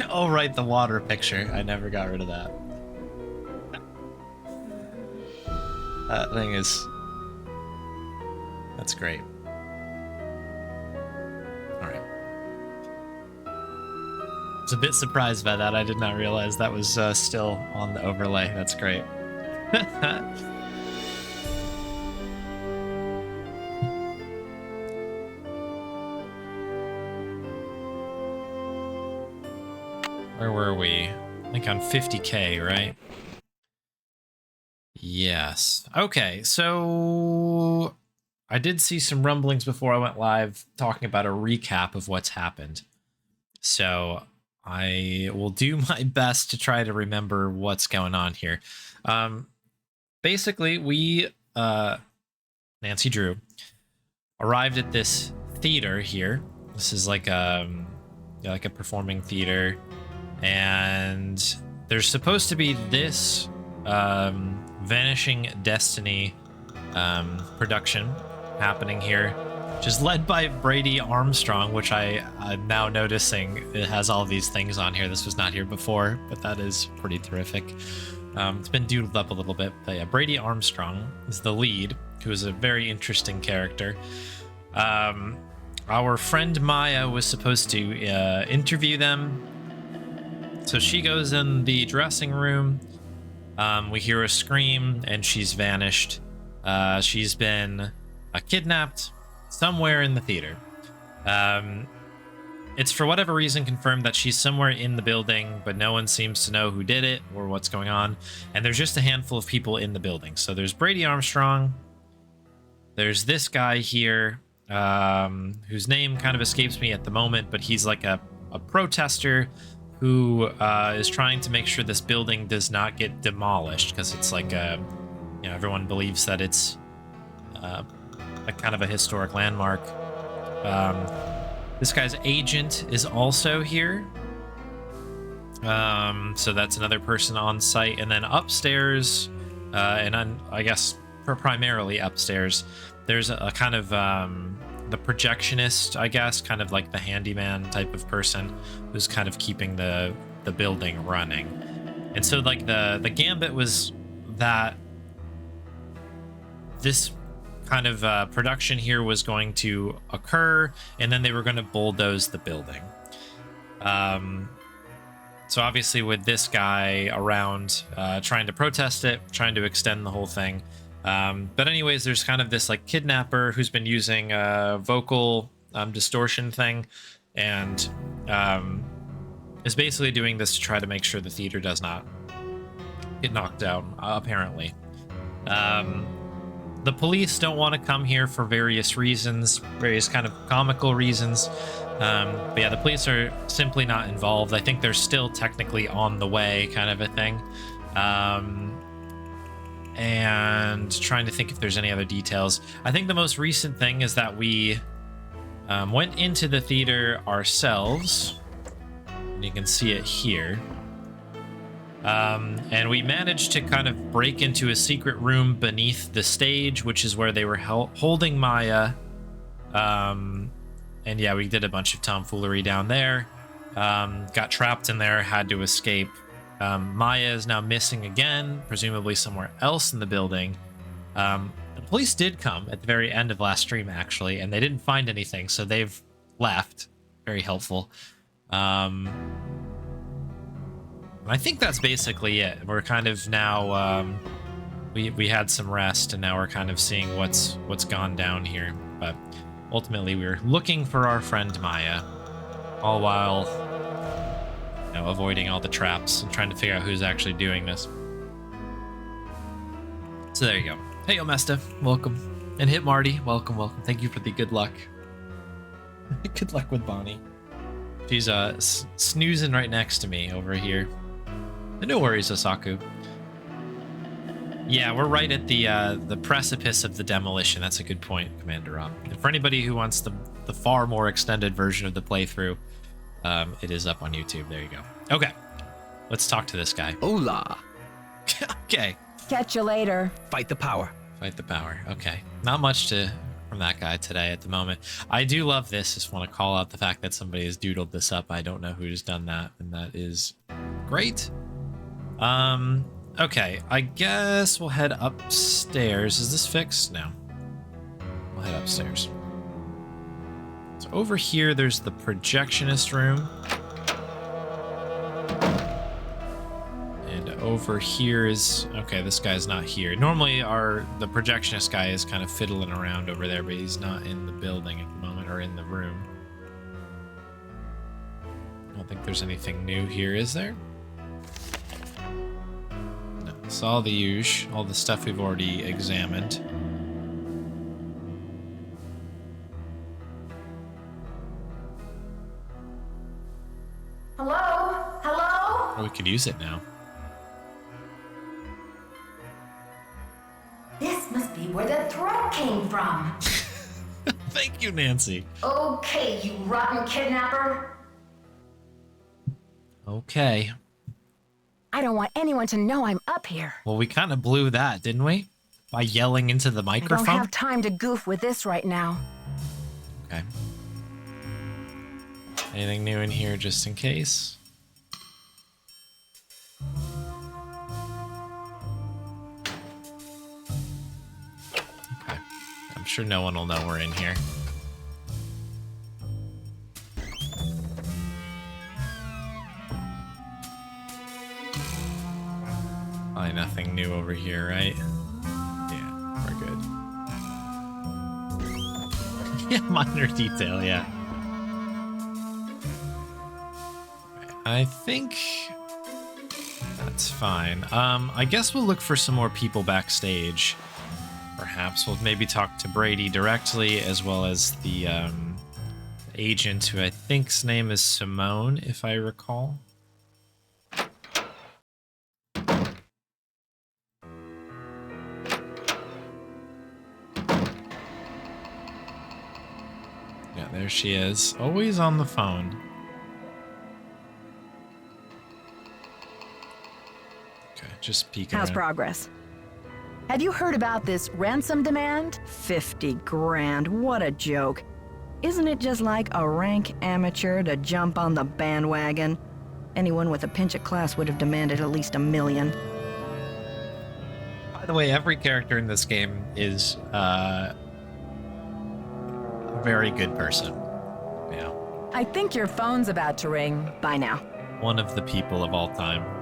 Oh, right, the water picture. I never got rid of that. That thing is... That's great. Alright. I was a bit surprised by that. I did not realize that was still on the overlay. That's great. Where were we? I think on 50K, right? Yes. Okay, so I did see some rumblings before I went live talking about a recap of what's happened. So I will do my best to try to remember what's going on here. Basically, we, Nancy Drew, arrived at this theater here. This is like a performing theater. And there's supposed to be this Vanishing Destiny production happening here, which is led by Brady Armstrong, which I'm now noticing it has all these things on here. This was not here before, but that is pretty terrific. It's been doodled up a little bit, but yeah, Brady Armstrong is the lead, who is a very interesting character. Our friend Maya was supposed to interview them. So she goes in the dressing room. We hear a scream, and she's vanished. She's been kidnapped somewhere in the theater. It's for whatever reason confirmed that she's somewhere in the building, but no one seems to know who did it or what's going on. And there's just a handful of people in the building. So there's Brady Armstrong. There's this guy here, whose name kind of escapes me at the moment, but he's like a protester who is trying to make sure this building does not get demolished, because it's like everyone believes that it's a kind of a historic landmark. This guy's agent is also here, so that's another person on site. And then upstairs, I guess primarily upstairs, there's a kind of the projectionist, I guess, kind of like the handyman type of person who's kind of keeping the building running. And so like the gambit was that this kind of production here was going to occur, and then they were going to bulldoze the building. So obviously with this guy around trying to protest it, trying to extend the whole thing. But anyways, there's kind of this like kidnapper who's been using a vocal distortion thing, and is basically doing this to try to make sure the theater does not get knocked down, apparently. The police don't want to come here for various reasons, various kind of comical reasons. But yeah, the police are simply not involved. I think they're still technically on the way, kind of a thing. And trying to think if there's any other details. I think the most recent thing is that we went into the theater ourselves. And you can see it here. And we managed to kind of break into a secret room beneath the stage, which is where they were holding Maya. And yeah, we did a bunch of tomfoolery down there. Got trapped in there, had to escape. Maya is now missing again, presumably somewhere else in the building. The police did come at the very end of last stream, actually, and they didn't find anything, so they've left. Very helpful. I think that's basically it. We're kind of now, we had some rest, and now we're kind of seeing what's gone down here. But ultimately, we're looking for our friend Maya, all while avoiding all the traps and trying to figure out who's actually doing this. So there you go. Hey, Omesta, welcome. And Hit Marty, welcome. Thank you for the good luck. Good luck with Bonnie. She's snoozing right next to me over here. No worries, Osaku. Yeah, we're right at the precipice of the demolition. That's a good point, Commander Rob. And for anybody who wants the far more extended version of the playthrough, it is up on YouTube. There you go. Okay, let's talk to this guy. Hola. Okay. Catch you later. Fight the power. Fight the power. Okay. Not much from that guy today at the moment. I do love this. Just want to call out the fact that somebody has doodled this up. I don't know who's done that, and that is great. Okay, I guess we'll head upstairs. Is this fixed? No. We'll head upstairs. So over here, there's the projectionist room. And over here is... Okay, this guy's not here. Normally, the projectionist guy is kind of fiddling around over there, but he's not in the building at the moment, or in the room. I don't think there's anything new here, is there? No, it's all the usual, all the stuff we've already examined. Hello? Hello? Oh, we could use it now. This must be where the threat came from. Thank you, Nancy. Okay, you rotten kidnapper. Okay. I don't want anyone to know I'm up here. Well, we kind of blew that, didn't we? By yelling into the microphone? I don't have time to goof with this right now. Okay. Anything new in here just in case? Okay. I'm sure no one will know we're in here. Probably nothing new over here, right? Yeah, we're good. Yeah, minor detail, yeah. I think that's fine. I guess we'll look for some more people backstage. Perhaps we'll maybe talk to Brady directly, as well as the agent, who I think's name is Simone, if I recall. Yeah, there she is. Always on the phone. Just peeking. How's progress? Have you heard about this ransom demand? 50 grand, what a joke. Isn't it just like a rank amateur to jump on the bandwagon? Anyone with a pinch of class would have demanded at least $1 million. By the way, every character in this game is a very good person. Yeah. I think your phone's about to ring. Bye now. One of the people of all time.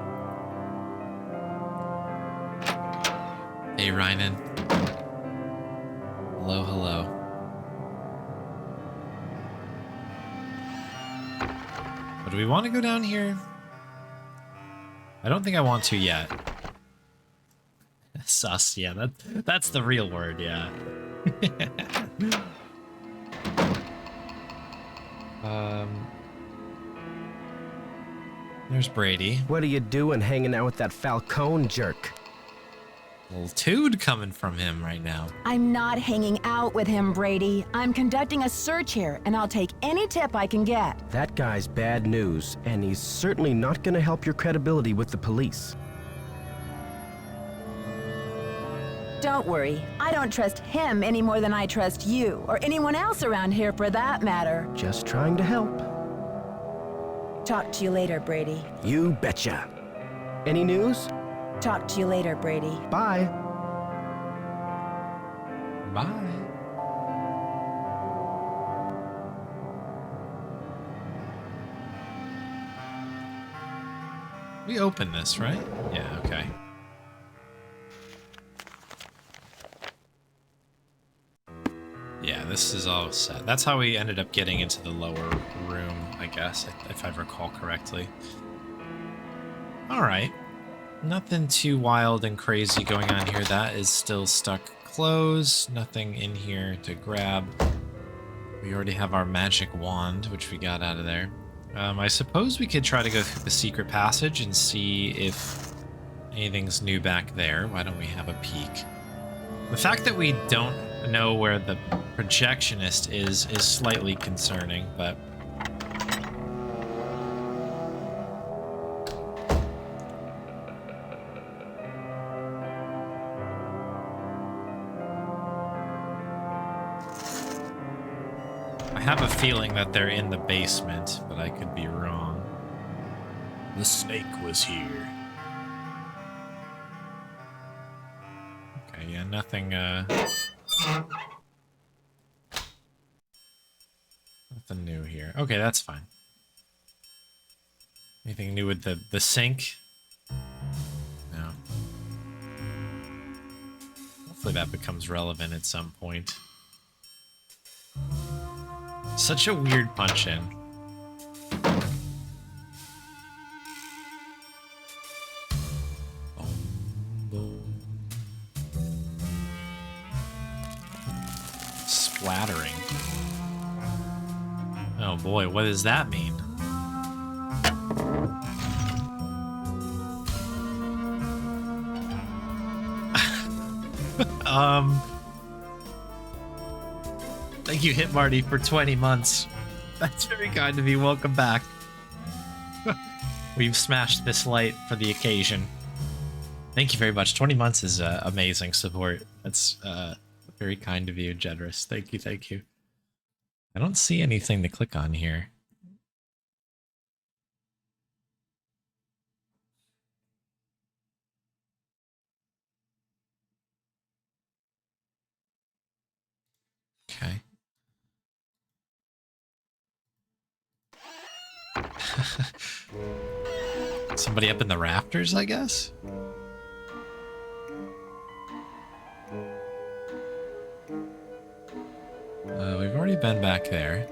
Hey, Rynan. Hello, hello. But do we want to go down here? I don't think I want to yet. Sus, yeah, that's the real word, yeah. There's Brady. What are you doing hanging out with that Falcone jerk? Little tood coming from him right now. I'm not hanging out with him, Brady. I'm conducting a search here, and I'll take any tip I can get. That guy's bad news, and he's certainly not going to help your credibility with the police. Don't worry. I don't trust him any more than I trust you, or anyone else around here for that matter. Just trying to help. Talk to you later, Brady. You betcha. Any news? Talk to you later, Brady. Bye. Bye. We open this, right? Yeah, okay. Yeah, this is all set. That's how we ended up getting into the lower room, I guess, if I recall correctly. All right. Nothing too wild and crazy going on here. That is still stuck closed. Nothing in here to grab. We already have our magic wand, which we got out of there. I suppose we could try to go through the secret passage and see if anything's new back there. Why don't we have a peek? The fact that we don't know where the projectionist is slightly concerning, but... I have a feeling that they're in the basement, but I could be wrong. The snake was here. Okay, yeah, nothing, nothing new here. Okay, that's fine. Anything new with the sink? No. Hopefully that becomes relevant at some point. Such a weird punch-in. Splattering. Oh boy, what does that mean? Thank you, Hit Marty, for 20 months. That's very kind of you. Welcome back. We've smashed this light for the occasion. Thank you very much. 20 months is amazing support. That's very kind of you, generous. Thank you, thank you. I don't see anything to click on here. Okay. Somebody up in the rafters, I guess? We've already been back there.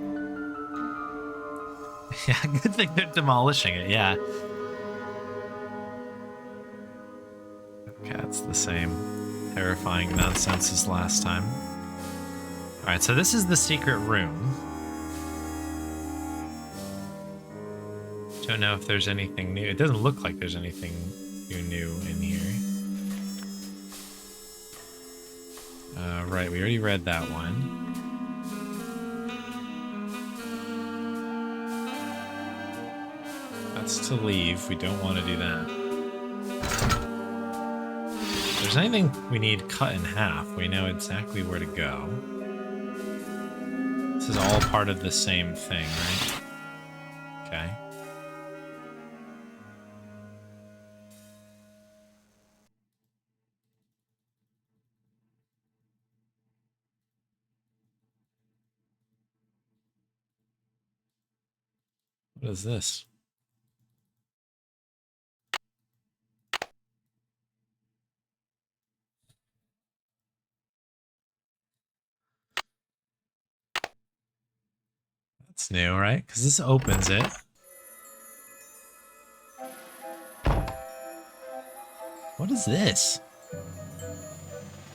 Yeah, good thing they're demolishing it, yeah. Okay, it's the same terrifying nonsense as last time. Alright, so this is the secret room. Don't know if there's anything new. It doesn't look like there's anything new in here. Right, we already read that one. That's to leave. We don't want to do that. If there's anything we need cut in half, we know exactly where to go. This is all part of the same thing, right? Okay. What is this? That's new, right? Because this opens it. What is this?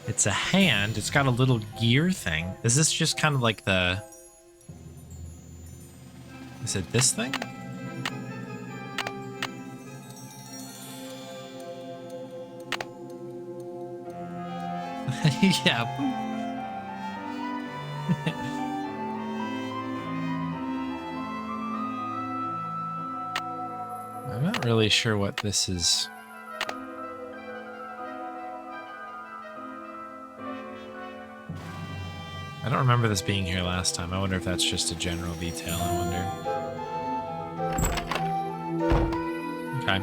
It's a hand. It's got a little gear thing. Is this just kind of like the... Is it this thing? Yeah. I'm not really sure what this is. I don't remember this being here last time. I wonder if that's just a general detail, I wonder. Okay.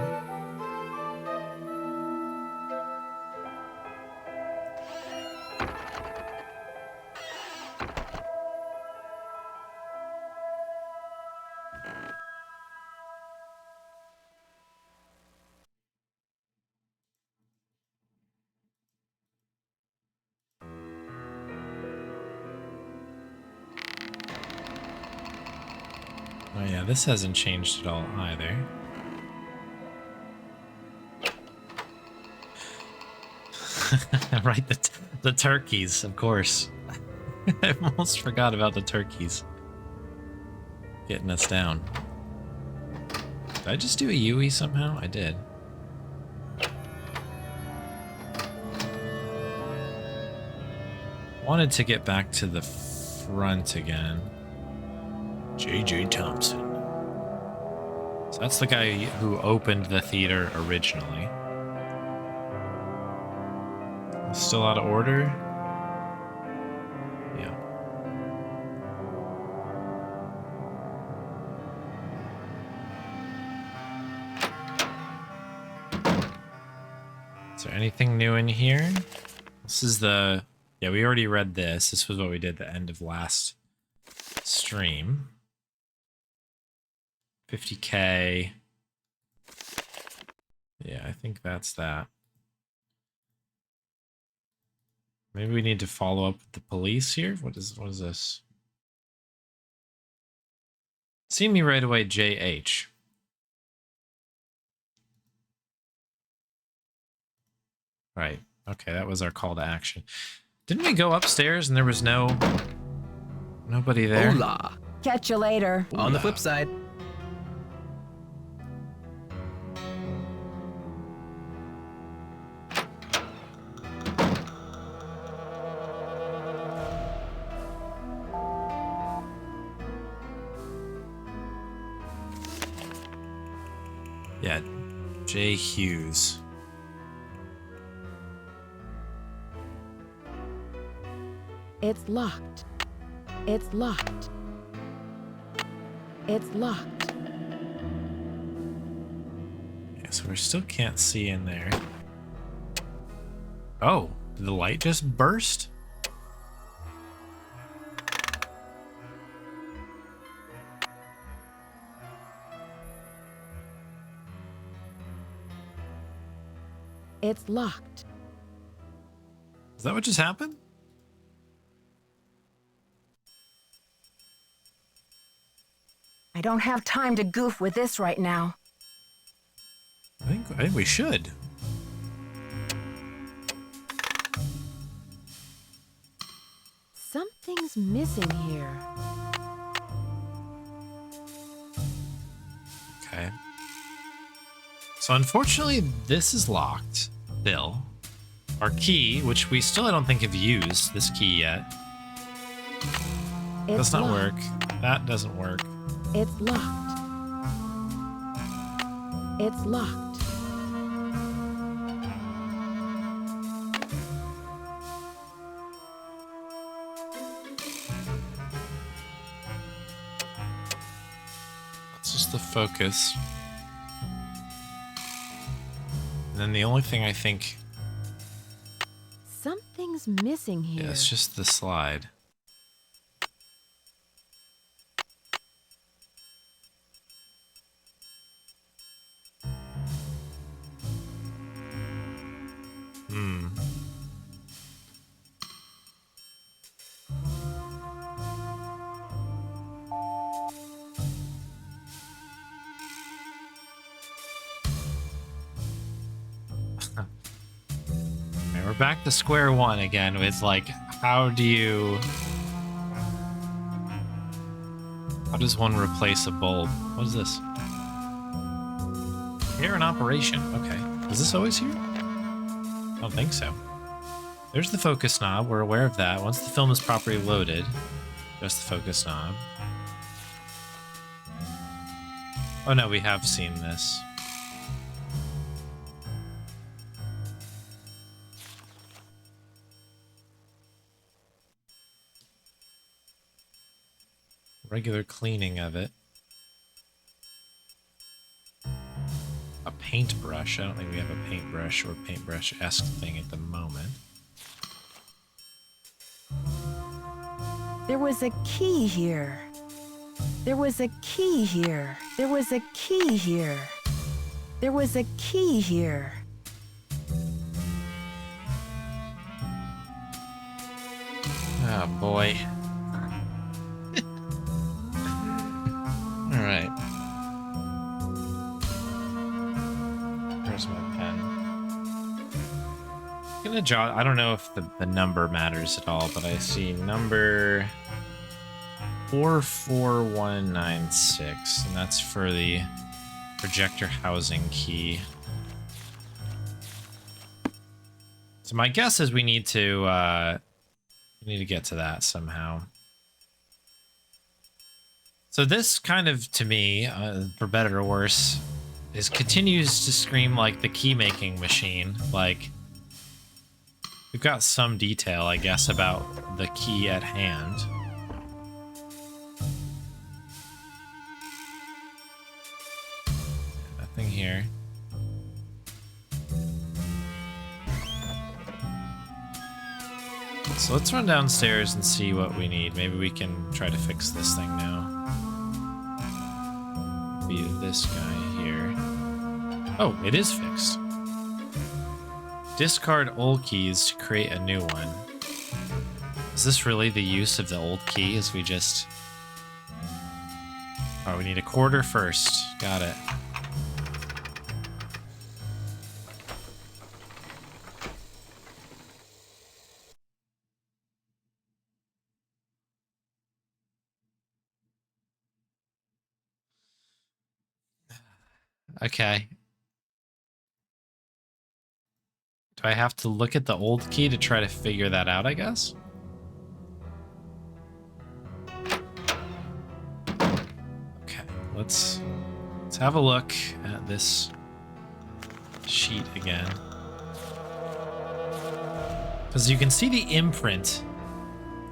Oh yeah, this hasn't changed at all either. Right, the turkeys, of course. I almost forgot about the turkeys. Getting us down. Did I just do a Yui somehow? I did. Wanted to get back to the front again. J.J. Thompson. So that's the guy who opened the theater originally. Still out of order? Yeah. Is there anything new in here? This is the... Yeah, we already read this. This was what we did at the end of last stream. 50K. Yeah, I think that's that. Maybe we need to follow up with the police here. What is this? See me right away, JH. Right. Okay, that was our call to action. Didn't we go upstairs and there was nobody there? Hola. Catch you later. On the flip side. Yeah, J. Hughes. It's locked. It's locked. It's locked. Yeah, so we still can't see in there. Oh, did the light just burst? It's locked. Is that what just happened? I don't have time to goof with this right now. I think we should. Something's missing here. Okay. So unfortunately, this is locked. Still. Our key, which we still I don't think have used this key yet. It's Does not locked. work. That doesn't work. It's locked. It's locked. It's just the focus. And then the only thing I think... Something's missing here. Yeah, it's just the slide. Okay, we're back to square one again with like, how does one replace a bulb? What is this? Here in operation. Okay. Is this always here? I don't think so. There's the focus knob. We're aware of that. Once the film is properly loaded, just the focus knob. Oh no, we have seen this. Regular cleaning of it. A paintbrush. I don't think we have a paintbrush or paintbrush-esque thing at the moment. There was a key here. There was a key here. There was a key here. There was a key here. Oh boy. All right. Where's my pen? I'm gonna jot. I don't know if the number matters at all, but I see number 44196, and that's for the projector housing key. So my guess is we need to get to that somehow. So this kind of, to me, for better or worse, continues to scream like the key-making machine. Like, we've got some detail, I guess, about the key at hand. Nothing here. So let's run downstairs and see what we need. Maybe we can try to fix this thing now. Be this guy here. Oh, it is fixed. Discard old keys to create a new one. Is this really the use of the old key? As we just... Oh, we need a quarter first. Got it. Okay. Do I have to look at the old key to try to figure that out, I guess? Okay, let's have a look at this sheet again. Because you can see the imprint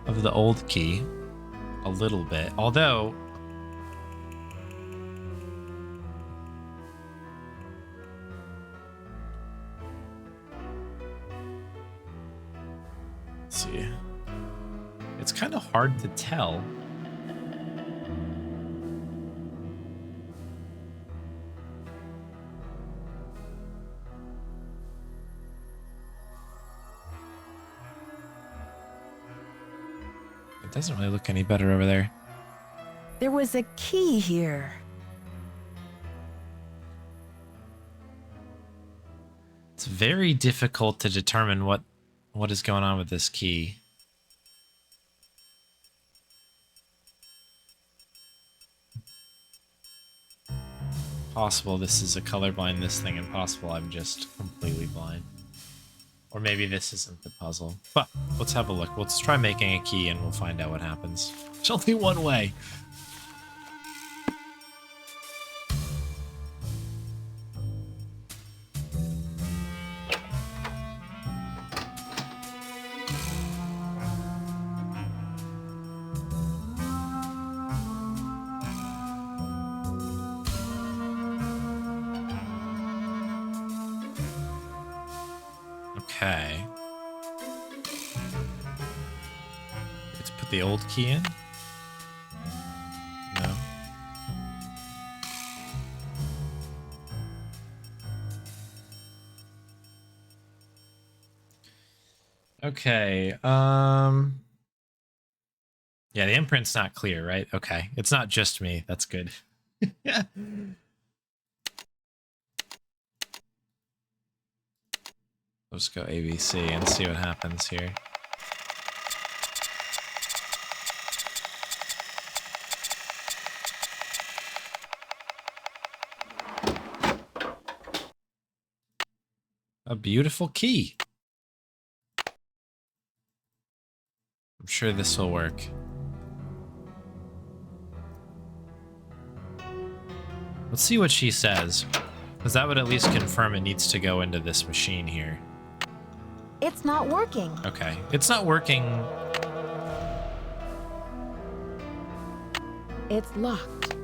of the old key a little bit, although... Let's see. It's kind of hard to tell. It doesn't really look any better over there. There was a key here. It's very difficult to determine what is going on with this key. Possible this is a color blindness thing, and possible I'm just completely blind. Or maybe this isn't the puzzle. But let's have a look. Let's try making a key and we'll find out what happens. There's only one way. Okay. Let's put the old key in. No. Okay. Yeah, the imprint's not clear, right? Okay. It's not just me. That's good. Yeah. Let's go ABC and see what happens here. A beautiful key. I'm sure this will work. Let's see what she says, because that would at least confirm it needs to go into this machine here. It's not working. Okay, it's not working. It's locked.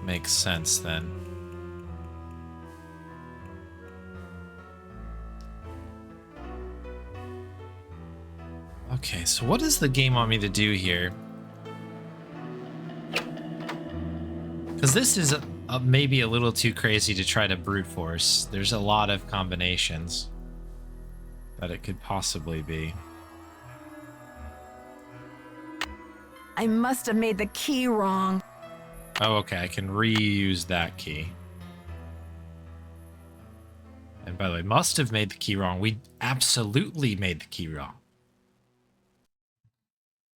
Makes sense then. Okay, so what does the game want me to do here? Because this is maybe a little too crazy to try to brute force. There's a lot of combinations that it could possibly be. I must have made the key wrong. Oh, okay, I can reuse that key. And by the way, must have made the key wrong. We absolutely made the key wrong.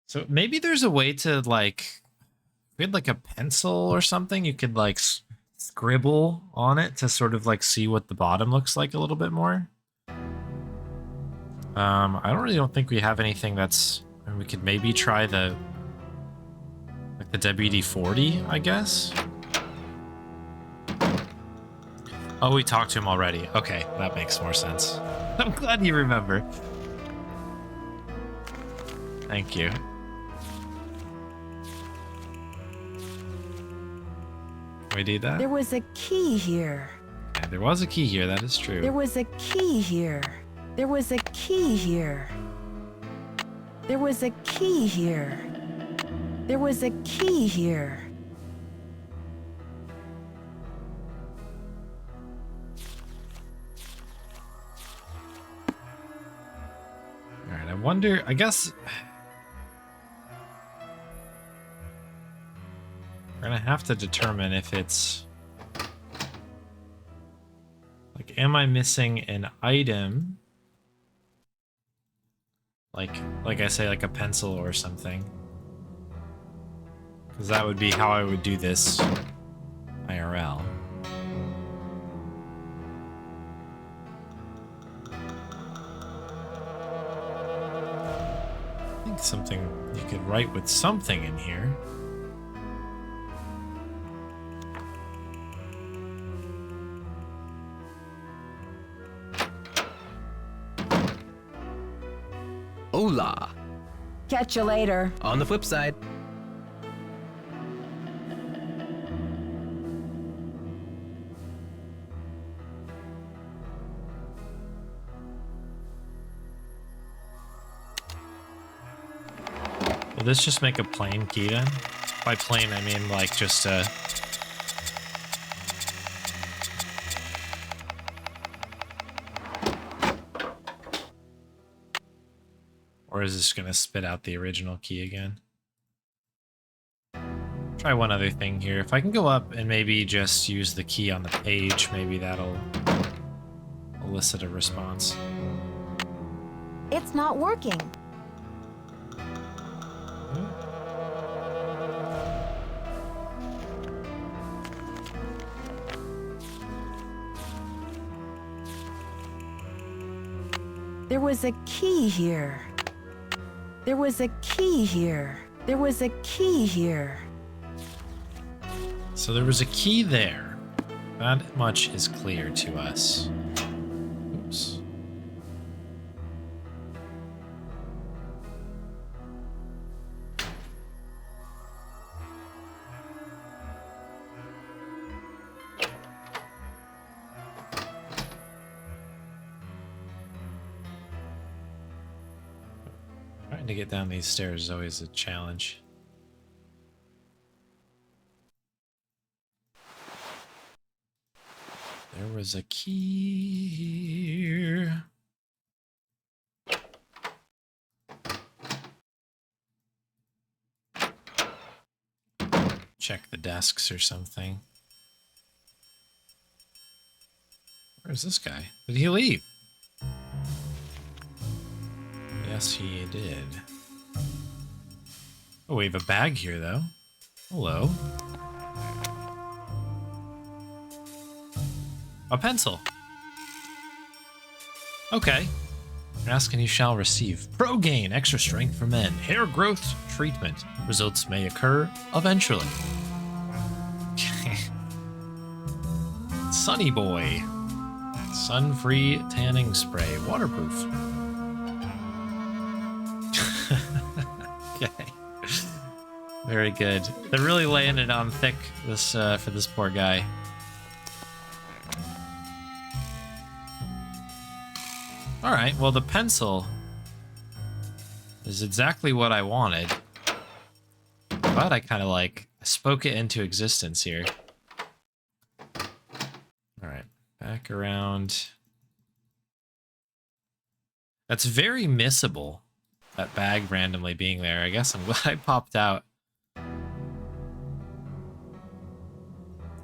So maybe there's a way to, like, if we had like a pencil or something, you could like scribble on it to sort of like see what the bottom looks like a little bit more. I don't think we have anything that's, I mean, we could maybe try the WD-40, I guess. Oh, we talked to him already. Okay, that makes more sense. I'm glad you remember. Thank you. Can we do that? There was a key here. Okay, there was a key here, that is true. There was a key here. There was a key here. There was a key here. There was a key here. All right, I wonder, I guess we're gonna have to determine if it's like, am I missing an item? Like I say, like a pencil or something. Because that would be how I would do this IRL. I think something you could write with something in here. Hola! Catch you later. On the flip side. Will this just make a plain key then? By plain, I mean like just a... Or is this going to spit out the original key again? Try one other thing here. If I can go up and maybe just use the key on the page, maybe that'll elicit a response. It's not working. There was a key here. There was a key here. There was a key here. So there was a key there. That much is clear to us. Oops. Trying to get down these stairs is always a challenge. There was a key here. Check the desks or something. Where's this guy? Did he leave? Yes, he did. Oh, we have a bag here, though. Hello. A pencil. Okay. Ask and you shall receive. Pro Gain, extra strength for men. Hair growth treatment. Results may occur eventually. Sunny Boy. Sun-free tanning spray. Waterproof. Okay. Very good. They're really laying it on thick this for this poor guy. All right, well, the pencil is exactly what I wanted. But I kind of like spoke it into existence here. All right, back around. That's very missable, that bag randomly being there. I guess I'm glad I popped out.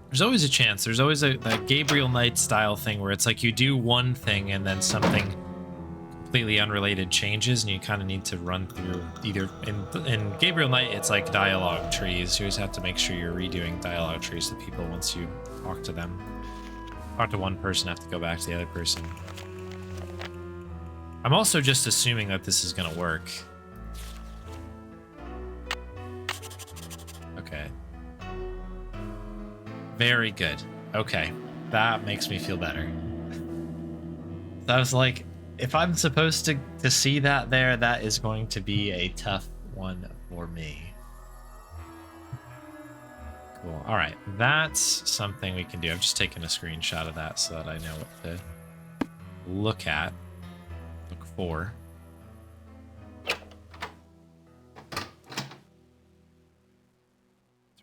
There's always a chance. There's always that Gabriel Knight style thing where it's like you do one thing and then something completely unrelated changes, and you kind of need to run through either in Gabriel Knight, it's like dialogue trees. You always have to make sure you're redoing dialogue trees to people once you talk to them. Talk to one person, have to go back to the other person. I'm also just assuming that this is gonna work. Okay. Very good. Okay. That makes me feel better. So I was like, if I'm supposed to see that there, that is going to be a tough one for me. Cool. All right. That's something we can do. I've just taken a screenshot of that so that I know what to look at. 4.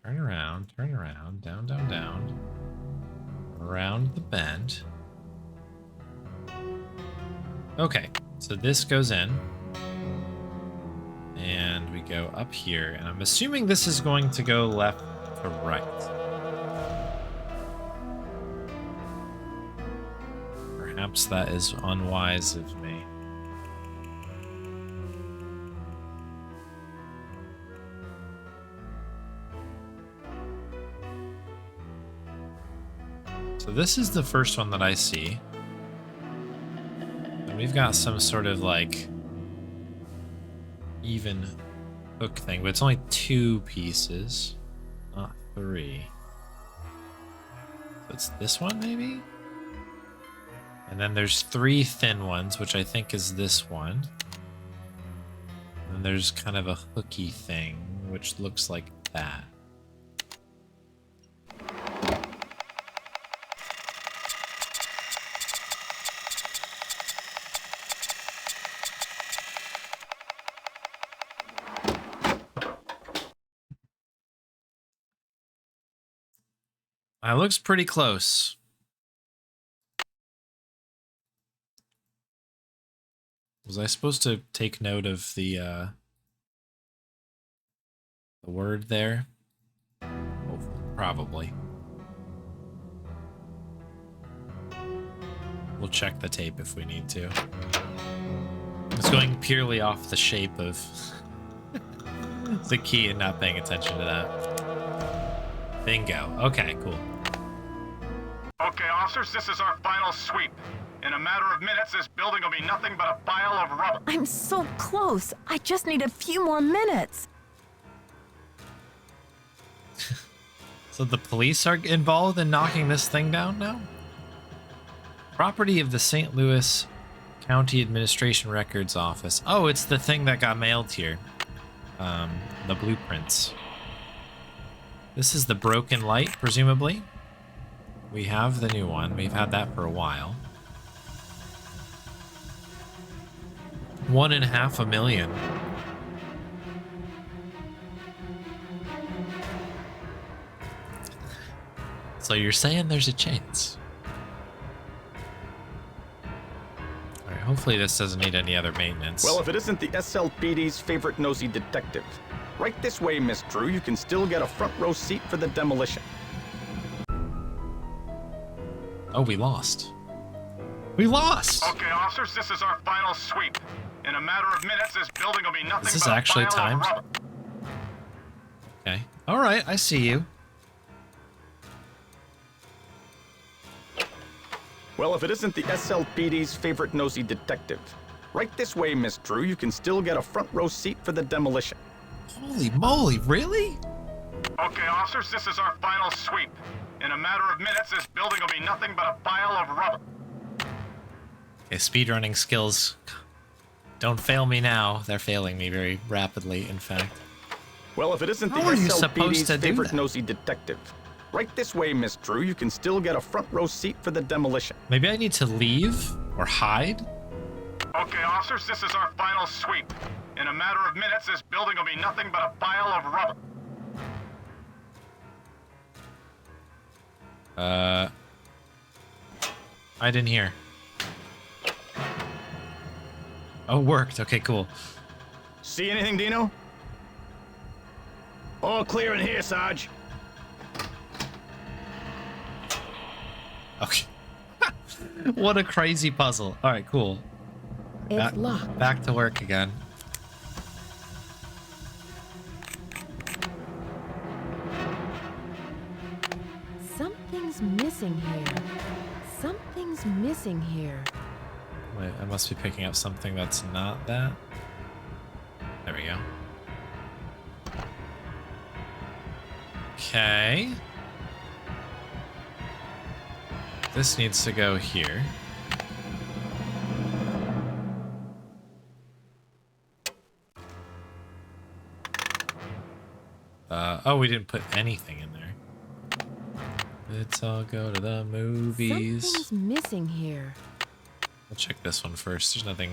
Turn around, down, down, down. Around the bend. Okay, so this goes in. And we go up here, and I'm assuming this is going to go left to right. Perhaps that is unwise of me. So this is the first one that I see. And we've got some sort of like even hook thing, but it's only 2 pieces, not 3. So it's this one maybe? And then there's 3 thin ones, which I think is this one. And there's kind of a hooky thing, which looks like that. That looks pretty close. Was I supposed to take note of the word there? Oh, probably. We'll check the tape if we need to. It's going purely off the shape of the key and not paying attention to that. Bingo. Okay, cool. Okay, officers, this is our final sweep. In a matter of minutes, this building will be nothing but a pile of rubble. I'm so close. I just need a few more minutes. So the police are involved in knocking this thing down now? Property of the St. Louis County Administration Records Office. Oh, it's the thing that got mailed here. The blueprints. This is the broken light, presumably. We have the new one. We've had that for a while. 1.5 million. So you're saying there's a chance? All right, hopefully this doesn't need any other maintenance. Well, if it isn't the SLPD's favorite nosy detective. Right this way, Miss Drew. You can still get a front row seat for the demolition. Oh, we lost. We lost! Okay, officers, this is our final sweep. In a matter of minutes, this building will be nothing Is this but actually a pile timed? of rubble. Okay. All right, I see you. Well, if it isn't the SLPD's favorite nosy detective. Right this way, Miss Drew. You can still get a front row seat for the demolition. Holy moly, really? Okay, officers, this is our final sweep. In a matter of minutes, this building will be nothing but a pile of rubble. Okay, speedrunning skills. Don't fail me now. They're failing me very rapidly, in fact. Well, if it isn't the How are you supposed SLPD's to do favorite that? nosy detective. Right this way, Miss Drew. You can still get a front row seat for the demolition. Maybe I need to leave or hide? Okay, officers, this is our final sweep. In a matter of minutes, this building will be nothing but a pile of rubble. I didn't hear. Oh, worked. Okay, cool. See anything, Dino? All clear in here, Sarge. Okay. What a crazy puzzle. All right, cool. It's locked. Back to work again. Something's missing here. Something's missing here. Wait, I must be picking up something that's not that. There we go. Okay. This needs to go here. Oh, we didn't put anything in there. Let's all go to the movies. Something's missing here. We'll check this one first. There's nothing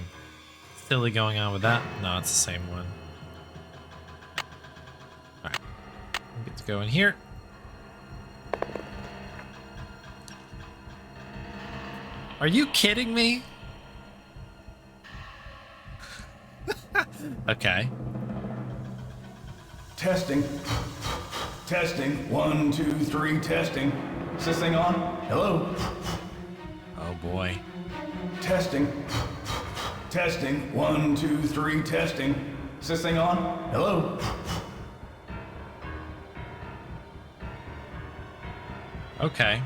silly going on with that? No, it's the same one. Alright. We get to go in here. Are you kidding me? Okay. Testing. Testing. 1, 2, 3, testing. Is this thing on? Hello? Oh boy. Testing. Testing. 1, 2, 3, testing. Is this thing on? Hello? Okay.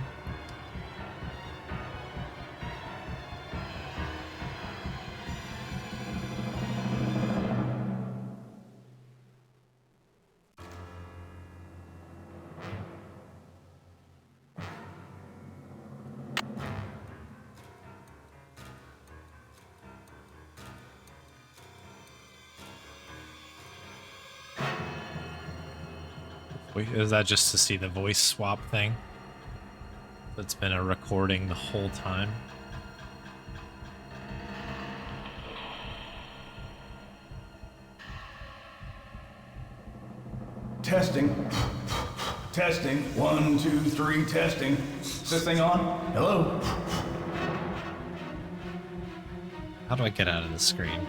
Is that just to see the voice swap thing? That's been a recording the whole time. Testing. Testing. 1, 2, 3, testing. Is this thing on? Hello? How do I get out of the screen?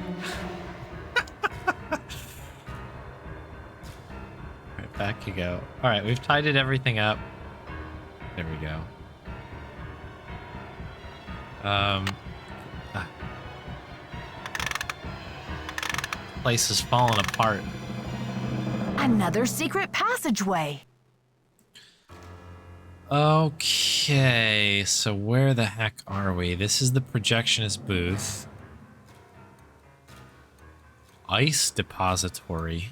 Right, back you go. Alright, we've tidied everything up. There we go. Place is falling apart. Another secret passageway. Okay, so where the heck are we? This is the projectionist booth. Ice depository.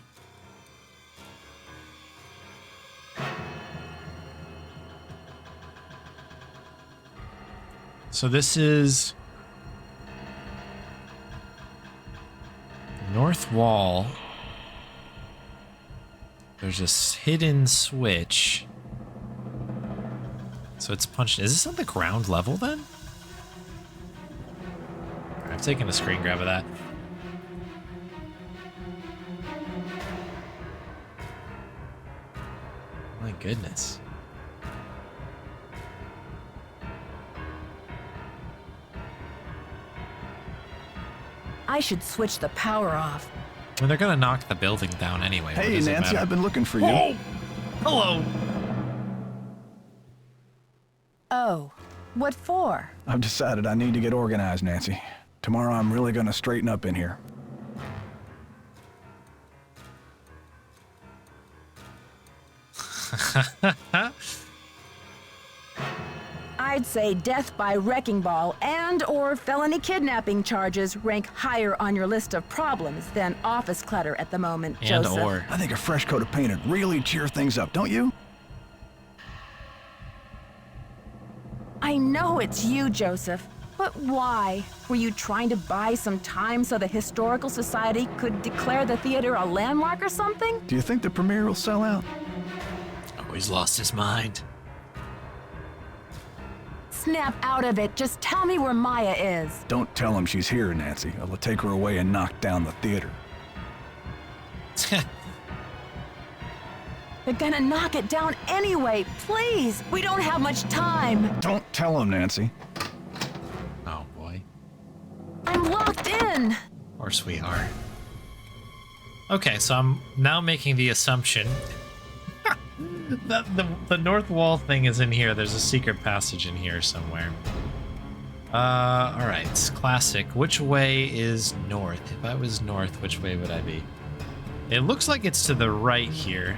So this is north wall. There's a hidden switch. So it's punched. Is this on the ground level then? I've taken a screen grab of that. My goodness. I should switch the power off. I mean, they're gonna knock the building down anyway. What Hey, does it Nancy, matter? I've been looking for you. Oh! Hello! Oh, what for? I've decided I need to get organized, Nancy. Tomorrow I'm really gonna straighten up in here. I'd say death by wrecking ball and or felony kidnapping charges rank higher on your list of problems than office clutter at the moment, And Joseph. or. I think a fresh coat of paint would really cheer things up, don't you? I know it's you, Joseph, but why? Were you trying to buy some time so the Historical Society could declare the theater a landmark or something? Do you think the premiere will sell out? Oh, he's lost his mind. Snap out of it. Just tell me where Maya is. Don't tell him she's here, Nancy. I'll take her away and knock down the theater. They're gonna knock it down anyway. Please, we don't have much time. Don't tell him, Nancy. Oh boy. I'm locked in. Of course we are. Okay, so I'm now making the assumption that the north wall thing is in here. There's a secret passage in here somewhere. Alright, classic. Which way is north? If I was north, which way would I be? It looks like it's to the right here.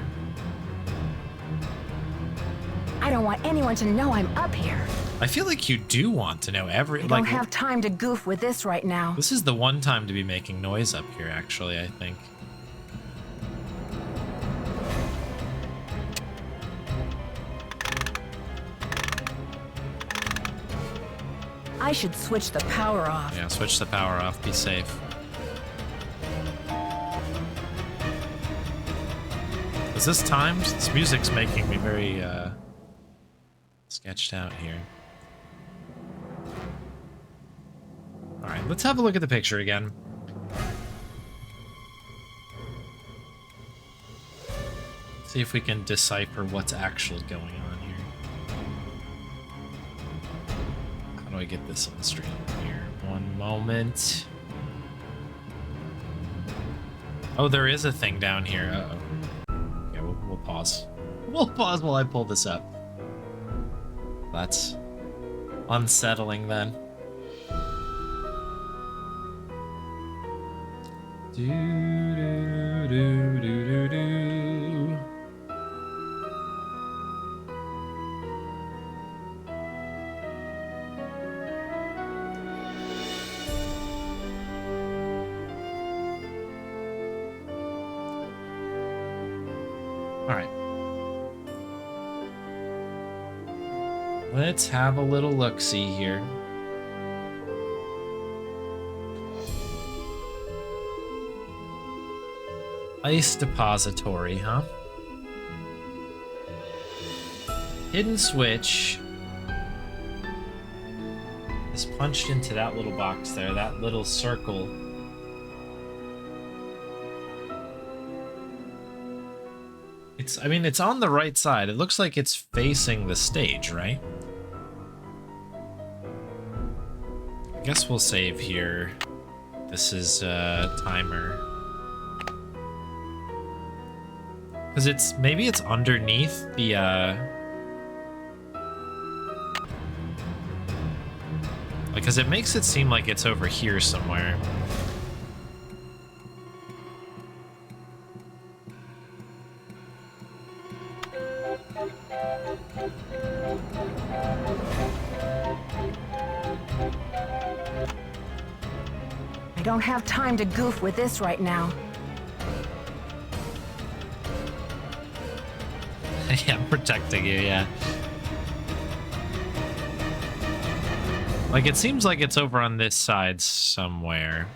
I don't want anyone to know I'm up here. I feel like you do want to know every... I don't have time to goof with this right now. This is the one time to be making noise up here, actually, I think. I should switch the power off. Yeah, switch the power off. Be safe. Is this timed? This music's making me very, sketched out here. Alright, let's have a look at the picture again. See if we can decipher what's actually going on here. How do I get this on stream here? One moment. Oh, there is a thing down here. Uh-oh. Okay, we'll pause. We'll pause while I pull this up. That's unsettling then. Do, do, do, do, do, do. All right. Let's have a little look-see here. Ice depository, huh? Hidden switch is punched into that little box there, that little circle. I mean, it's on the right side. It looks like it's facing the stage, right? I guess we'll save here. This is a timer. Because maybe it's underneath the, because it makes it seem like it's over here somewhere. I don't have time to goof with this right now. Yeah, I'm protecting you, yeah. Like, it seems like it's over on this side somewhere.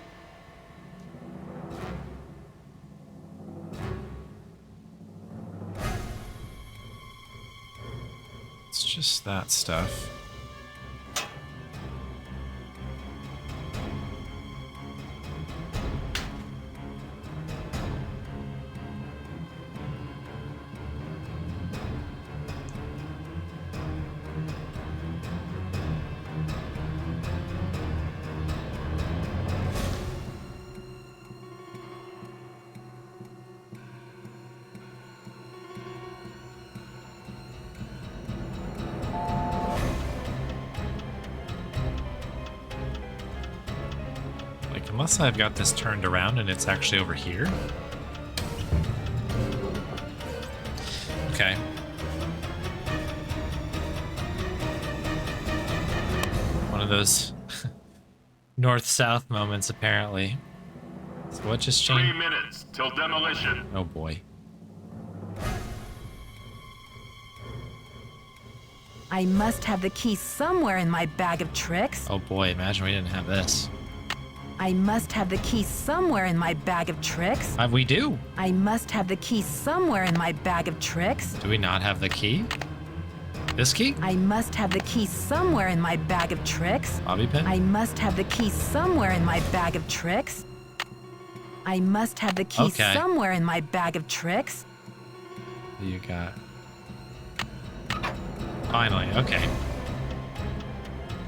It's just that stuff. Unless I've got this turned around and it's actually over here. Okay. One of those north-south moments, apparently. So what just changed? 3 minutes till demolition. Oh boy. I must have the key somewhere in my bag of tricks. Oh boy, imagine we didn't have this. I must have the key somewhere in my bag of tricks. We do. I must have the key somewhere in my bag of tricks. Do we not have the key? This key? I must have the key somewhere in my bag of tricks. Bobby pin? I must have the key somewhere in my bag of tricks. I must have the key somewhere in my bag of tricks. What do you got? Finally, okay.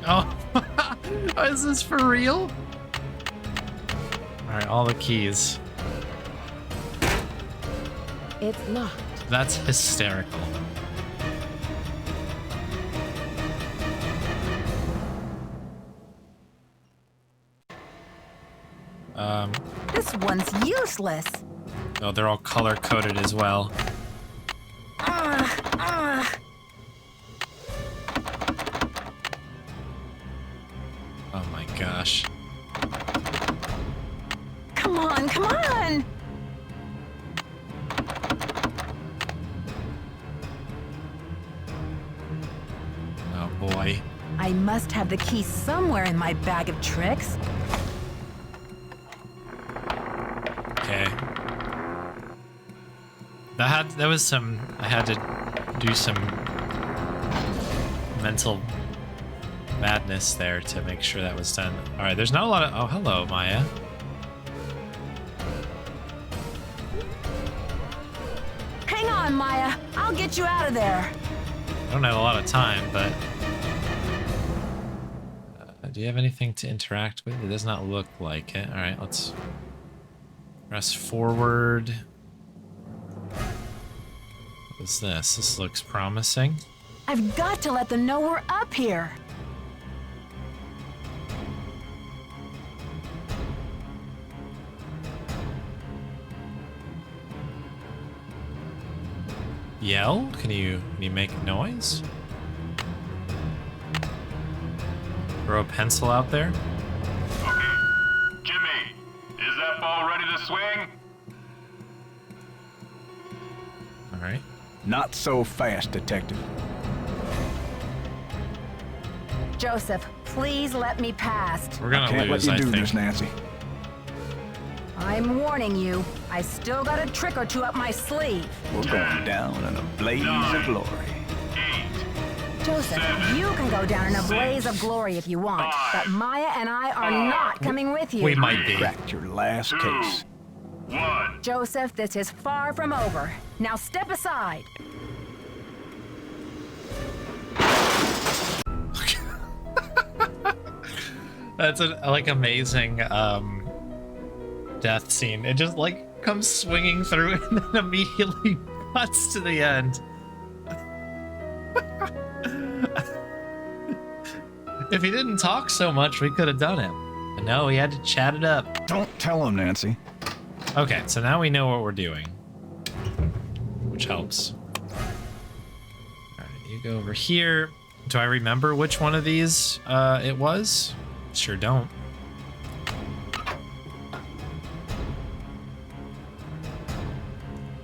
Oh, is this for real? All right, all the keys. It's locked. That's hysterical. This one's useless. Oh, they're all color-coded as well. Oh my gosh. Come on, come on! Oh boy. I must have the key somewhere in my bag of tricks. Okay. That was some, I had to do some mental madness there to make sure that was done. All right, there's not a lot of, oh, hello, Maya. Hang on, Maya. I'll get you out of there. I don't have a lot of time, but... do you have anything to interact with? It does not look like it. Alright, let's press forward. What is this? This looks promising. I've got to let them know we're up here. Yell? Can you make noise? Throw a pencil out there? Okay. Jimmy, is that ball ready to swing? Alright. Not so fast, Detective. Joseph, please let me past. We're gonna Can't let lose, you I do think. this, Nancy. I'm warning you. I still got a trick or two up my sleeve. We're going down in a blaze of glory. 8, Joseph, you can go down in a blaze of glory if you want, but Maya and I are not coming with you. We might be. Cracked your last 2, case. 1. Joseph, this is far from over. Now step aside. That's a like amazing death scene. It just like comes swinging through and then immediately cuts to the end. If he didn't talk so much, we could have done it. But no, he had to chat it up. Don't tell him, Nancy. Okay, so now we know what we're doing, which helps. Alright, you go over here. Do I remember which one of these it was? Sure don't.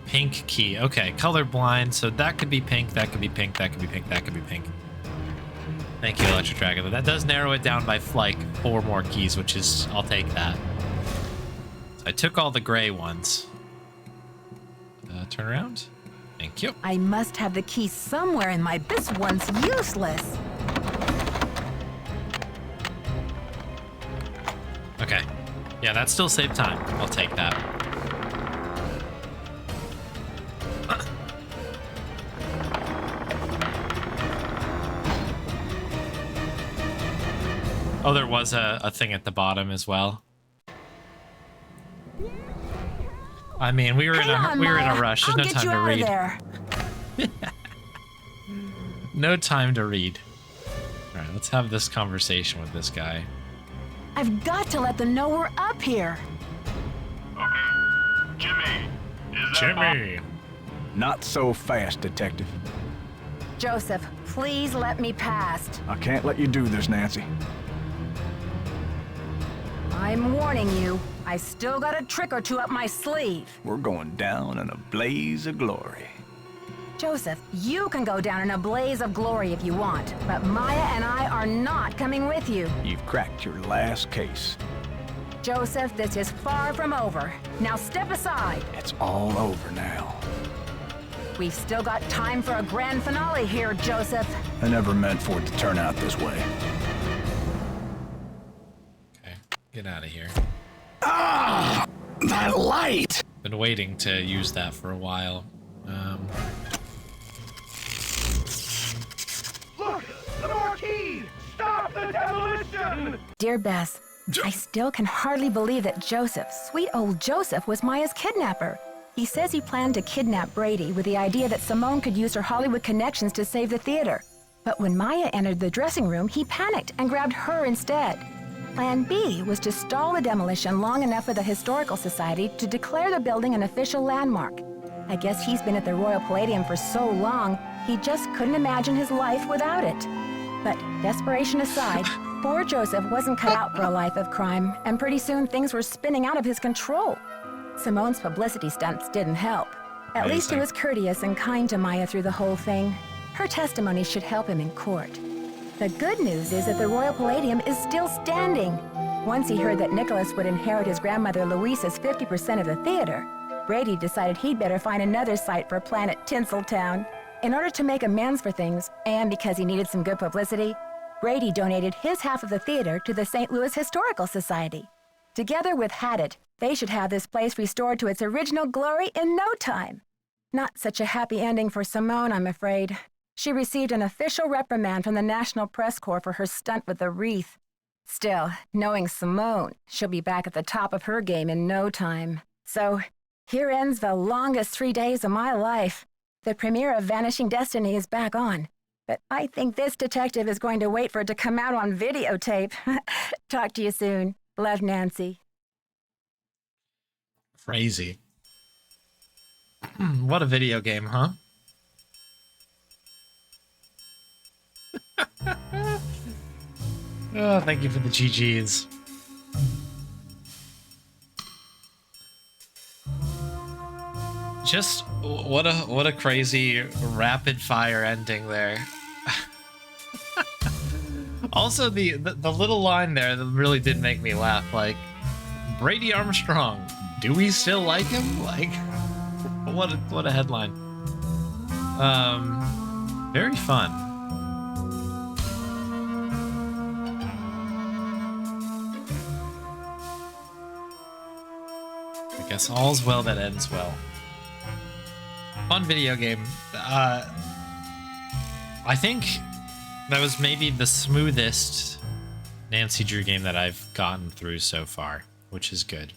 Pink key. Okay, colorblind. So that could be pink, that could be pink, that could be pink, that could be pink. Thank you, Electric Dragon. That does narrow it down by like 4 more keys, which is, I'll take that. So I took all the gray ones. Turn around. Thank you. I must have the key somewhere in my... This one's useless. Okay. Yeah, that still saved time. I'll take that. Oh, there was a thing at the bottom as well. I mean, we were in a rush. There's no time to read. There. No time to read. All right, let's have this conversation with this guy. I've got to let them know we're up here. Okay. Jimmy, is that ball... Not so fast, Detective. Joseph, please let me past. I can't let you do this, Nancy. I'm warning you. I still got a trick or two up my sleeve. We're going down in a blaze of glory. Joseph, you can go down in a blaze of glory if you want, but Maya and I are not coming with you. You've cracked your last case. Joseph, this is far from over. Now step aside. It's all over now. We've still got time for a grand finale here, Joseph. I never meant for it to turn out this way. Okay, get out of here. Ah! That light! Been waiting to use that for a while. Look! The marquee! Stop the demolition! Dear Bess, I still can hardly believe that Joseph, sweet old Joseph, was Maya's kidnapper. He says he planned to kidnap Brady with the idea that Simone could use her Hollywood connections to save the theater. But when Maya entered the dressing room, he panicked and grabbed her instead. Plan B was to stall the demolition long enough for the Historical Society to declare the building an official landmark. I guess he's been at the Royal Palladium for so long, he just couldn't imagine his life without it. But desperation aside, poor Joseph wasn't cut out for a life of crime, and pretty soon things were spinning out of his control. Simone's publicity stunts didn't help. At least he was courteous and kind to Maya through the whole thing. Her testimony should help him in court. The good news is that the Royal Palladium is still standing. Once he heard that Nicholas would inherit his grandmother Louisa's 50% of the theater, Brady decided he'd better find another site for Planet Tinseltown. In order to make amends for things, and because he needed some good publicity, Brady donated his half of the theater to the St. Louis Historical Society. Together with Haddett, they should have this place restored to its original glory in no time. Not such a happy ending for Simone, I'm afraid. She received an official reprimand from the National Press Corps for her stunt with the wreath. Still, knowing Simone, she'll be back at the top of her game in no time. So, here ends the longest 3 days of my life. The premiere of Vanishing Destiny is back on. But I think this detective is going to wait for it to come out on videotape. Talk to you soon. Love, Nancy. Crazy. What a video game, huh? Oh, thank you for the GGs. Just what a crazy rapid fire ending there. Also, the little line there that really did make me laugh. Like, Brady Armstrong, do we still like him? Like, what a headline. Very fun. I guess all's well that ends well. Fun video game. I think that was maybe the smoothest Nancy Drew game that I've gotten through so far, which is good.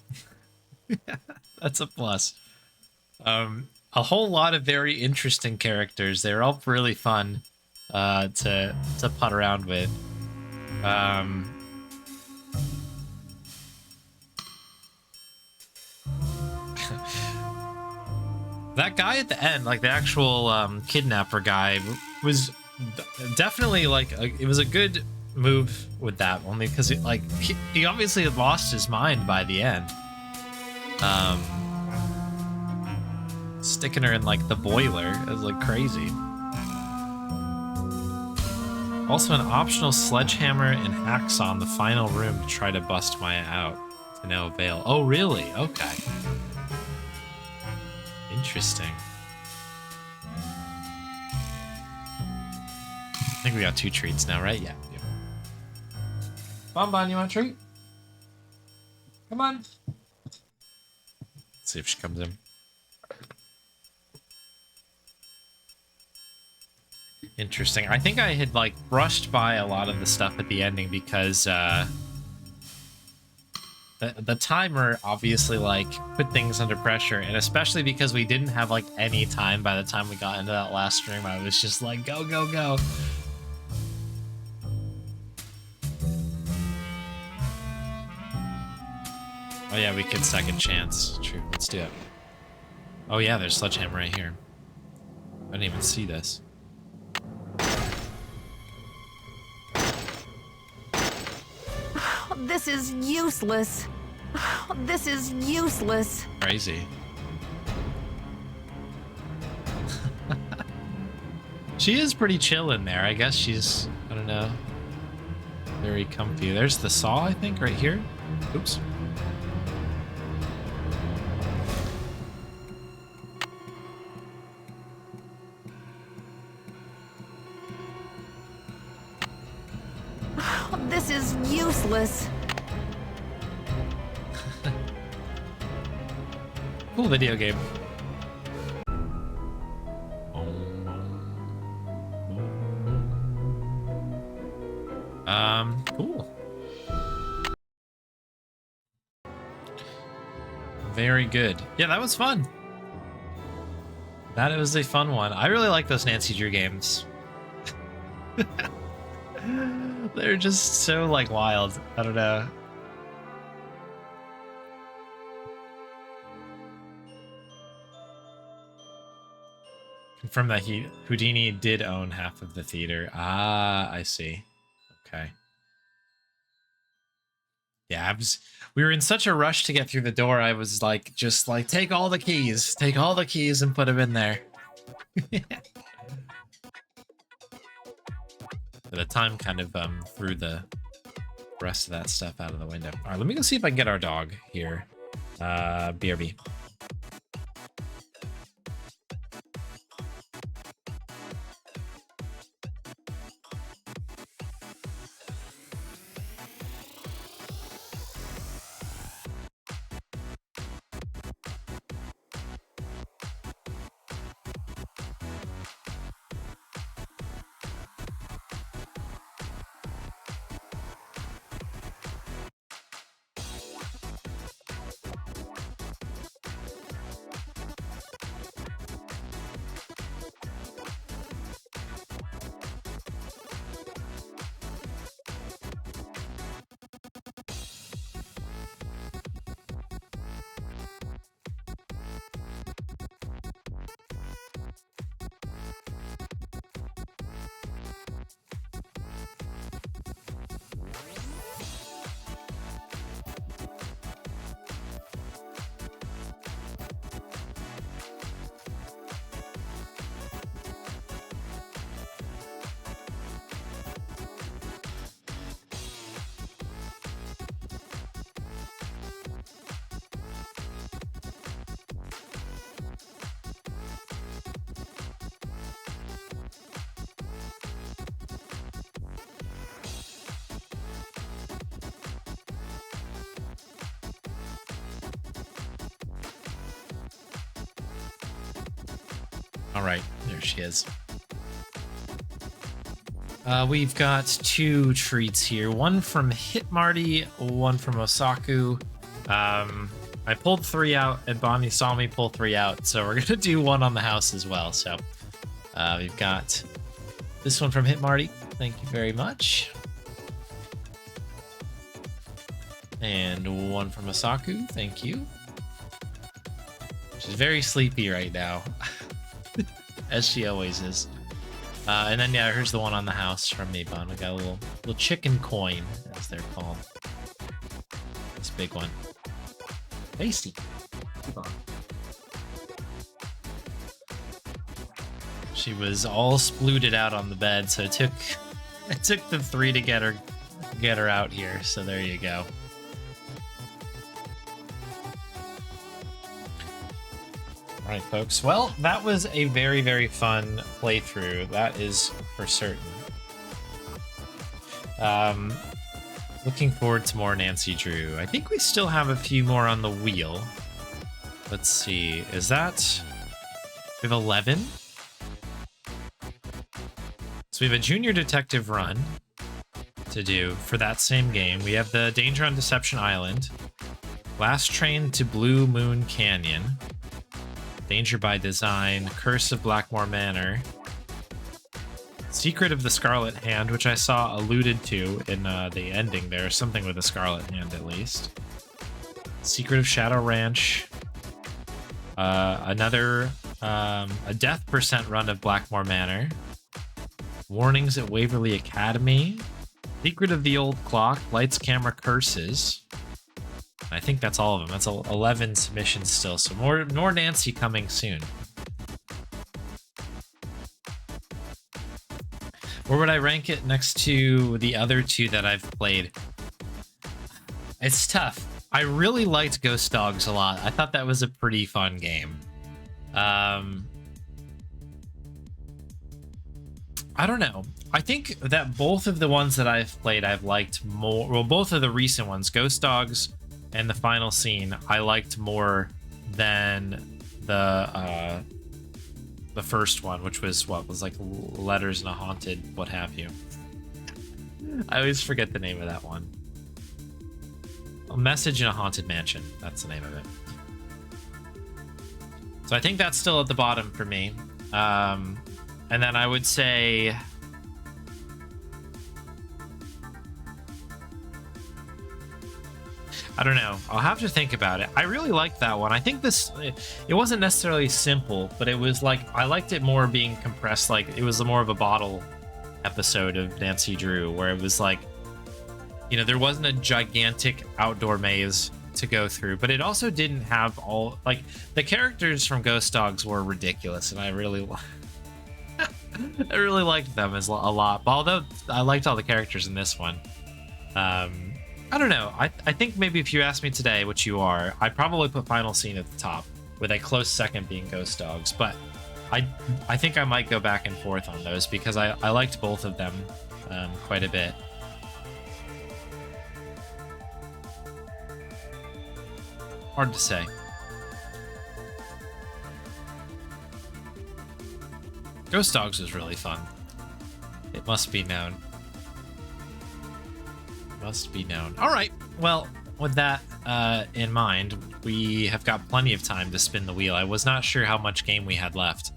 That's a plus. A whole lot of very interesting characters. They're all really fun to putt around with. That guy at the end, like the actual kidnapper guy, was definitely like it was a good move with that, only because he obviously had lost his mind by the end. Sticking her in like the boiler is like crazy. Also, an optional sledgehammer and hacksaw in the final room to try to bust Maya out, to no avail. Oh, really? Okay. Interesting. I think we got 2 treats now, right? Yeah. Bonbon, you want a treat? Come on. Let's see if she comes in. Interesting. I think I had like brushed by a lot of the stuff at the ending because the timer obviously like put things under pressure, and especially because we didn't have like any time by the time we got into that last stream. I was just like, go, go, go. Oh yeah, we could second chance. True, let's do it. Oh yeah, there's sledgehammer right here. I didn't even see this. This is useless. This is useless. Crazy. She is pretty chill in there. I guess she's, I don't know, very comfy. There's the saw, I think, right here. Oops. This is useless. Cool video game. Cool. Very good. Yeah, that was fun. That was a fun one. I really like those Nancy Drew games. They're just so like wild. I don't know. Confirm that Houdini did own half of the theater. Ah, I see. Okay. Yeah, we were in such a rush to get through the door. I was like, just like, take all the keys and put them in there. But the time kind of threw the rest of that stuff out of the window. All right, let me go see if I can get our dog here. BRB. All right, there she is. We've got 2 treats here. One from Hit Marty, one from Osaku. I pulled 3 out, and Bonnie saw me pull 3 out, so we're gonna do one on the house as well. So we've got this one from Hit Marty. Thank you very much. And one from Osaku. Thank you. She's very sleepy right now, as she always is. And then, yeah, here's the one on the house from me, Bon. We got a little chicken coin, as they're called. This big one. Tasty. Keep on. She was all splooted out on the bed, so it took the 3 to get her out here. So there you go. All right, folks. Well, that was a very, very fun playthrough. That is for certain. Looking forward to more Nancy Drew. I think we still have a few more on the wheel. Let's see. Is that... We have 11? So we have a junior detective run to do for that same game. We have the Danger on Deception Island. Last Train to Blue Moon Canyon. Danger by Design. Curse of Blackmore Manor. Secret of the Scarlet Hand, which I saw alluded to in the ending there. Something with a Scarlet Hand, at least. Secret of Shadow Ranch. Another... a death percent run of Blackmore Manor. Warnings at Waverly Academy. Secret of the Old Clock. Lights, Camera, Curses. I think that's all of them. That's 11 submissions still. So more Nancy coming soon. Where would I rank it next to the other 2 that I've played? It's tough. I really liked Ghost Dogs a lot. I thought that was a pretty fun game. I don't know. I think that both of the ones that I've played I've liked more. Well, both of the recent ones, Ghost Dogs and The Final Scene, I liked more than the first one, which was like Letters in a Haunted, what have you. I always forget the name of that one. A Message in a Haunted Mansion. That's the name of it. So I think that's still at the bottom for me. And then I would say... I don't know. I'll have to think about it. I really liked that one. I think it wasn't necessarily simple, but it was like, I liked it more being compressed. Like, it was more of a bottle episode of Nancy Drew, where it was like, you know, there wasn't a gigantic outdoor maze to go through, but it also didn't have all, like, the characters from Ghost Dogs were ridiculous, and I really I really liked them a lot. Although I liked all the characters in this one. I don't know. I think maybe if you asked me today, which you are, I'd probably put Final Scene at the top, with a close second being Ghost Dogs. But I think I might go back and forth on those, because I liked both of them quite a bit. Hard to say. Ghost Dogs was really fun. It must be known. Must be known. All right. Well, with that in mind, we have got plenty of time to spin the wheel. I was not sure how much game we had left.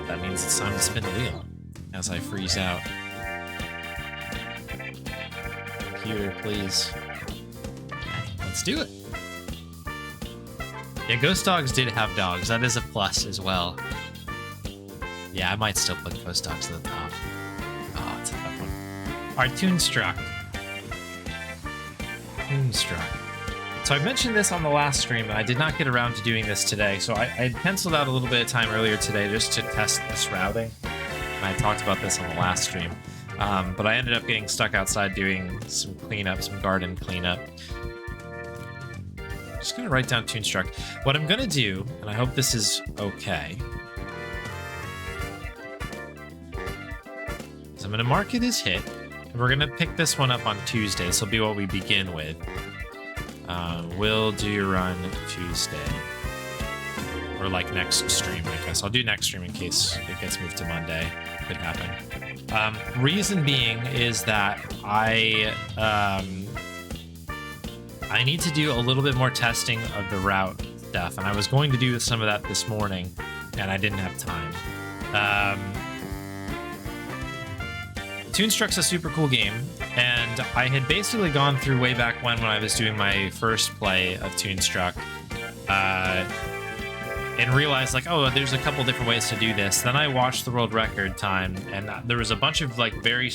That means it's time to spin the wheel as I freeze out. Computer, please. Okay, let's do it. Yeah, Ghost Dogs did have dogs. That is a plus as well. Yeah, I might still put Ghost Dogs at the top. Oh, it's a tough one. All right, Toonstruck. Toonstruck. So I mentioned this on the last stream, and I did not get around to doing this today. So I had penciled out a little bit of time earlier today just to test this routing. And I talked about this on the last stream. But I ended up getting stuck outside doing some cleanup, some garden cleanup. Just going to write down Toonstruck. What I'm going to do, and I hope this is okay, is I'm going to mark it as hit. And we're going to pick this one up on Tuesday. This will be what we begin with. Will do run Tuesday. Or like next stream, I guess. I'll do next stream in case it gets moved to Monday. Could happen. Reason being is that I need to do a little bit more testing of the route stuff, and I was going to do some of that this morning, and I didn't have time. Toonstruck's a super cool game, and I had basically gone through way back when I was doing my first play of Toonstruck, and realized like, oh, there's a couple different ways to do this. Then I watched the world record time, and there was a bunch of like very,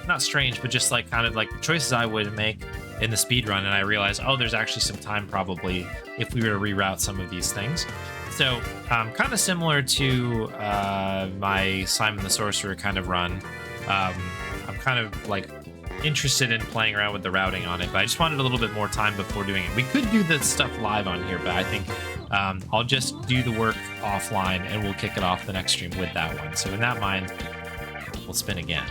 not strange, but just like kind of like choices I would make in the speed run, and I realized, oh, there's actually some time probably if we were to reroute some of these things. So kind of similar to my Simon the Sorcerer kind of run. I'm kind of like interested in playing around with the routing on it, but I just wanted a little bit more time before doing it. We could do the stuff live on here, but I think I'll just do the work offline, and we'll kick it off the next stream with that one. So in that mind, we'll spin again,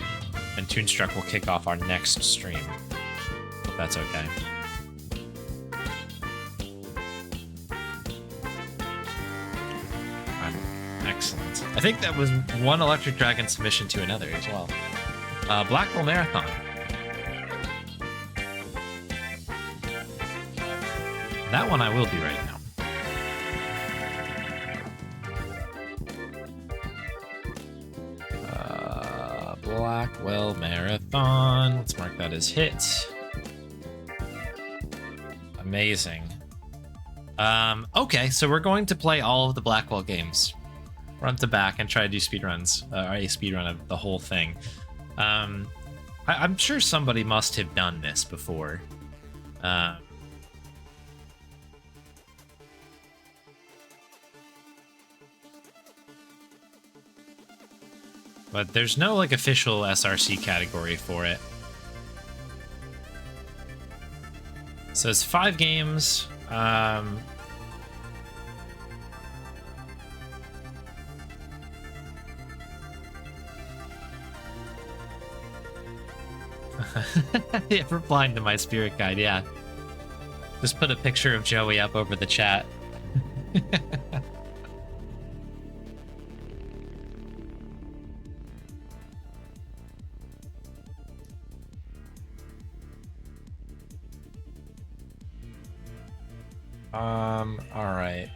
and Toonstruck will kick off our next stream, if that's okay. Excellent. I think that was one Electric Dragon submission to another as well. Blackwell Marathon. That one I will do right now. Blackwell Marathon. Let's mark that as hit. Amazing. Okay, so we're going to play all of the Blackwell games, front to back, and try to do speedruns, or a speedrun of the whole thing. I'm sure somebody must have done this before. But there's no like official SRC category for it. So it's 5 games. Yeah, replying to my spirit guide, yeah. Just put a picture of Joey up over the chat. All right.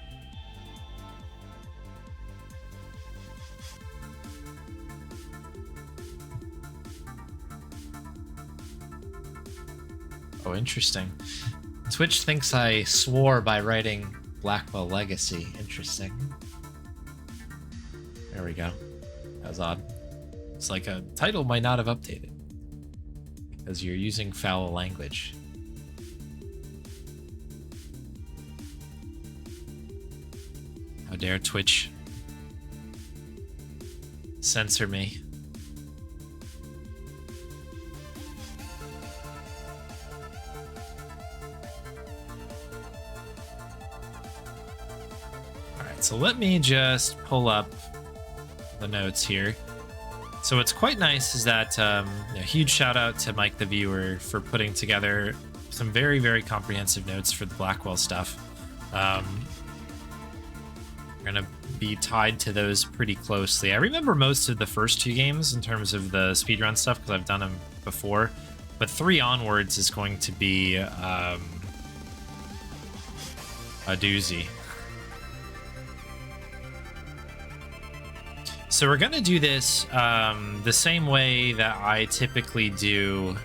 Oh, interesting. Twitch thinks I swore by writing Blackwell Legacy. Interesting. There we go. That was odd. It's like a title might not have updated because you're using foul language. How dare Twitch censor me? Alright, so let me just pull up the notes here. So what's quite nice is that a huge shout out to Mike the Viewer for putting together some very, very comprehensive notes for the Blackwell stuff. Gonna be tied to those pretty closely. I remember most of the first 2 games in terms of the speedrun stuff because I've done them before, but 3 onwards is going to be a doozy. So we're gonna do this the same way that I typically do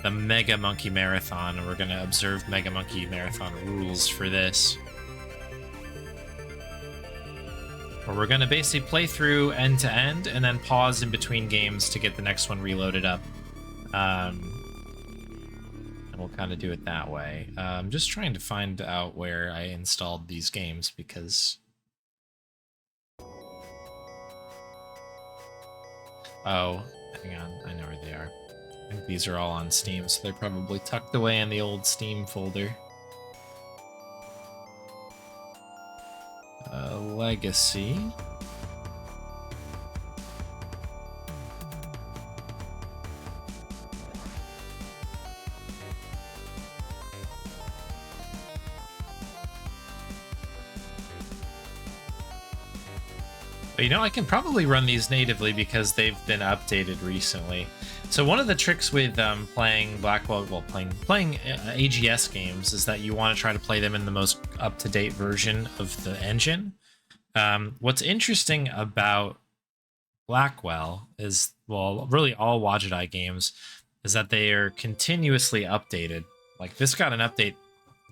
the Mega Monkey Marathon, and we're gonna observe Mega Monkey Marathon rules for this. Where we're going to basically play through end to end and then pause in between games to get the next one reloaded up. And we'll kind of do it that way. I'm just trying to find out where I installed these games because... Oh, hang on. I know where they are. I think these are all on Steam, so they're probably tucked away in the old Steam folder. Legacy. But you know, I can probably run these natively because they've been updated recently. So one of the tricks with playing Blackwell, well, playing AGS games is that you want to try to play them in the most up-to-date version of the engine. What's interesting about Blackwell is, well, really all Wadget Eye games, is that they are continuously updated. Like this got an update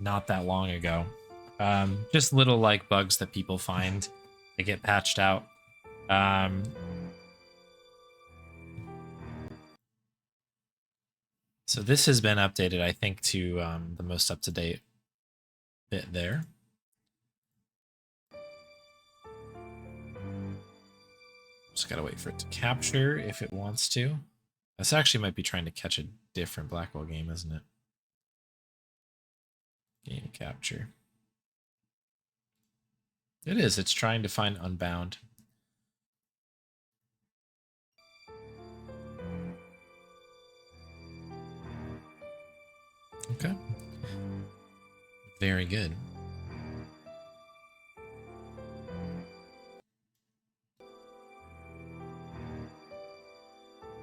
not that long ago. Just little like bugs that people find, they get patched out. So this has been updated, I think, to the most up-to-date bit there. Just gotta wait for it to capture if it wants to. This actually might be trying to catch a different Blackwell game, isn't it? Game capture. It is. It's trying to find Unbound. Okay. Very good.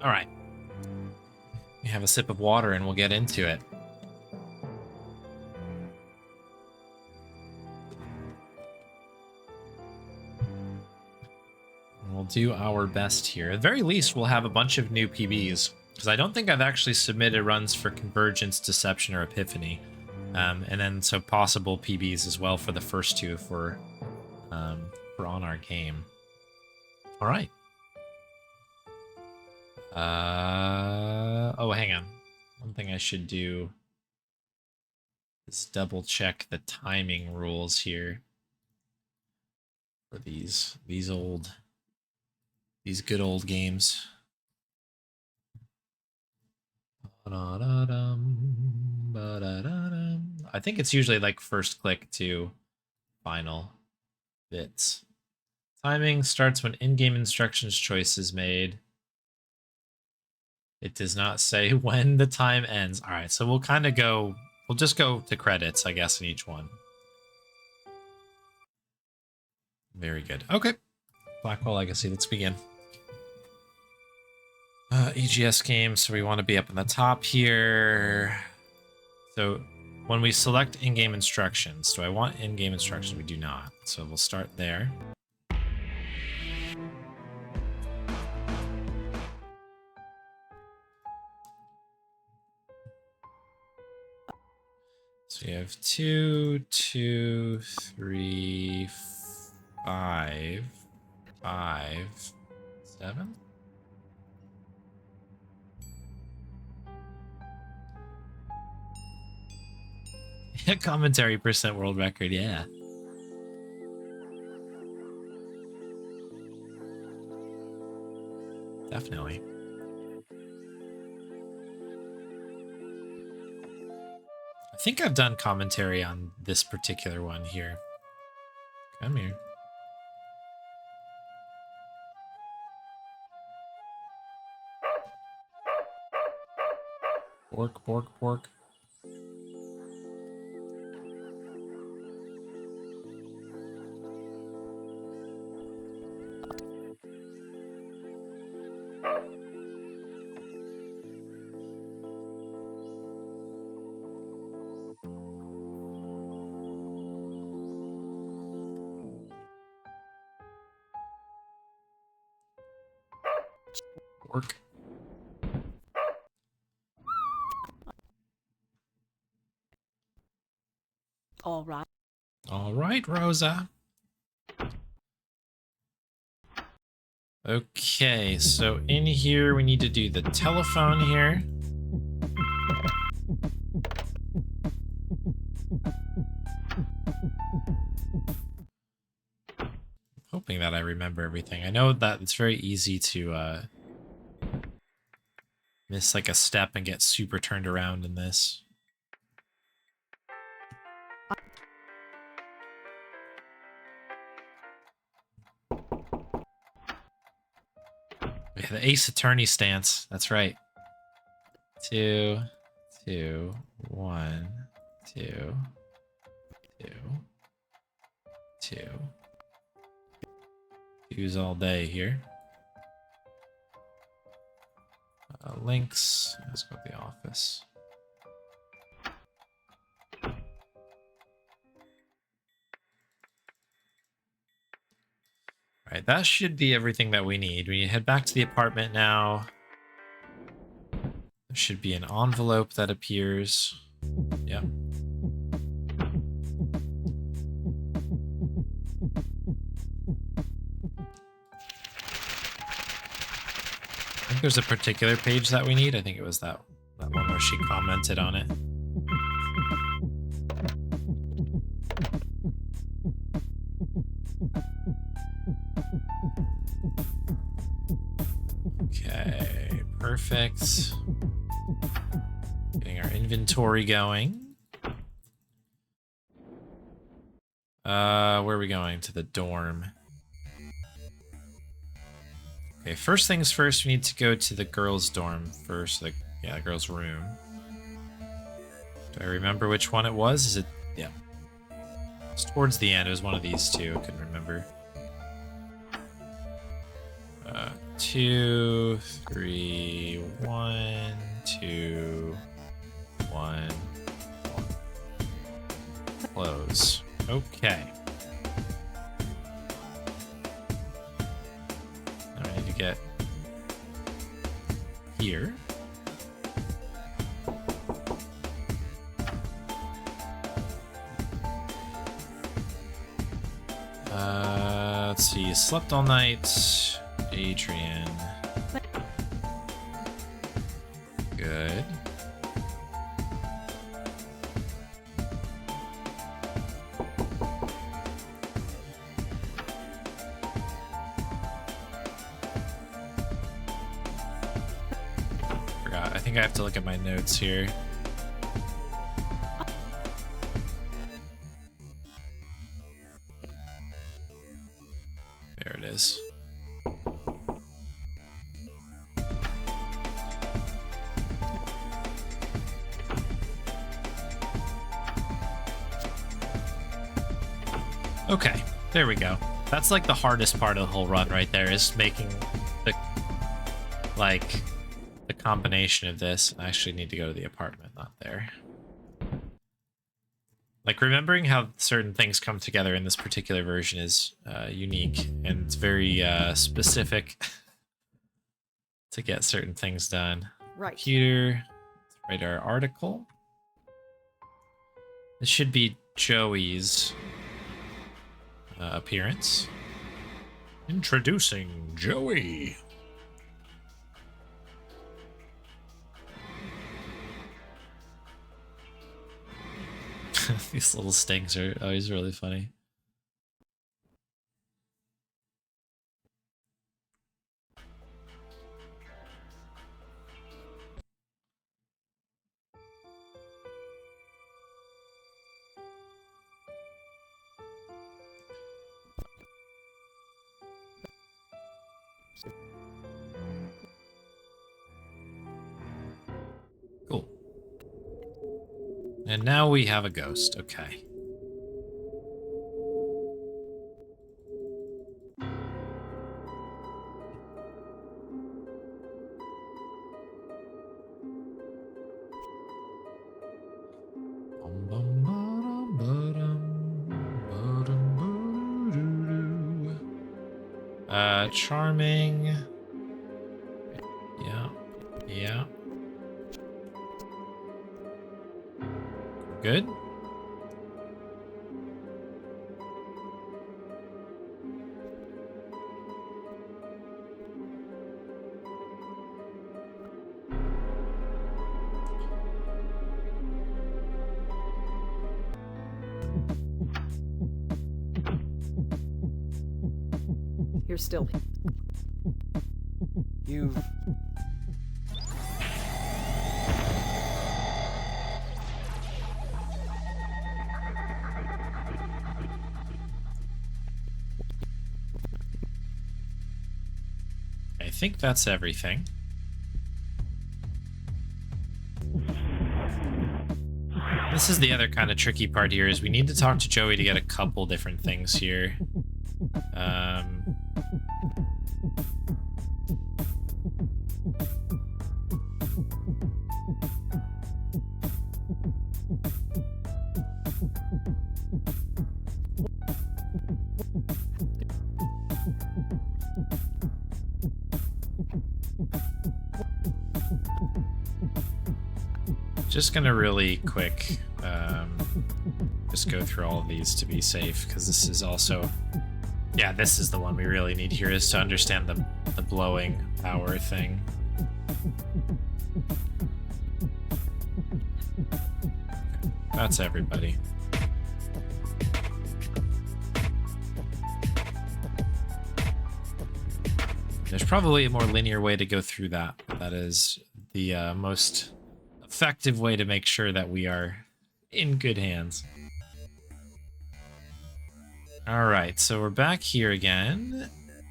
All right. We have a sip of water and we'll get into it. We'll do our best here. At the very least, we'll have a bunch of new PBs, because I don't think I've actually submitted runs for Convergence, Deception, or Epiphany. And then so possible PBs as well for the first two if we're on our game. All right. Oh, hang on. One thing I should do is double check the timing rules here for these good old games. I think it's usually like first click to final bits. Timing starts when in-game instructions choice is made. It does not say when the time ends. All right, so we'll kind of go, we'll just go to credits, I guess, in each one. Very good. Okay. Blackwell Legacy, let's begin. EGS games, so we want to be up in the top here. So when we select in-game instructions, do I want in-game instructions? We do not. So we'll start there. So we have 2, 2, 3, 5, 5, 7. Commentary percent world record, yeah. Definitely. I think I've done commentary on this particular one here. Come here. Pork, pork, pork. Pork. All right. All right, Rosa. Okay, so in here we need to do the telephone here. Hoping that I remember everything. I know that it's very easy to miss like a step and get super turned around in this. Yeah, the Ace Attorney stance. That's right. 2, 2, 1, 2, 2, 2, 2, Twos all day here. Links. Let's go to the office. Alright, that should be everything that we need. We head back to the apartment now. There should be an envelope that appears. Yep. I think there's a particular page that we need. I think it was that one where she commented on it. Okay, perfect. Getting our inventory going. Where are we going? To the dorm. Okay, first things first, we need to go to the girls' dorm first. The girls' room. Do I remember which one it was? Is it? Yeah. It's towards the end. It was one of these two. I couldn't remember. 2, 3, 1, 2, 1. Close. Okay. Now I need to get here. Let's see. Slept all night. Adrian. Good. Forgot. I think I have to look at my notes here. There it is. Okay, there we go. That's like the hardest part of the whole run right there, is making the combination of this. I actually need to go to the apartment, not there. Like, remembering how certain things come together in this particular version is unique, and it's very specific to get certain things done. Right. Computer, let's write our article. This should be Joey's appearance. Introducing Joey. These little stings are always really funny. Cool. And now we have a ghost. Okay. Charming. Yeah. Yeah. Good. You're still. You've... I think that's everything. This is the other kind of tricky part here, is we need to talk to Joey to get a couple different things here. Just gonna really quick just go through all of these to be safe, because this is also, yeah, this is the one we really need here, is to understand the blowing power thing. That's everybody. There's probably a more linear way to go through that. That is the most effective way to make sure that we are in good hands. All right, so we're back here again,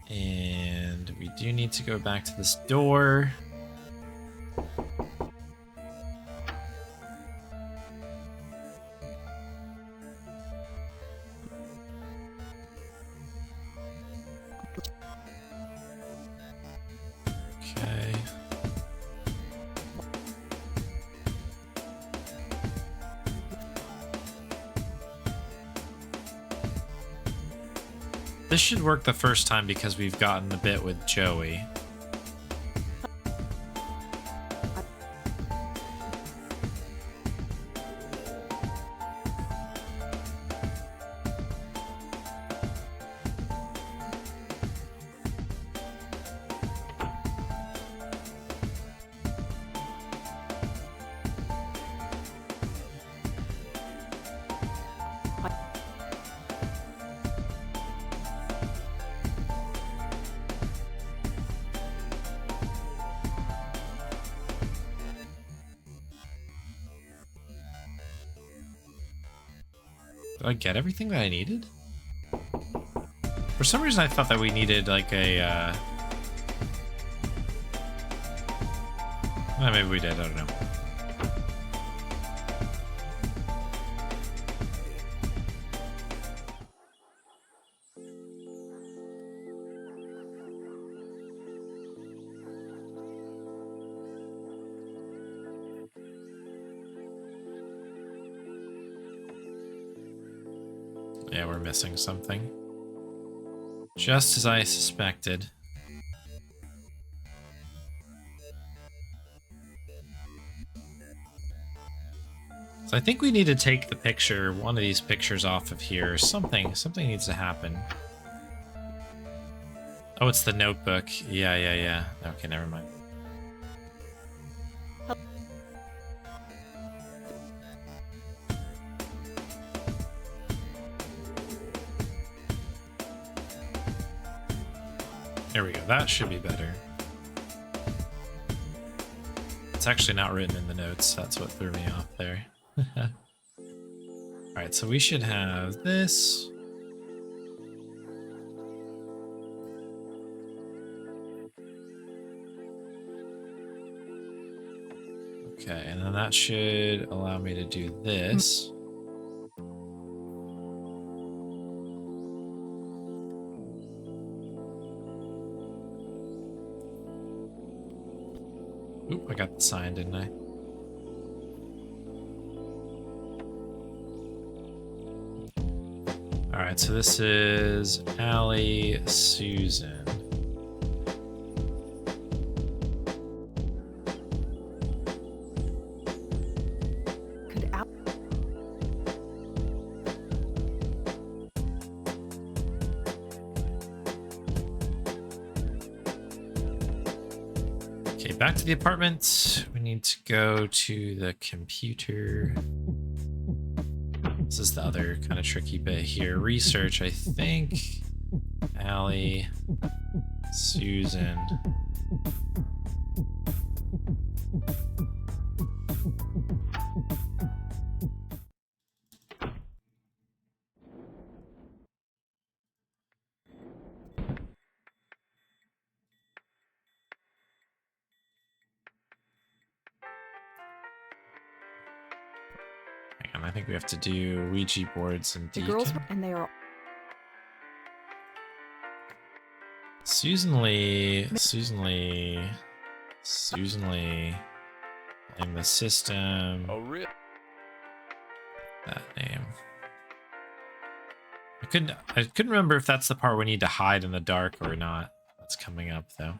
and we do need to go back to this door. Okay. This should work the first time because we've gotten a bit with Joey. Did I get everything that I needed? For some reason I thought that we needed like a well, maybe we did, I don't know. Yeah, we're missing something. Just as I suspected. So I think we need to take the picture, one of these pictures off of here. Something needs to happen. Oh, it's the notebook. Yeah. Okay, never mind. There we go. That should be better. It's actually not written in the notes. That's what threw me off there. Alright, so we should have this. Okay, and then that should allow me to do this. Oop, I got the sign, didn't I? Alright, so this is Allie, Susan. Could Al- Okay, back to the apartment. We need to go to the computer. This is the other kind of tricky bit here. Research, I think. Allie, Susan. Hang on, I think we have to do Ouija boards and the Deacon. girls and they are Susan Lee. Blame the system. Oh, really? That name. I couldn't remember if that's the part we need to hide in the dark or not. That's coming up though.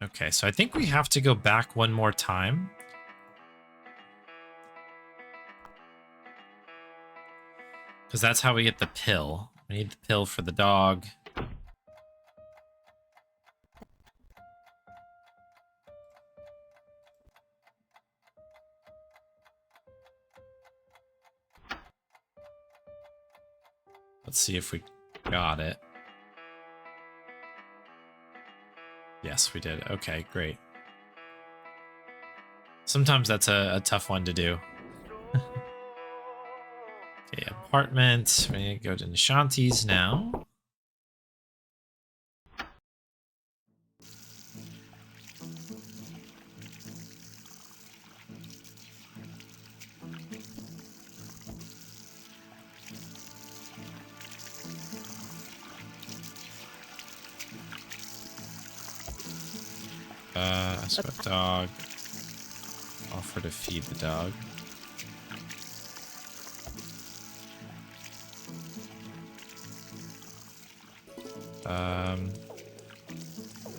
Okay, so I think we have to go back one more time. Because that's how we get the pill. We need the pill for the dog. Let's see if we got it. Yes, we did. Okay, great. Sometimes that's a tough one to do. Okay, apartment. We're gonna go to Nishanti's now. Sweat dog. Offer to feed the dog.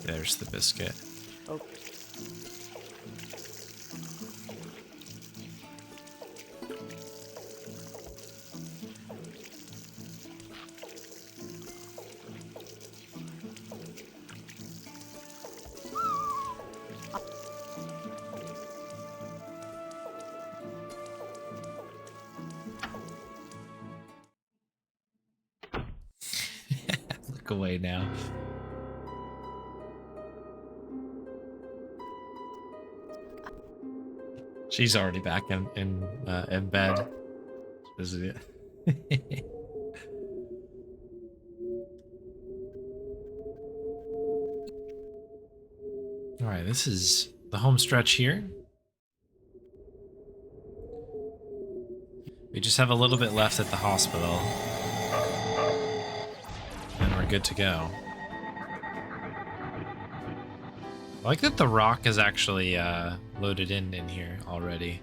There's the biscuit. Oh. Look away now. She's already back in bed. This is it. All right, this is the home stretch here. We just have a little bit left at the hospital, and we're good to go. I like that the rock is actually loaded in here already.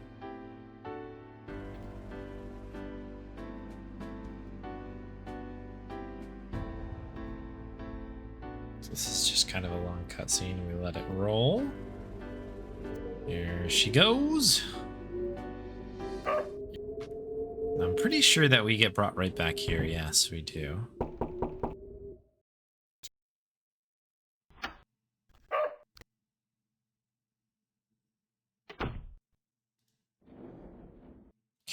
So this is just kind of a long cutscene. We let it roll. Here she goes. I'm pretty sure that we get brought right back here. Yes, we do.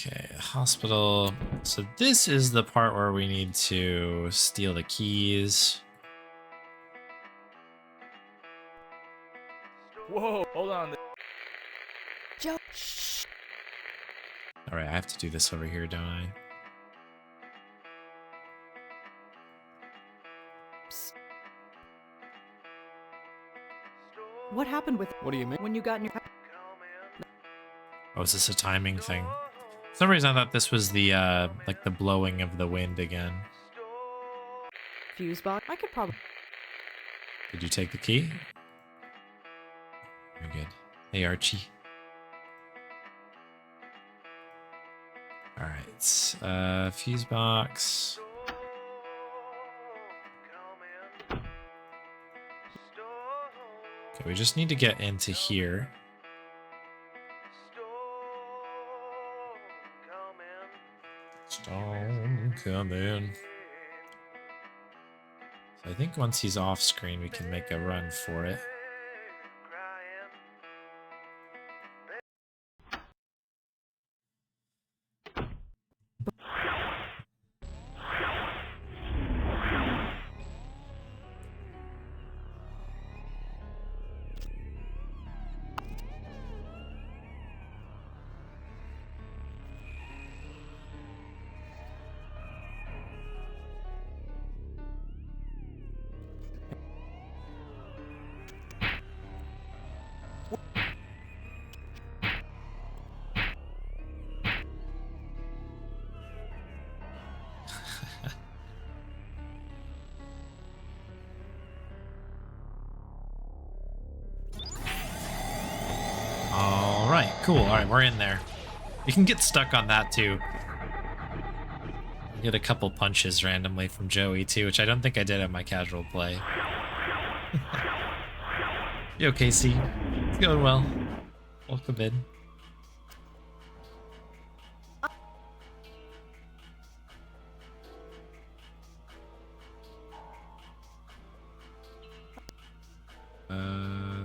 Okay, hospital. So this is the part where we need to steal the keys. Whoa, hold on. Joe. All right, I have to do this over here, don't I? What happened with What do you mean? when you got in your Oh, is this a timing thing? For some reason I thought this was the like the blowing of the wind again. fuse box? I could probably. Did you take the key? Very good. Hey, Archie. All right, fuse box. Okay, we just need to get into here. Storm coming. So I think once he's off screen, we can make a run for it. All right, cool. All right, we're in there. You can get stuck on that too. You get a couple punches randomly from Joey too, which I don't think I did at my casual play. Yo, Casey. It's going well. Welcome in.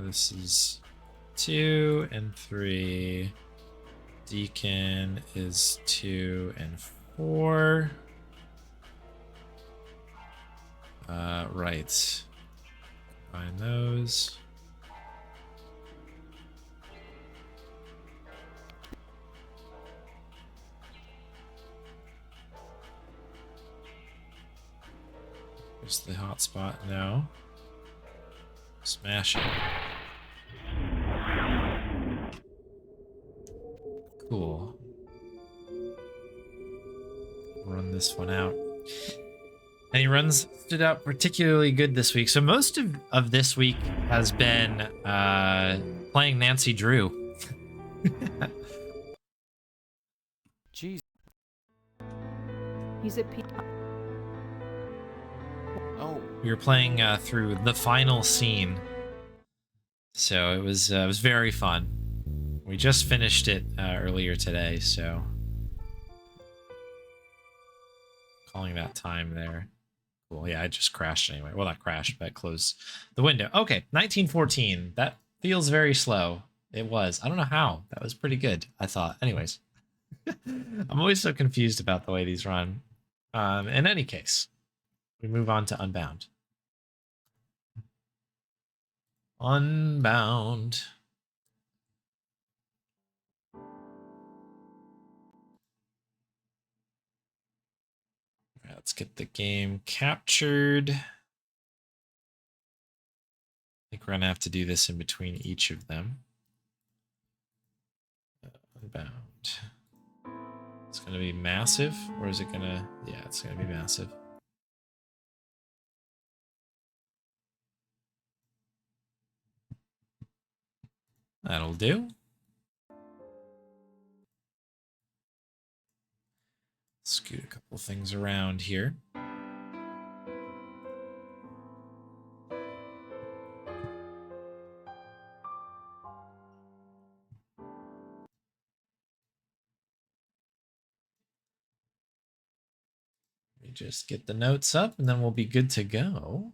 This is 2 and 3. Deacon is 2 and 4. Right. Combine those. Here's the hotspot now. Smash it. Cool. Run this one out. Any runs stood out particularly good this week? So most of this week has been playing Nancy Drew. Jeez. Use it. Oh. We were playing through the final scene, so it was very fun. We just finished it earlier today, so calling that time there. Cool. Yeah, I just crashed anyway. Well, not crashed, but closed the window. Okay, 1914. That feels very slow. It was. I don't know how. That was pretty good, I thought. Anyways, I'm always so confused about the way these run. In any case, we move on to Unbound. Unbound. Right, let's get the game captured. I think we're gonna have to do this in between each of them. Unbound. It's gonna be massive, or is it gonna? Yeah, it's gonna be massive. That'll do. Scoot a couple things around here. Let me just get the notes up and then we'll be good to go.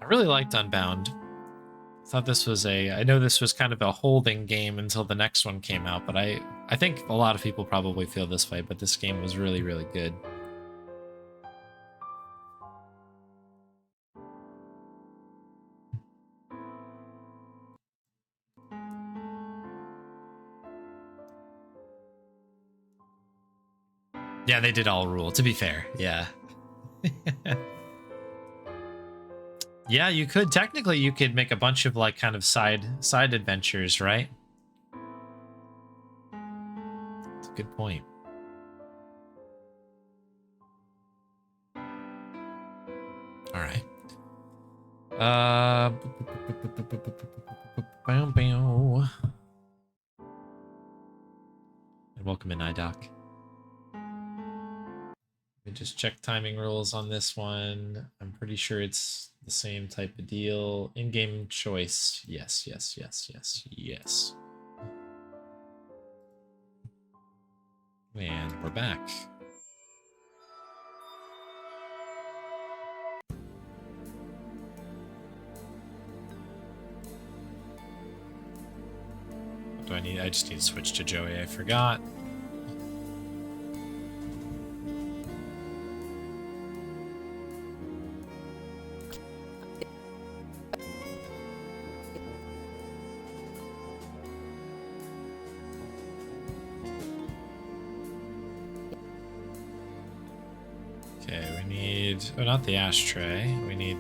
I really liked Unbound. I thought this was I know this was kind of a holding game until the next one came out, but I think a lot of people probably feel this way, but this game was really, really good. Yeah, they did all rule, to be fair. Yeah. Yeah, you could. Technically, you could make a bunch of, like, kind of side adventures, right? That's a good point. All right. And welcome in, iDoc. Let me just check timing rules on this one. I'm pretty sure it's the same type of deal. In-game choice. Yes, yes, yes, yes, yes. And we're back. What do I need? I just need to switch to Joey. I forgot. Oh, not the ashtray. We need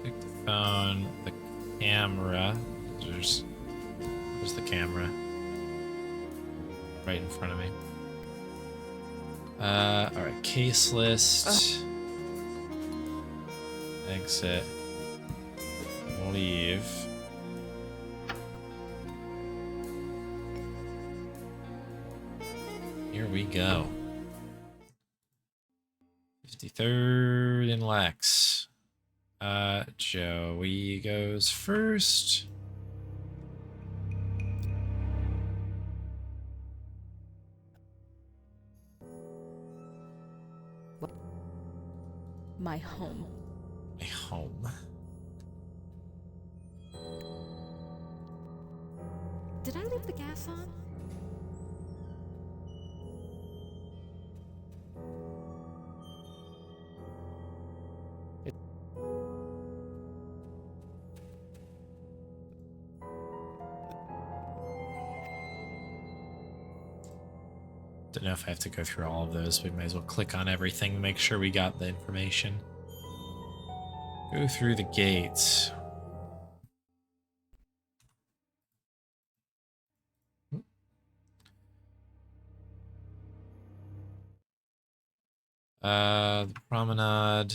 the phone, the camera. There's the camera. right in front of me. Alright, case list. Exit. Leave. Here we go. 53rd and Lex. Joey goes first. My home. My home. Did I leave the gas on? Don't know if I have to go through all of those. We might as well click on everything to make sure we got the information. Go through the gates. The promenade.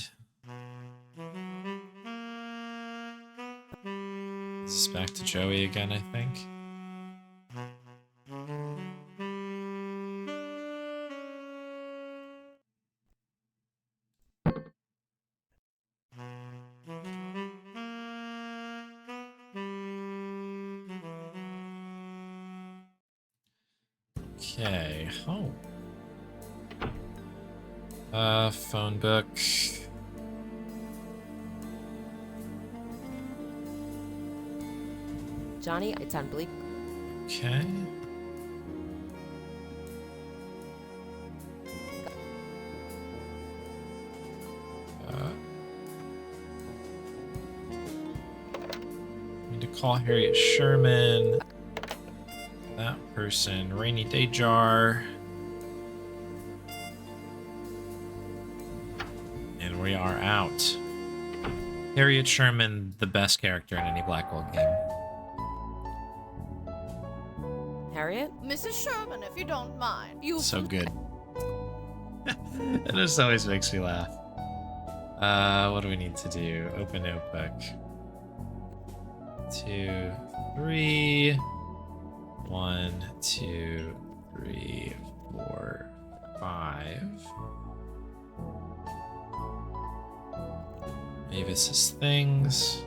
This is back to Joey again, I think. Okay, home. Phone book. Johnny, it's on bleak. Okay. Need to call Harriet Sherman. That person. Rainy day jar. And we are out. Harriet Sherman, the best character in any Blackwell game. Harriet? Mrs. Sherman, if you don't mind. You So good. It just always makes me laugh. What do we need to do? Open notebook. 2, 3. 1, 2, 3, 4, 5. Mavis's things.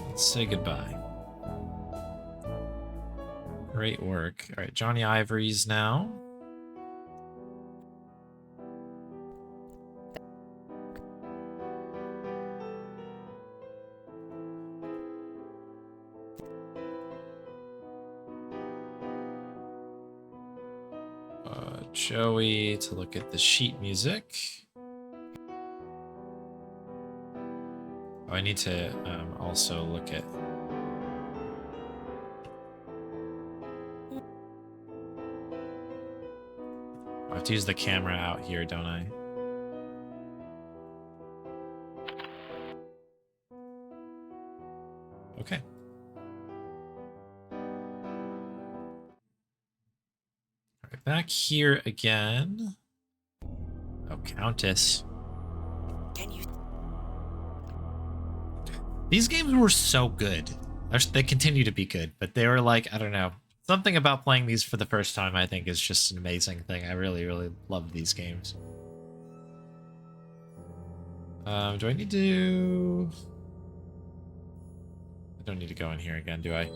Let's say goodbye. Great work. All right, Johnny Ivory's now. Joey to look at the sheet music. Oh, I need to also look at. I have to use the camera out here, don't I? Okay. All right, back here again. Oh, Countess. Can you? These games were so good. They continue to be good, but they were like, I don't know. Something about playing these for the first time, I think, is just an amazing thing. I really, really love these games. Do I need to... I don't need to go in here again, do I?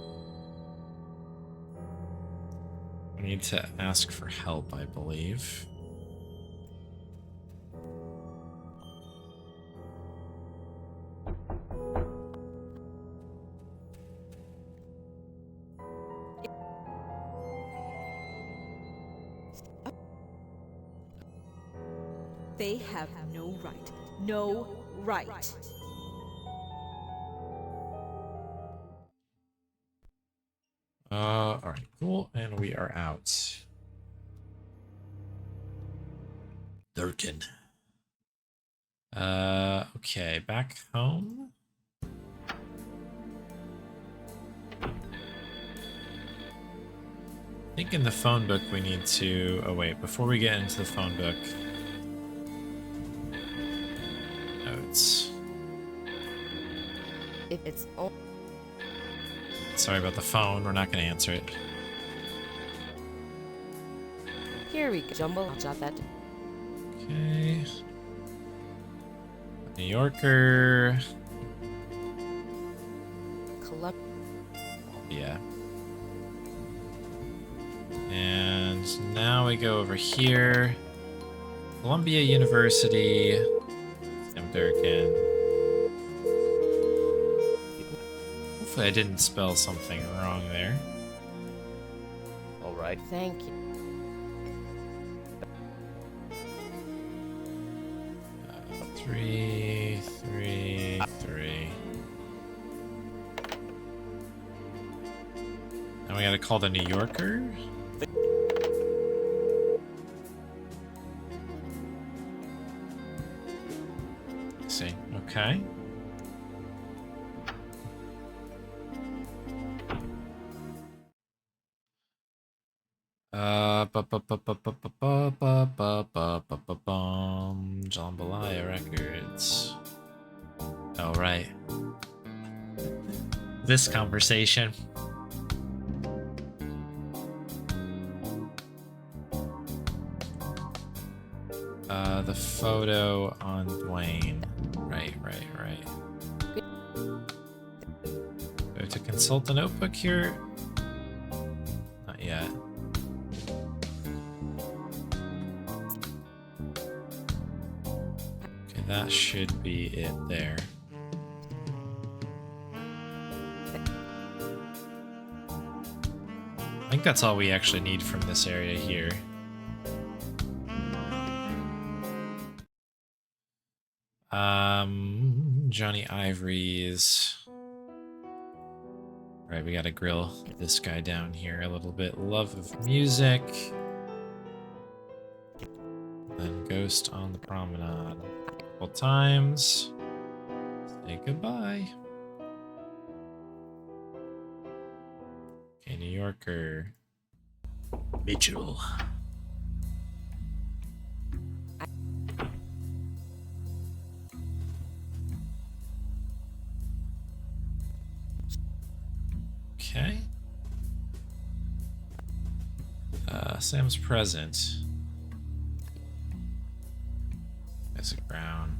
I need to ask for help, I believe. They have no right. No right. All right, cool, and we are out. Durkin. Okay, back home. I think in the phone book we need to... Oh wait, before we get into the phone book... Notes. If it's all Sorry about the phone, we're not going to answer it. here we go. Jumble, I'll jot that. Okay. New Yorker. Collect. Yeah. And now we go over here. Columbia University. Sam Durkin. Hopefully I didn't spell something wrong there. All right. Thank you. Three. Now we gotta call the New Yorker. Let's see. Okay. Jambalaya Records. Oh, right. This conversation. The photo on Dwayne. Right. Go to consult the notebook here. Not yet. Okay, that should be it there. I think that's all we actually need from this area here. Johnny Ivory's. Right, we gotta grill this guy down here a little bit. Love of music. Then Ghost on the Promenade. A couple times. Say goodbye. Okay, New Yorker. Mitchell. Okay. Sam's present. Isaac Brown.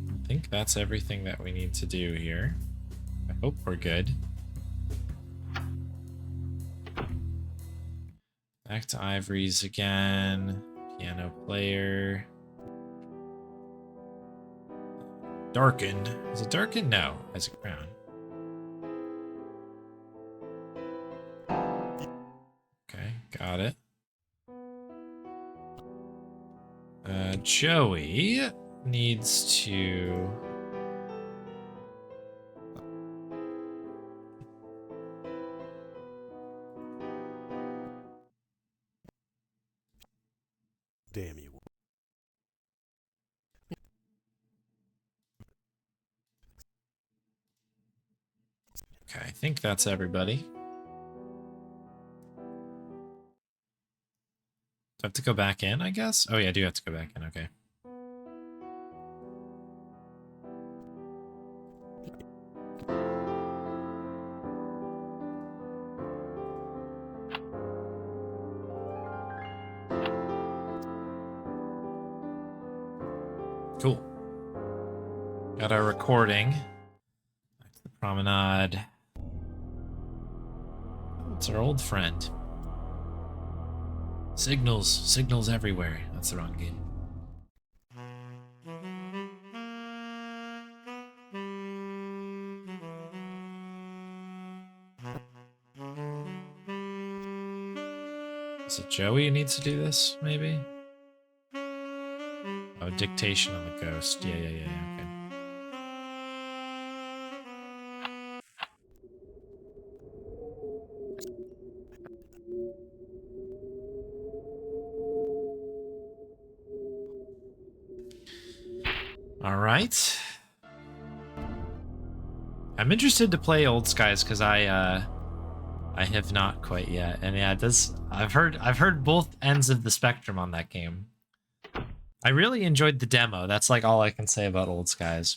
I think that's everything that we need to do here. I hope we're good. Back to Ivory's again. Piano player. Darkened. Is it darkened? No. Isaac Brown. Okay, got it. Joey needs to... Damn you. Okay, I think that's everybody. Do I have to go back in, I guess? Oh yeah, I do have to go back in, okay. Cool. Got our recording. Back to the promenade. Oh, it's our old friend. Signals everywhere. That's the wrong game. Is it Joey who needs to do this, maybe? Oh, dictation on the ghost. Yeah, okay. All right. I'm interested to play Old Skies because I have not quite yet, and yeah, I've heard both ends of the spectrum on that game. I really enjoyed the demo. That's like all I can say about Old Skies.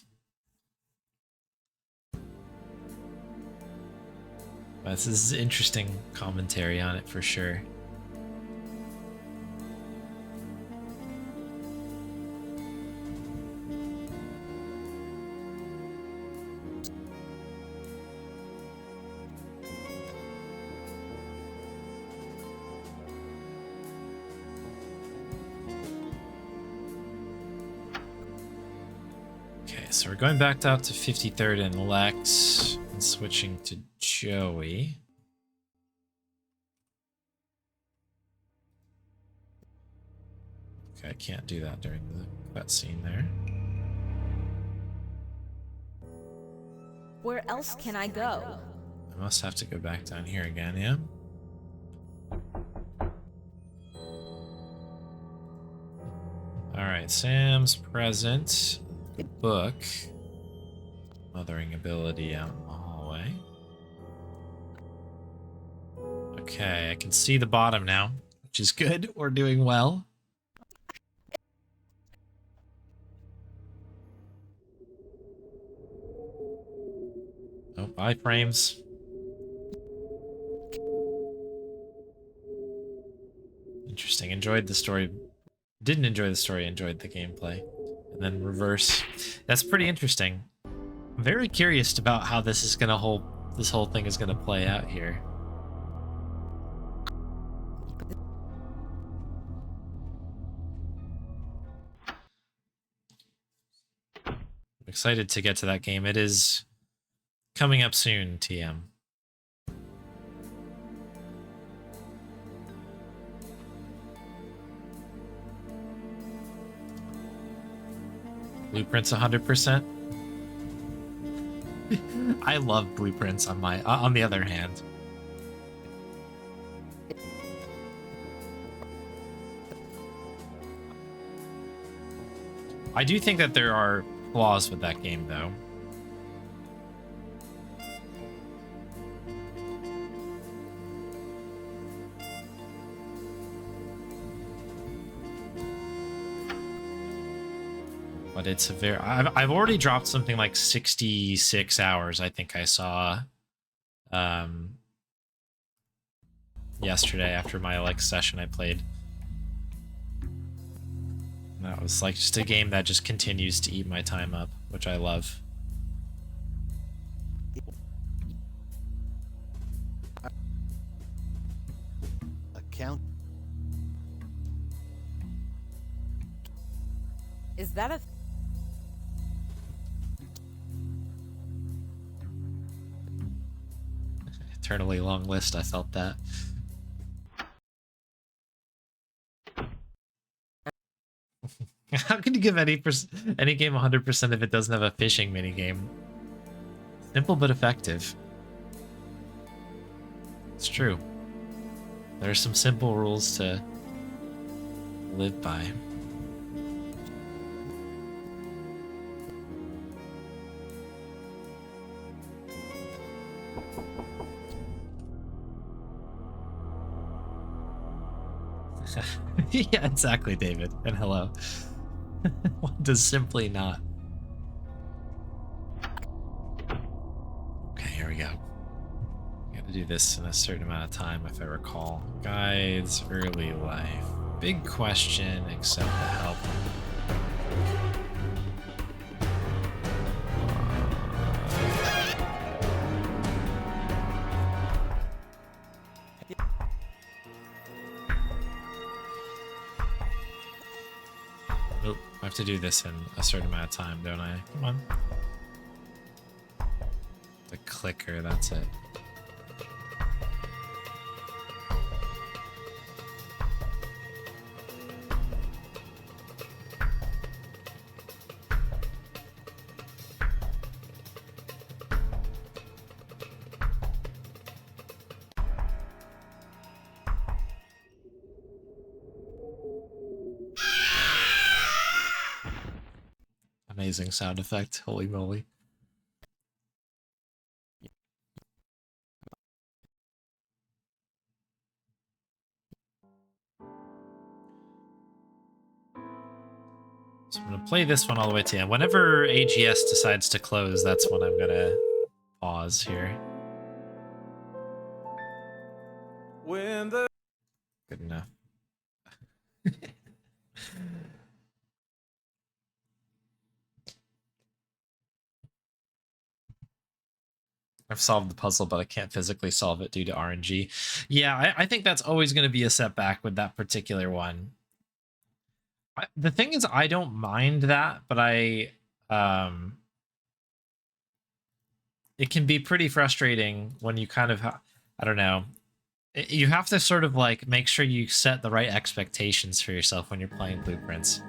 But this is interesting commentary on it for sure. So we're going back out to 53rd and Lex and switching to Joey. Okay, I can't do that during the cutscene there. Where else can I go? I must have to go back down here again, yeah? Alright, Sam's present. The book. Mothering ability out in the hallway. Okay, I can see the bottom now, which is good. We're doing well. Oh, iframes. Interesting. Enjoyed the story. Didn't enjoy the story, enjoyed the gameplay. And then reverse. That's pretty interesting. I'm very curious about how this is gonna this whole thing is gonna play out here. I'm excited to get to that game. It is coming up soon, TM. Blueprints 100%. I love blueprints on the other hand. I do think that there are flaws with that game though. But it's a very... I've already dropped something like 66 hours, I think I saw yesterday after my like session I played. And that was like just a game that just continues to eat my time up, which I love. Account. Is that a... Eternally long list, I felt that. How can you give any game 100% if it doesn't have a fishing minigame? Simple but effective. It's true. There are some simple rules to live by. Yeah, exactly, David. And hello. One does simply not. Okay, here we go. Gotta do this in a certain amount of time, if I recall. Guides, early life. Big question, accept the help. Oh, I have to do this in a certain amount of time, don't I? Come on. The clicker, that's it. Amazing sound effect, holy moly. So I'm gonna play this one all the way to the end. Whenever AGS decides to close, that's when I'm gonna pause here. Good enough. I've solved the puzzle, but I can't physically solve it due to RNG. Yeah, I think that's always going to be a setback with that particular one. The thing is, I don't mind that, but it can be pretty frustrating when you kind of, I don't know, you have to sort of like make sure you set the right expectations for yourself when you're playing Blueprints.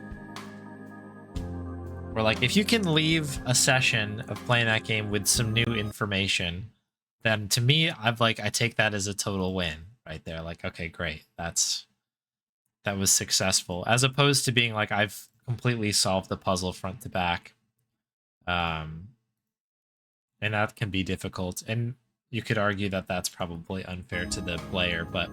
Or like, if you can leave a session of playing that game with some new information, then to me, I take that as a total win right there. Like, okay, great, that was successful, as opposed to being like, I've completely solved the puzzle front to back. And that can be difficult. And you could argue that that's probably unfair to the player, but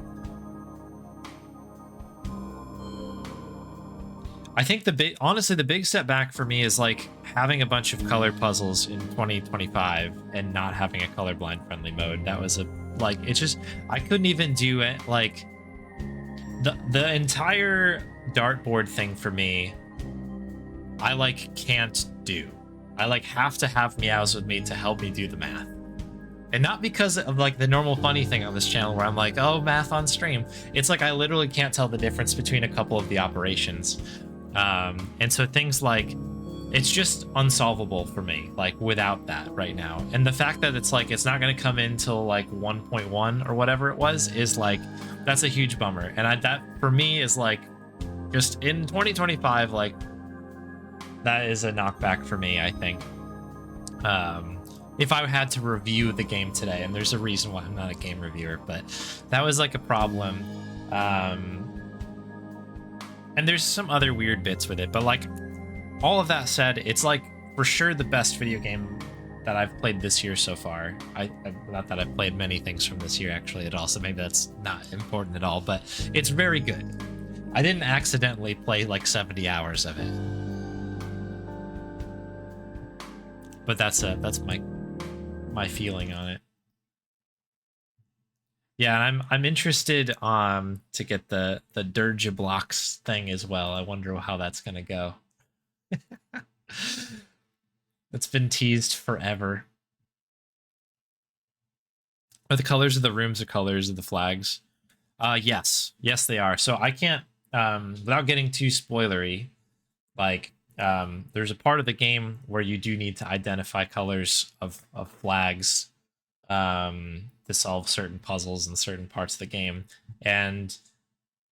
I think honestly, the big setback for me is like having a bunch of color puzzles in 2025 and not having a colorblind friendly mode. That was I couldn't even do it. Like the entire dartboard thing for me, I can't do. I have to have Meows with me to help me do the math. And not because of the normal funny thing on this channel where I'm like, oh, math on stream. It's like I literally can't tell the difference between a couple of the operations. And so things like, it's just unsolvable for me, without that right now. And the fact that it's it's not going to come in till 1.1 or whatever it was is that's a huge bummer. And that for me is just in 2025, that is a knockback for me, I think. If I had to review the game today, and there's a reason why I'm not a game reviewer, but that was a problem. And there's some other weird bits with it, but all of that said, it's for sure the best video game that I've played this year so far. Not that I've played many things from this year, actually, at all, so maybe that's not important at all, but it's very good. I didn't accidentally play 70 hours of it. But that's my feeling on it. Yeah, and I'm interested to get the Dirge blocks thing as well. I wonder how that's gonna go. It's been teased forever. Are the colors of the rooms the colors of the flags? Yes, they are. So I can't, without getting too spoilery, there's a part of the game where you do need to identify colors of flags to solve certain puzzles in certain parts of the game. And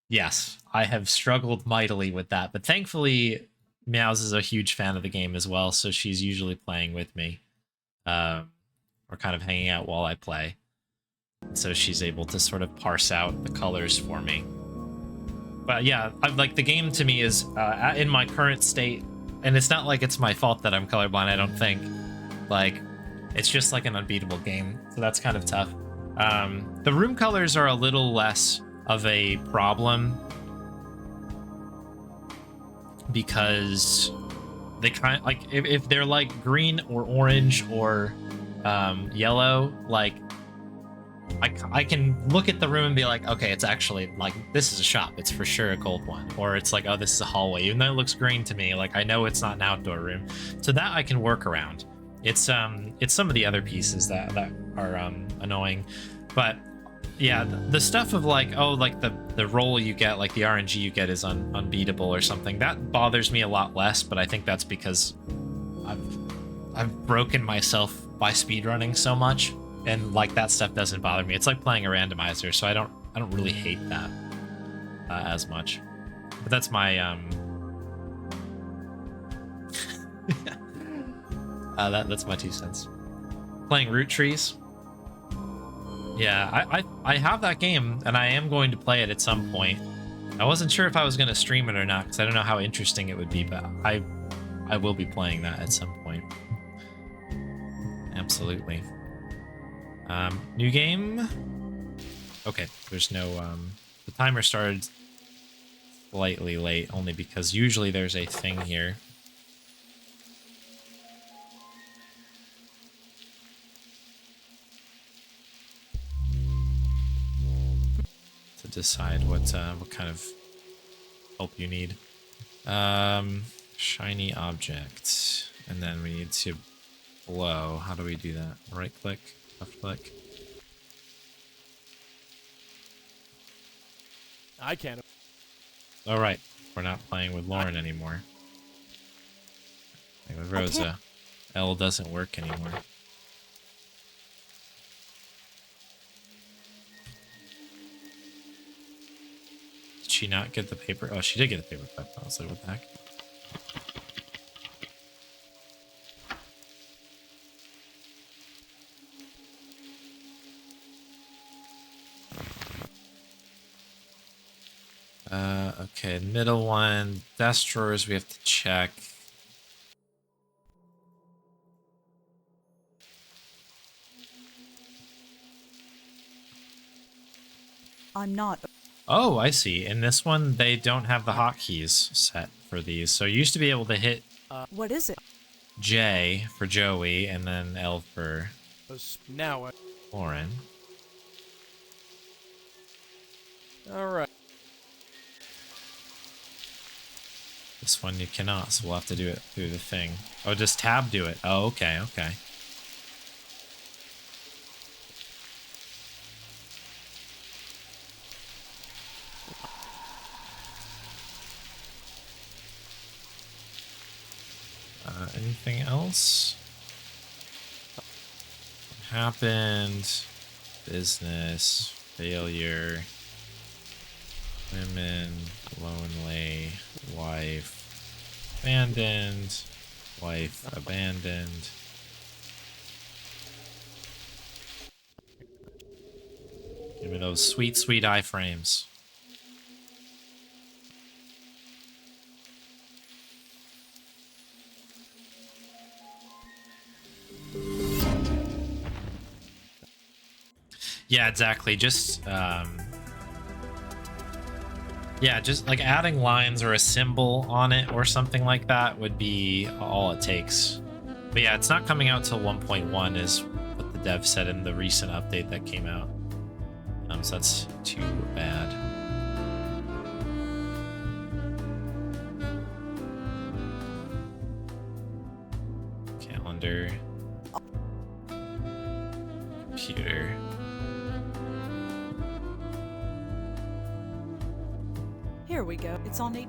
yes, I have struggled mightily with that, but thankfully Meows is a huge fan of the game as well, so she's usually playing with me, or kind of hanging out while I play. So she's able to sort of parse out the colors for me. But yeah, the game to me is in my current state, and it's not like it's my fault that I'm colorblind, I don't think. It's just an unbeatable game, so that's kind of tough. The room colors are a little less of a problem because they kind of if they're green or orange or yellow, I can look at the room and be like, okay, it's actually this is a shop, it's for sure a cold one, or it's oh, this is a hallway, even though it looks green to me, I know it's not an outdoor room, so that I can work around. It's some of the other pieces that are annoying, but yeah, the stuff of the roll you get, the RNG you get is unbeatable or something, that bothers me a lot less. But I think that's because I've broken myself by speedrunning so much, and that stuff doesn't bother me. It's like playing a randomizer, so I don't really hate that as much. But that's my that's my 2 cents. Playing Root Trees. Yeah, I have that game, and I am going to play it at some point. I wasn't sure if I was going to stream it or not, because I don't know how interesting it would be, but I will be playing that at some point. Absolutely. New game? Okay, there's no... the timer started slightly late, only because usually there's a thing here. decide what kind of help you need. Shiny object, and then we need to blow. How do we do that? Right click, left click. I can't. All right, we're not playing with Lauren anymore. Playing with Rosa. L doesn't work anymore. Did she not get the paper? Oh, she did get the paper clip. I was like, what the heck? Okay, middle one. Desk drawers we have to check. I'm not. Oh, I see. In this one, they don't have the hotkeys set for these. So you used to be able to hit What is it? J for Joey and then L for Now. Lauren. All right. This one you cannot, so we'll have to do it through the thing. Oh, does tab do it? Oh, okay, okay. Anything else? What happened? Business, failure, women, lonely, wife, abandoned, wife, abandoned. Give me those sweet, sweet iframes. Yeah, exactly. Just, yeah, just like adding lines or a symbol on it or something like that would be all it takes. But yeah, it's not coming out till 1.1 is what the dev said in the recent update that came out. So that's too bad. Calendar. Computer. Here we go. It's on 8.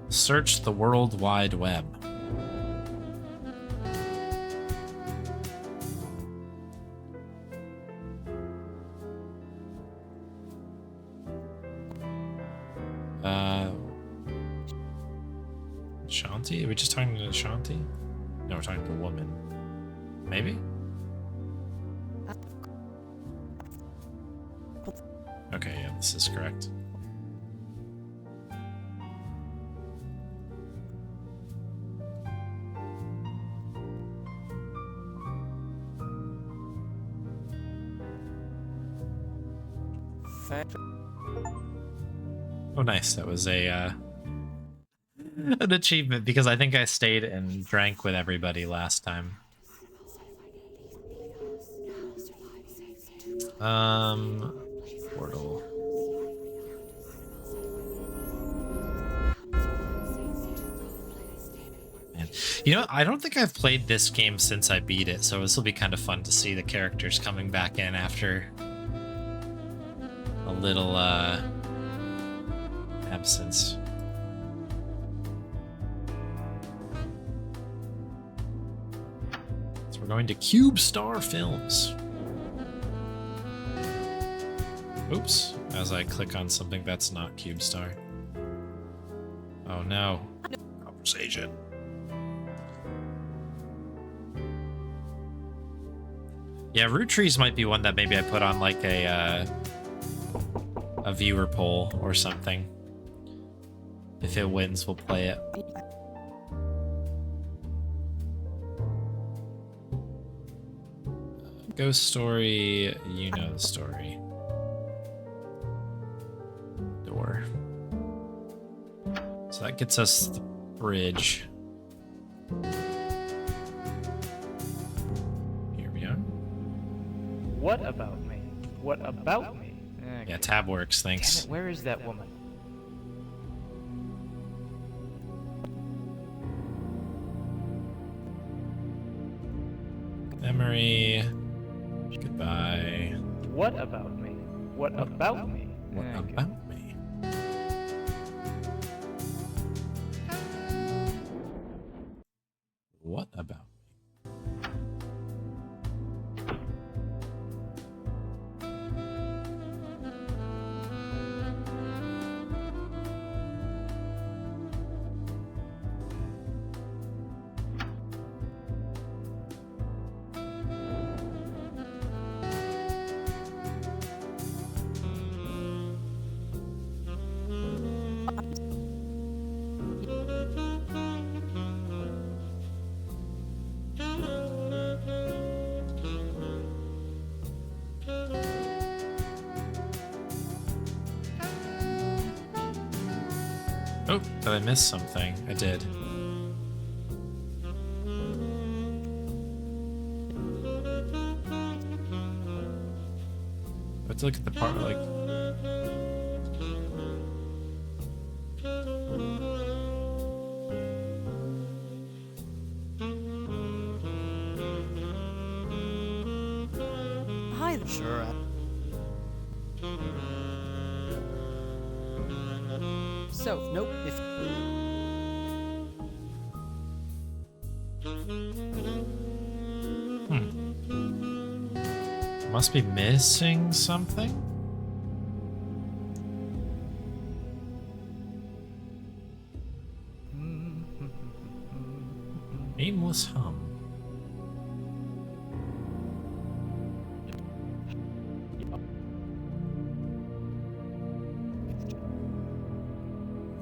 Search the World Wide Web. Shanti? Are we just talking to Shanti? No, we're talking to a woman. Maybe? Okay, yeah, this is correct. Oh, nice. That was a an achievement because I think I stayed and drank with everybody last time. Portal. Man. You know, I don't think I've played this game since I beat it, so this will be kind of fun to see the characters coming back in after a little absence. So we're going to Cube Star Films. Oops, as I click on something that's not Cube Star. Oh no. Conversation. Yeah, root trees might be one that maybe I put on like a viewer poll or something. If it wins, we'll play it. Ghost story, you know the story. Door. So that gets us the bridge. Here we are. What about me? What about me? Yeah, tab works, thanks. Damn it, where is that woman? Memory. Goodbye. What about me? What about me? What about me? What about Oh, did I miss something? I did. I have to look at the part like. Hi. Sure. So, nope. If Must be missing something? Aimless hum.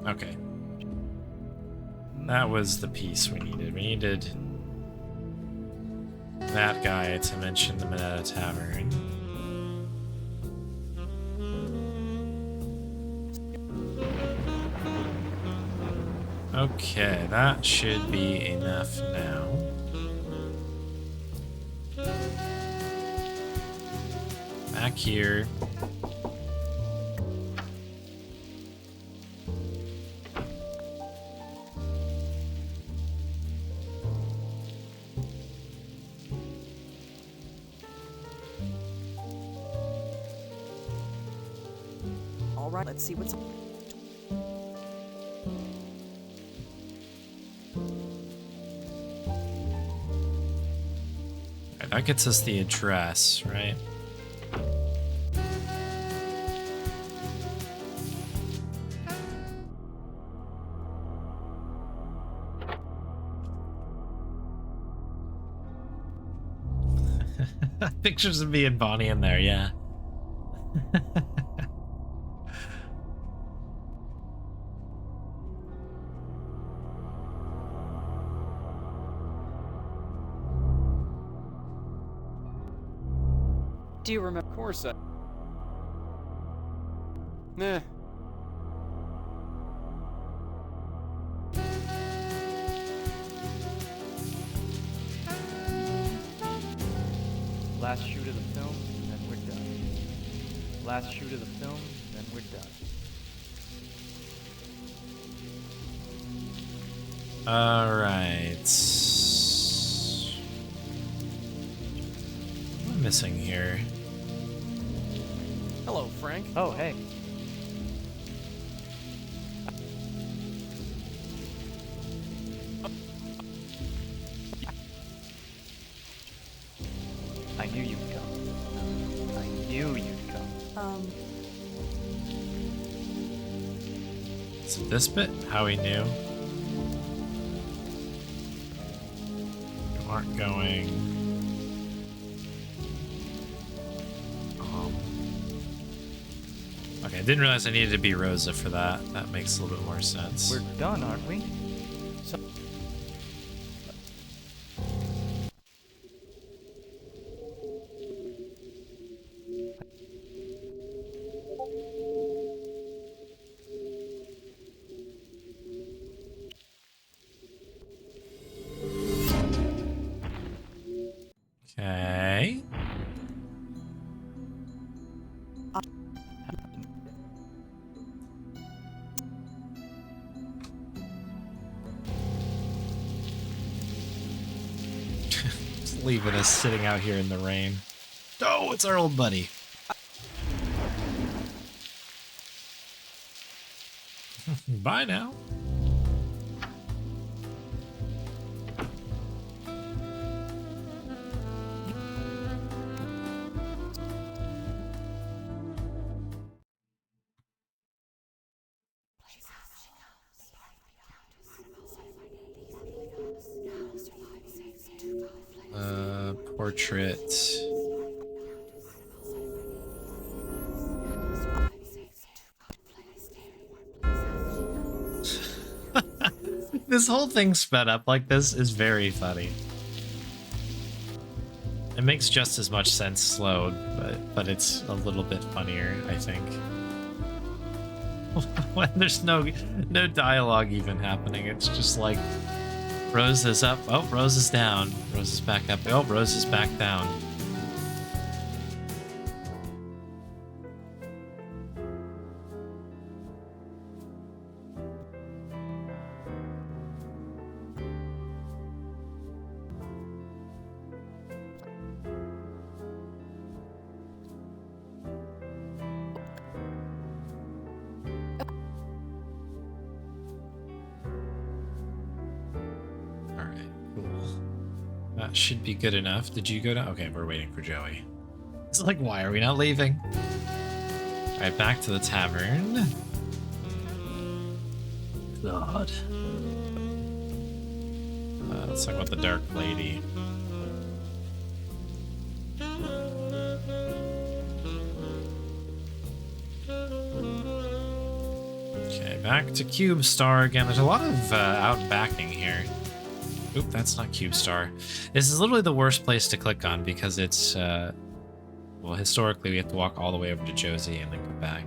Okay. That was the piece we needed. We needed that guy to mention the Minetta Tavern. Okay, that should be enough now. Back here. all right, let's see what's. Alright, that gets us the address, right? Pictures of me and Bonnie in there, yeah. Do you remember? Of course I... Nah. Last shoot of the film, then we're done. Last shoot of the film, then we're done. Alright. What am I missing here? Hello, Frank. Oh, hey. I knew you'd come. I knew you'd come. Is it this bit? How he knew? You aren't going. Okay, I didn't realize I needed to be Rosa for that. That makes a little bit more sense. We're done, aren't we? So Okay. leaving us sitting out here in the rain. Oh, it's our old buddy. Bye now. Portrait. This whole thing sped up like this is very funny. It makes just as much sense slowed, but it's a little bit funnier, I think. When there's no dialogue even happening, it's just like Rose is up. Oh, Rose is down. Rose is back up. Oh, Rose is back down. That should be good enough. Did you go down? Okay, we're waiting for Joey. It's like, why are we not leaving? All right, back to the tavern. God. Let's talk about the Dark Lady. Okay, back to Cube Star again. There's a lot of out-backing here. Oop, that's not Cube Star. This is literally the worst place to click on because it's, well, historically we have to walk all the way over to Josie and then come back.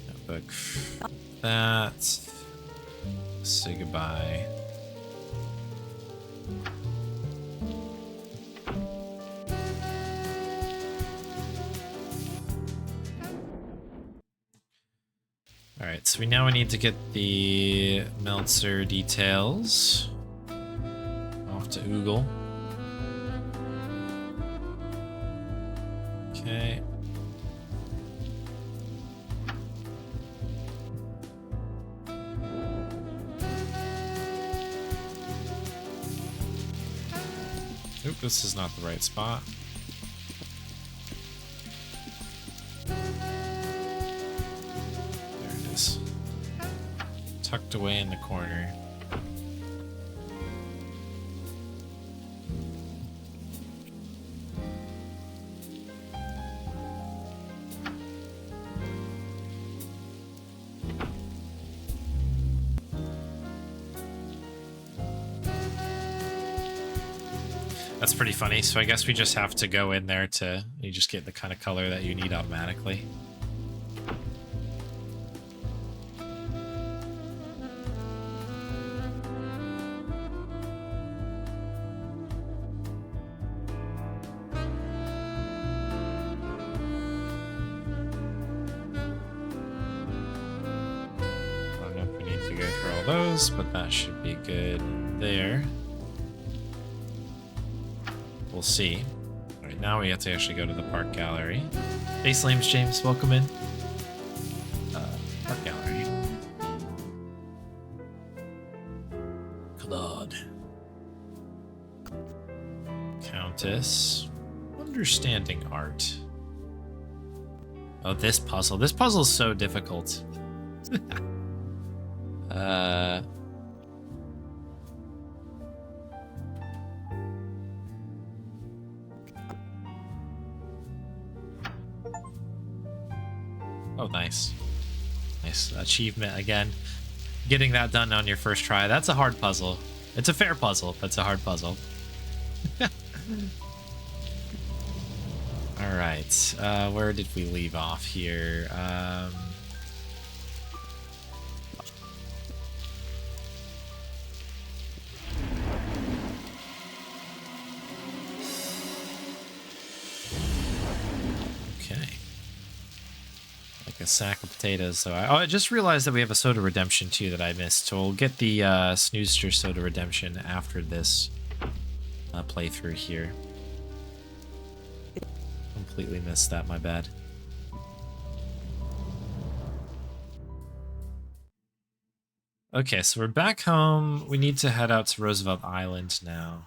Notebook. That. Say goodbye. Alright, so we need to get the Meltzer details. Off to Oogle. Okay. Oop, this is not the right spot. Tucked away in the corner. That's pretty funny. So I guess we just have to go in there to, you just get the kind of color that you need automatically. But that should be good there. We'll see. All right, now we have to actually go to the park gallery. Hey, Slames James, welcome in. Park gallery. Claude. Countess. Understanding art. Oh, this puzzle. This puzzle is so difficult. Oh, nice. Nice achievement again. Getting that done on your first try. That's a hard puzzle. It's a fair puzzle, but it's a hard puzzle. All right. Where did we leave off here? a sack of potatoes. So I just realized that we have a soda redemption too that I missed. So we'll get the Snoozester soda redemption after this playthrough here. Completely missed that, my bad. Okay, so we're back home. We need to head out to Roosevelt Island now.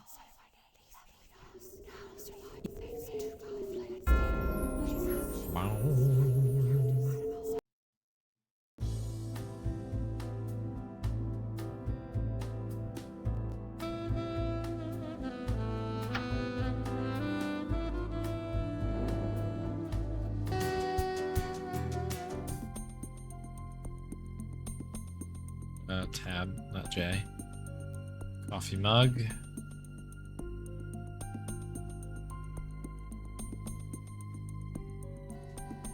Tab, not J. Coffee mug.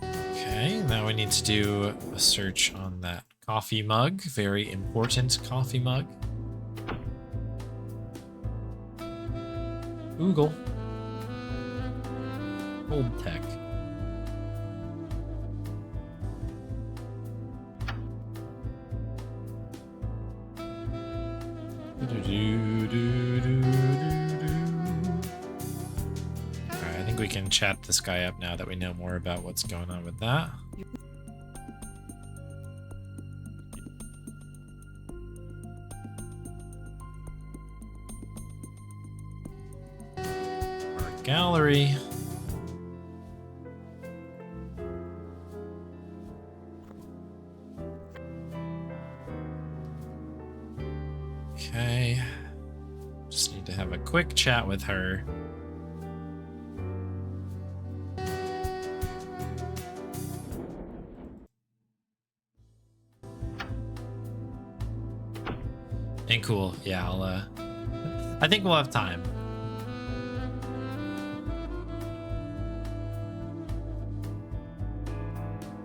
Okay, now we need to do a search on that coffee mug. Very important coffee mug. Google. Old tech. Alright, I think we can chat this guy up now that we know more about what's going on with that. Our gallery. Okay. Just need to have a quick chat with her. And cool. Yeah, I think we'll have time.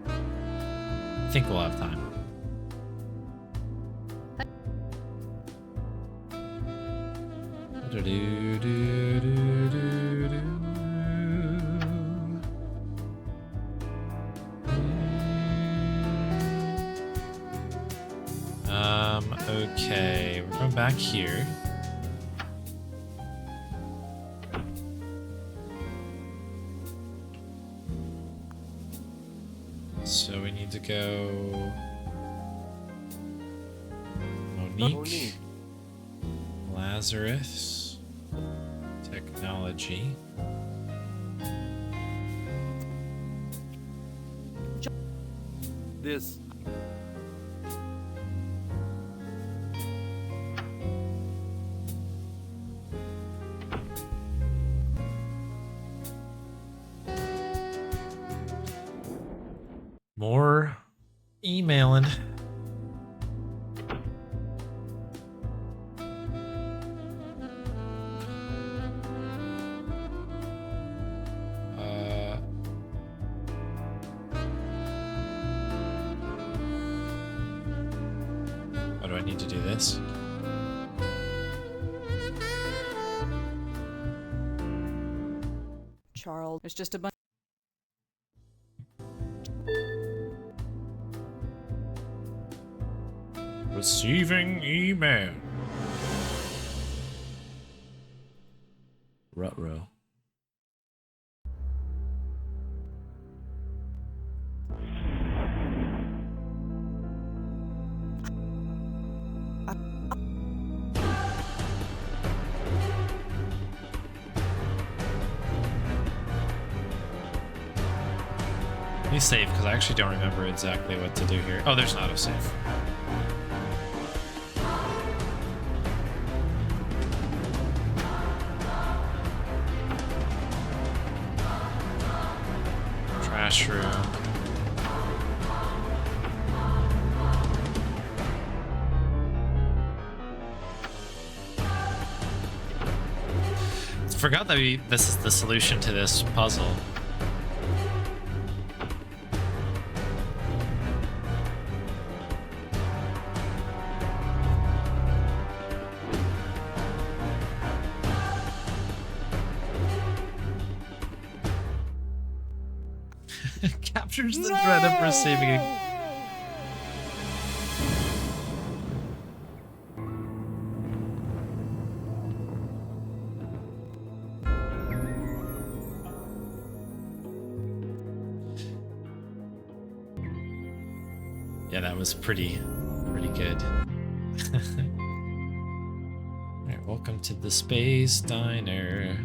I think we'll have time. Okay, we're going back here. So we need to go Monique. Lazarus. Technology. This. More emailing. Why do I need to do this? Charles, it's just a bunch. Receiving email. Ruh-roh. Be safe, because I actually don't remember exactly what to do here. Oh, there's not a save. Trash room. I forgot that this is the solution to this puzzle. captures the dread of receiving it. Yeah, that was pretty good. Alright, welcome to the Space Diner.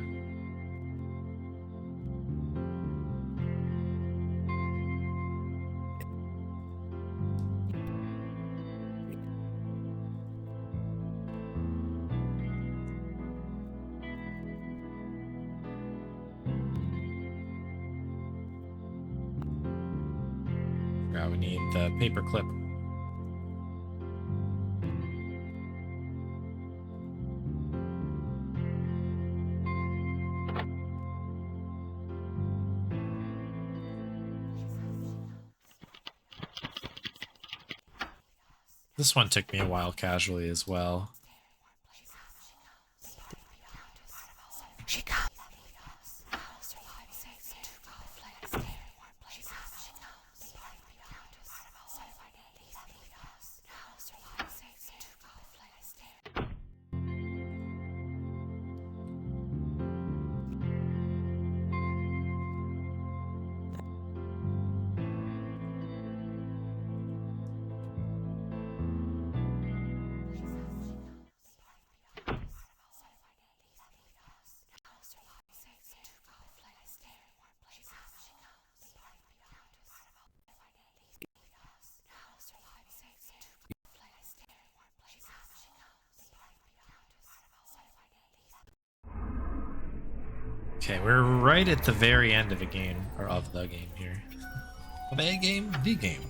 Now we need the paperclip. This one took me a while casually as well. She comes. Okay, we're right at the very end of a game, or of the game here. Of a game? The game.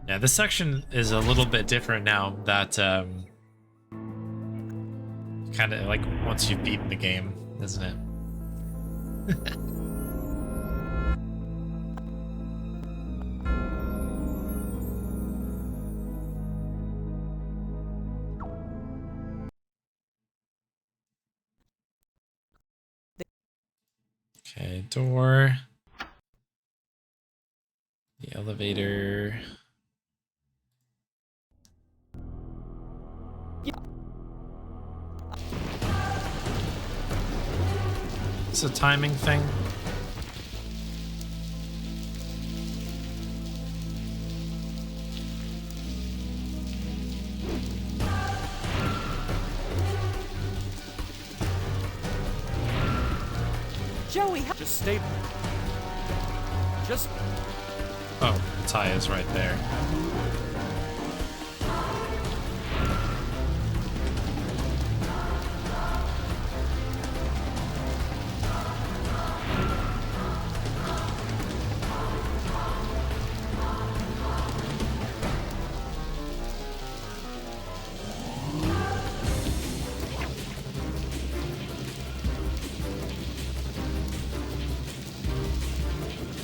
Yeah, this section is a little bit different now that, kind of like once you've beaten the game, isn't it? Okay, door. The elevator. It's a timing thing. Joey, just stay. Just. Oh, the tie is right there.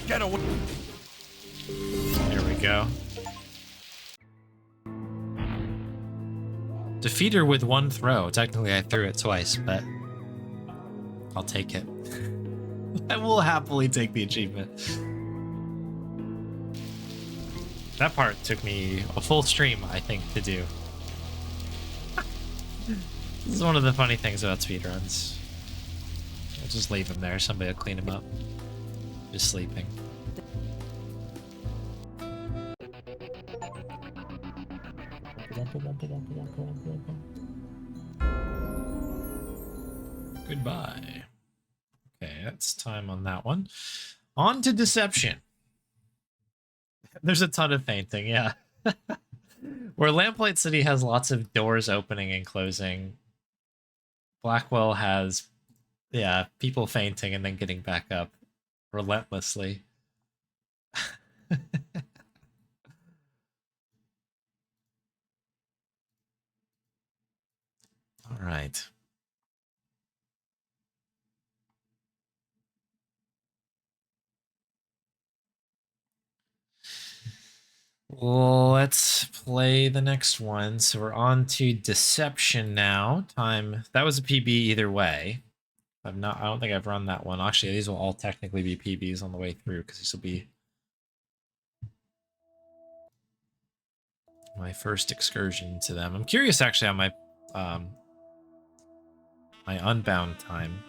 Get away. There we go. Defeat her with one throw. Technically, I threw it twice, but I'll take it. I will happily take the achievement. That part took me a full stream, I think, to do. This is one of the funny things about speedruns. I'll just leave him there. Somebody will clean him up. Just sleeping. Goodbye. Okay, that's time on that one. On to deception. There's a ton of fainting, yeah. Where Lamplight City has lots of doors opening and closing, Blackwell has, yeah, people fainting and then getting back up relentlessly. All right. Let's play the next one. So we're on to Deception now. Time that was a PB either way. I don't think I've run that one. Actually, these will all technically be PBs on the way through because this will be my first excursion to them. I'm curious actually on my my Unbound time.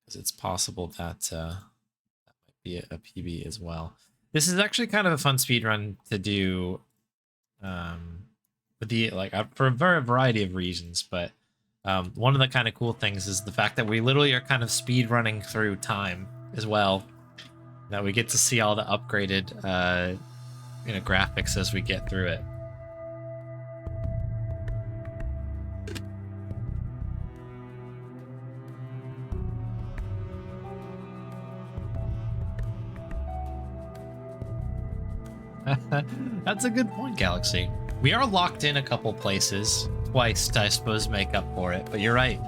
Because it's possible that that might be a PB as well. This is actually kind of a fun speed run to do, with the for a variety of reasons. But one of the kind of cool things is the fact that we literally are kind of speed running through time as well. That we get to see all the upgraded graphics as we get through it. That's a good point, Galaxy. We are locked in a couple places. Twice, I suppose, make up for it. But you're right.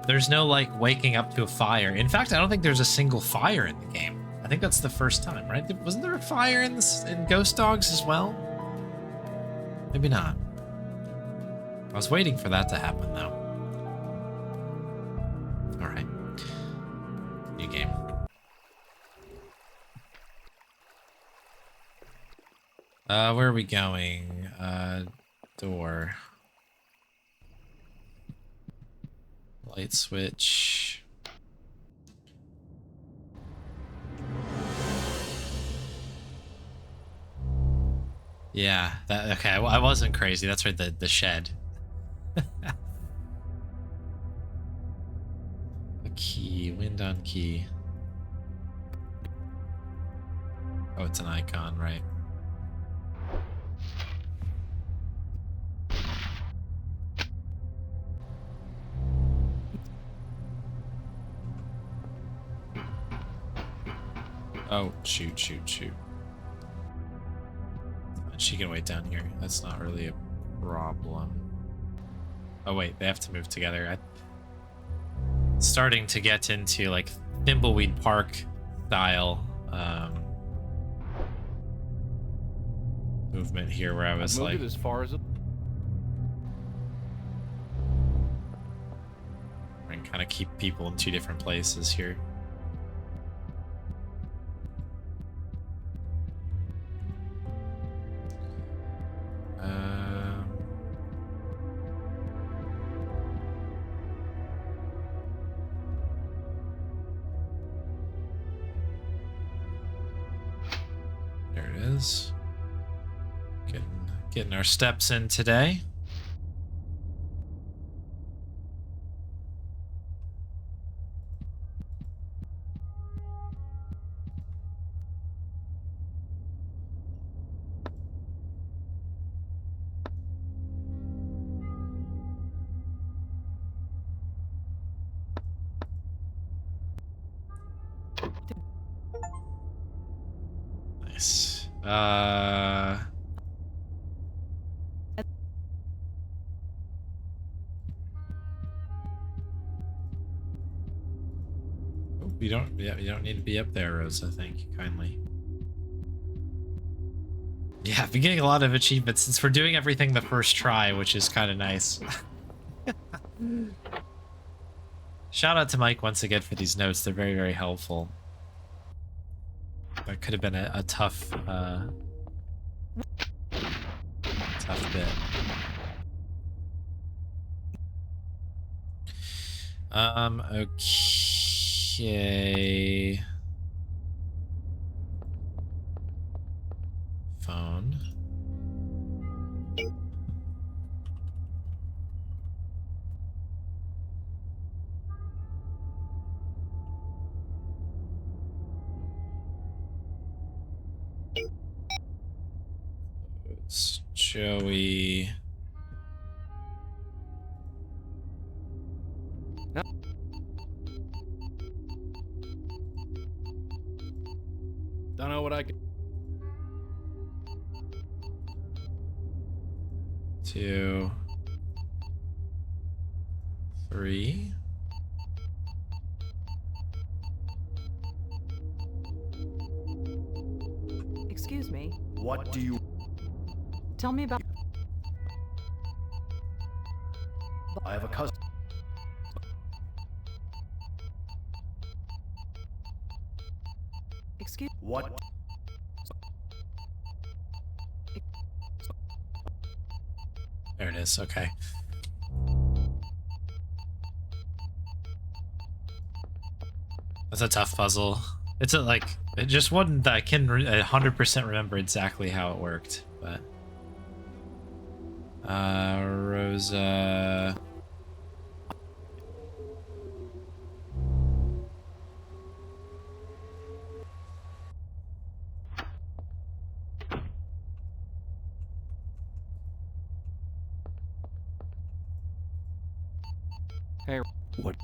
There's no, like, waking up to a fire. In fact, I don't think there's a single fire in the game. I think that's the first time, right? Wasn't there a fire in Ghost Dogs as well? Maybe not. I was waiting for that to happen, though. Alright. New game. Where are we going? Door. Light switch. Yeah, okay, I wasn't crazy. That's right, the shed. A key, wind on key. Oh, it's an icon, right? Oh, shoot. She can wait down here. That's not really a problem. Oh, wait, they have to move together. Starting to get into, like, Thimbleweed Park style movement here where I was like... as far as it... and kind of keep people in two different places here. There it is. Getting our steps in today. Nice. You don't need to be up there, Rosa. Thank you kindly. Yeah, I've been getting a lot of achievements since we're doing everything the first try, which is kind of nice. Shout out to Mike once again for these notes. They're very, very helpful. That could have been a tough, tough bit. Okay. Phone. It's Joey. Don't know what I can... 2, 3. What do you... Tell me about... I have a cousin. Excuse... What? There it is. Okay. That's a tough puzzle. It's like it just one that I can 100% remember exactly how it worked, but Rosa. Hey. What?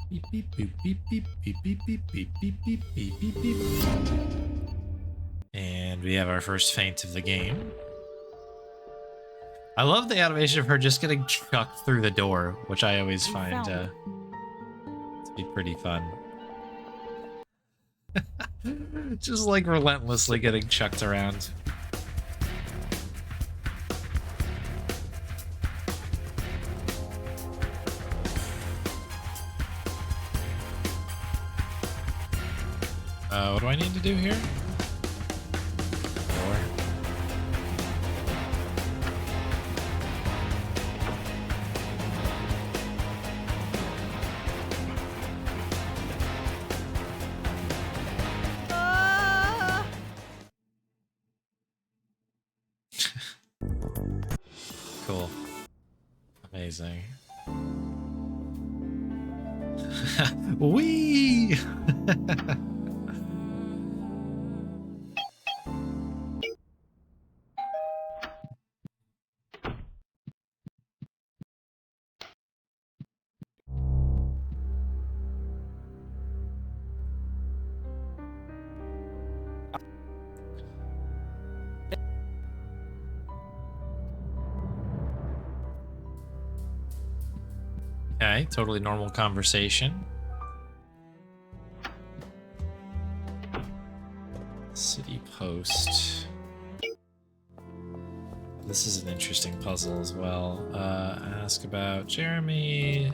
Beep beep beep beep beep beep beep beep beep beep beep beep beep beep. And we have our first feint of the game. I love the animation of her just getting chucked through the door, which I always find to be pretty fun. Just like relentlessly getting chucked around. What do I need to do here? Door. Cool. Amazing. Wee! Okay, totally normal conversation. City post. This is an interesting puzzle as well. Ask about Jeremy.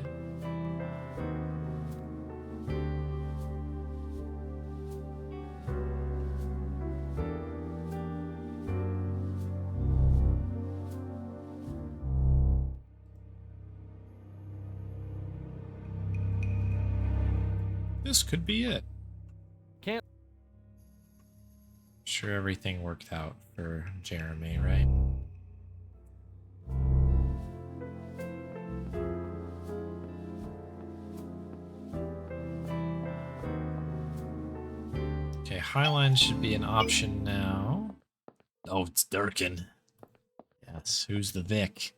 This could be it. Can't. Sure, everything worked out for Jeremy, right? Okay, Highline should be an option now. Oh, it's Durkin. Yes, who's the Vic?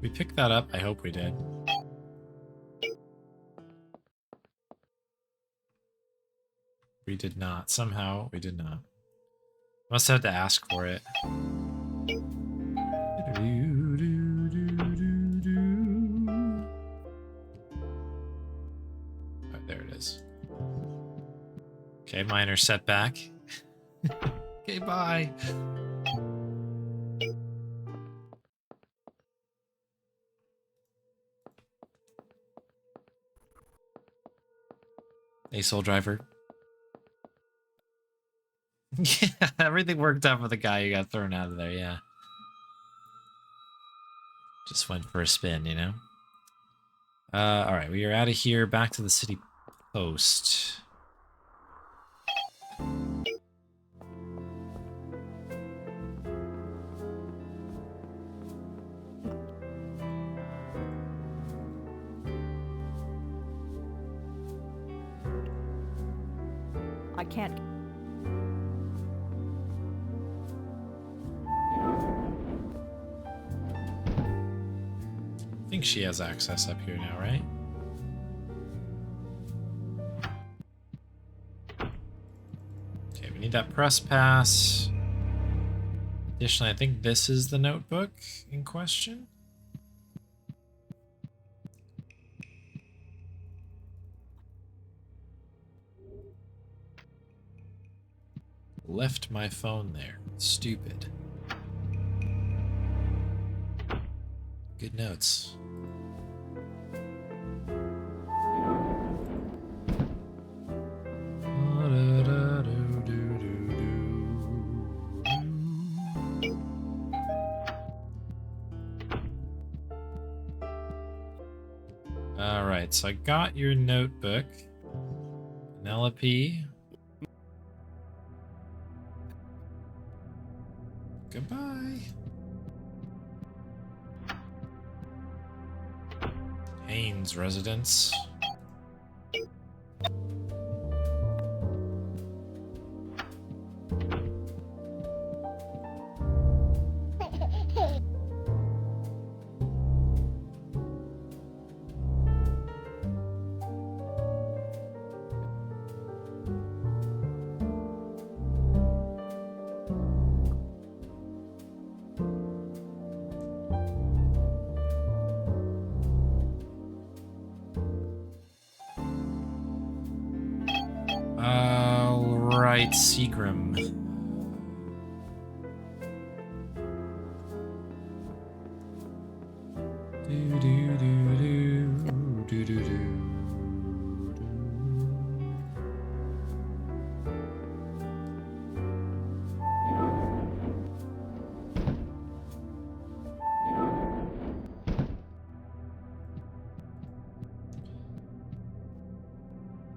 We picked that up? I hope we did. We did not. Somehow, we did not. Must have to ask for it. Oh, there it is. Okay, minor setback. Okay, bye. Hey, Soul Driver. Yeah, everything worked out for the guy who got thrown out of there, yeah. Just went for a spin, you know? Alright, we are out of here, back to the city post. I can't... think she has access up here now, right? Okay, we need that press pass. Additionally, I think this is the notebook in question. Left my phone there. Stupid. Good notes. Alright, so I got your notebook. Penelope. Goodbye. Haynes residence. Alright, Seagram.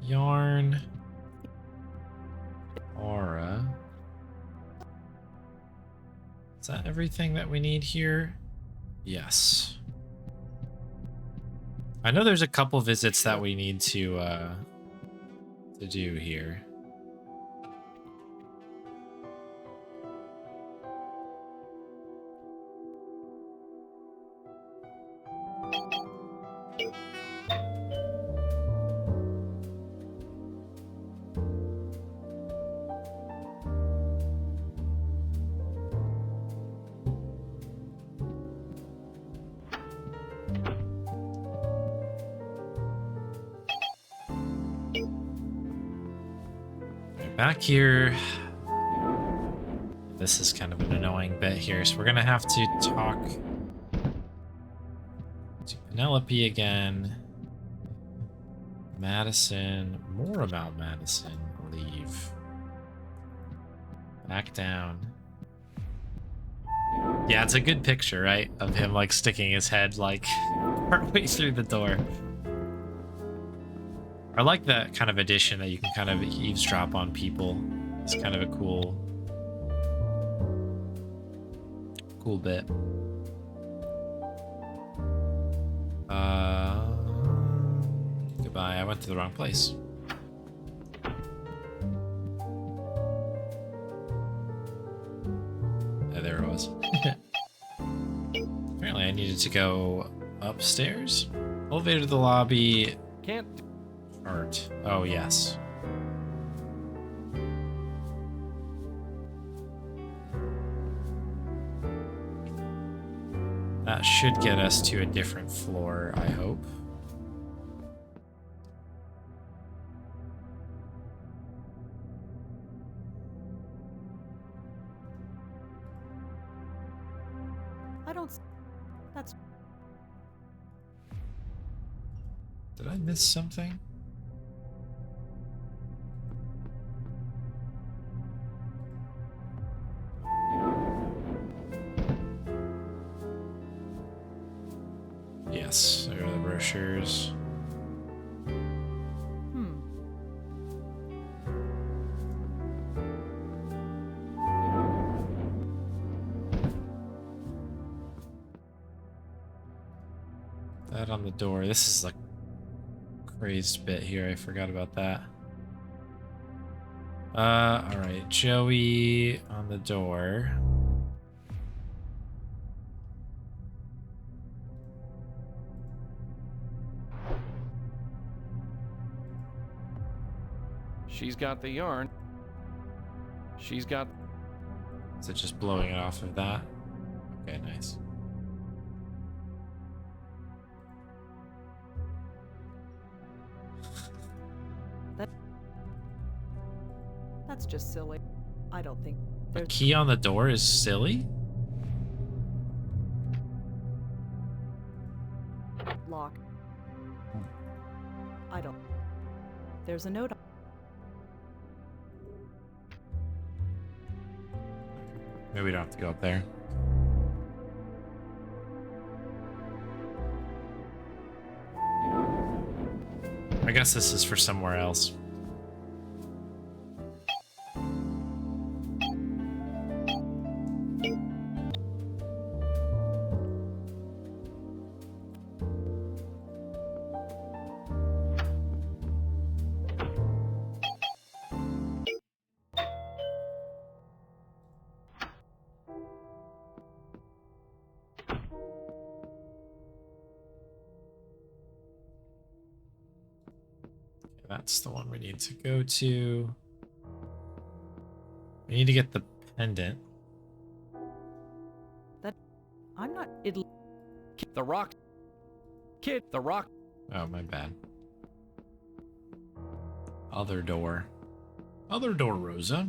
Yarn. Aura. Is that everything that we need here? Yes. I know there's a couple visits that we need to do here. Back here, this is kind of an annoying bit here, so we're gonna have to talk to Penelope again. Madison, more about Madison, leave. Back down. Yeah, it's a good picture, right? Of him like sticking his head like partway through the door. I like that kind of addition that you can kind of eavesdrop on people. It's kind of a cool bit. Goodbye, I went to the wrong place. There it was. Apparently I needed to go upstairs. Elevator to the lobby. Can't. Art. Oh, yes. That should get us to a different floor, I hope. I don't... That's... Did I miss something? Yes, there are the brochures. That on the door. This is like crazed bit here. I forgot about that. Alright, Joey on the door. She's got the yarn. She's got... Is it just blowing it off of that? Okay, nice. That's just silly. I don't think A key on the door is silly? lock. I don't. There's a note. Maybe we don't have to go up there. I guess this is for somewhere else. That's the one we need to go to. We need to get the pendant. That I'm not. It. The rock. Kid, the rock. Oh, my bad. Other door. Other door, Rosa.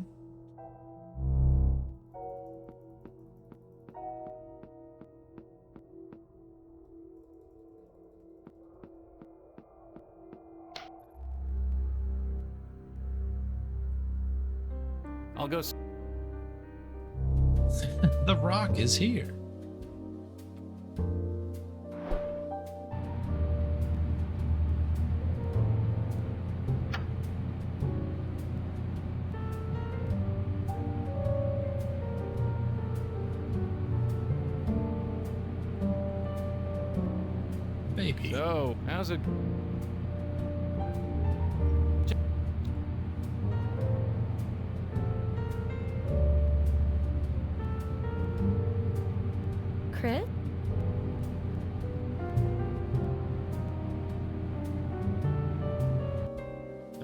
I'll go. The rock is here. Baby. So, how's it? Chris?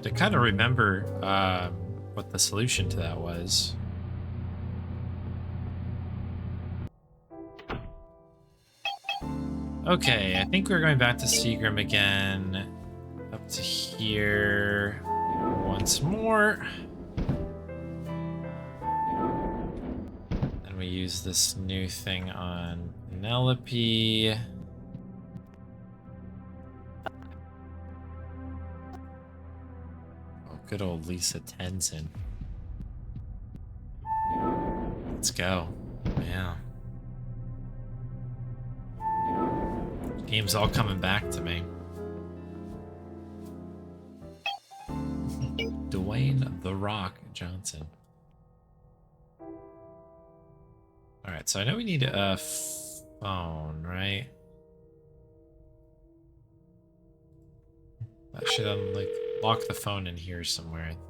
I kind of remember what the solution to that was. Okay, I think we're going back to Seagram again. Up to here once more. Then we use this new thing on Penelope. Oh, good old Lisa Tenzin. Let's go. Yeah. Game's all coming back to me. Dwayne "The Rock" Johnson. Alright, so I know we need a phone, right? That should lock the phone in here somewhere, I think.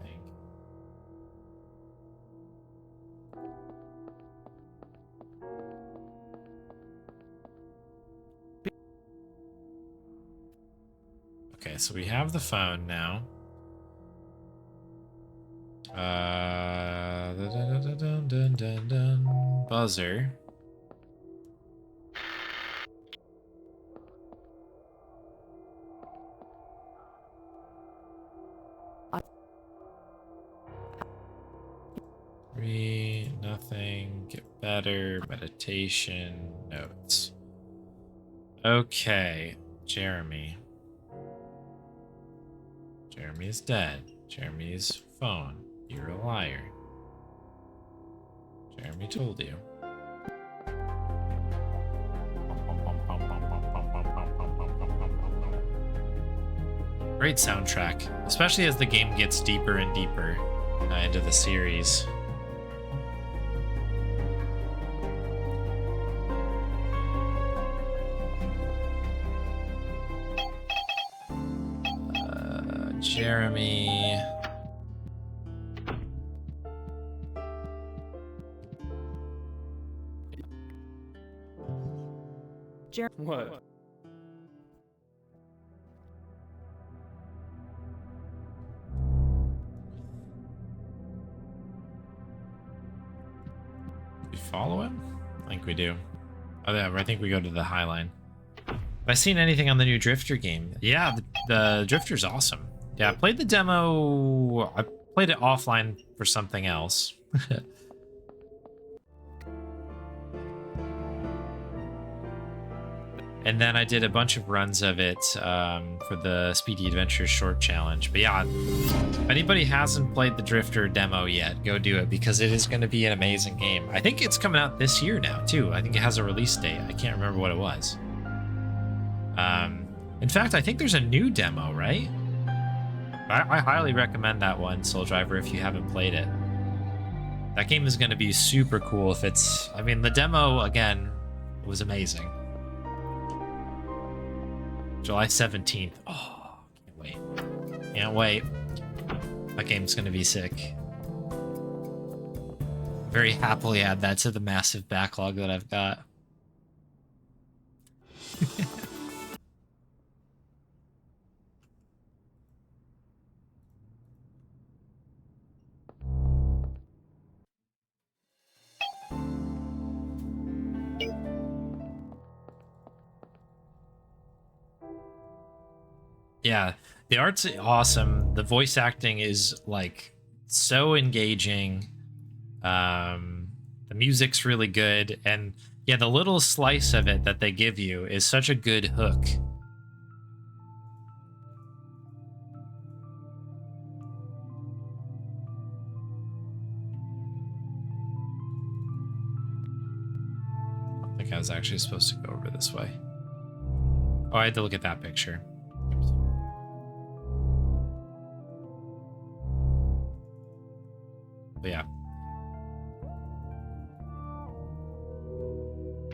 Okay, so we have the phone now. Buzzer. Three, nothing, get better, meditation, notes. Okay, Jeremy. Jeremy's dead. Jeremy's phone. You're a liar. Jeremy told you. Great soundtrack, especially as the game gets deeper and deeper into the series. Jeremy. What? follow him? I think we do. Oh, yeah, I think we go to the High Line. Have I seen anything on the new Drifter game? Yeah, the Drifter's awesome. Yeah, I played the demo. I played it offline for something else. And then I did a bunch of runs of it for the Speedy Adventure Short Challenge. But yeah, if anybody hasn't played the Drifter demo yet, go do it because it is going to be an amazing game. I think it's coming out this year now, too. I think it has a release date. I can't remember what it was. In fact, I think there's a new demo, right? I highly recommend that one, Soul Driver, if you haven't played it. That game is going to be super cool if it's... I mean, the demo, again, was amazing. July 17th. Oh, can't wait. Can't wait. That game's going to be sick. Very happily add that to the massive backlog that I've got. Yeah, the art's awesome. The voice acting is like so engaging. The music's really good, and yeah, the little slice of it that they give you is such a good hook. I don't think I was actually supposed to go over this way. Oh, I had to look at that picture. Oops. But yeah.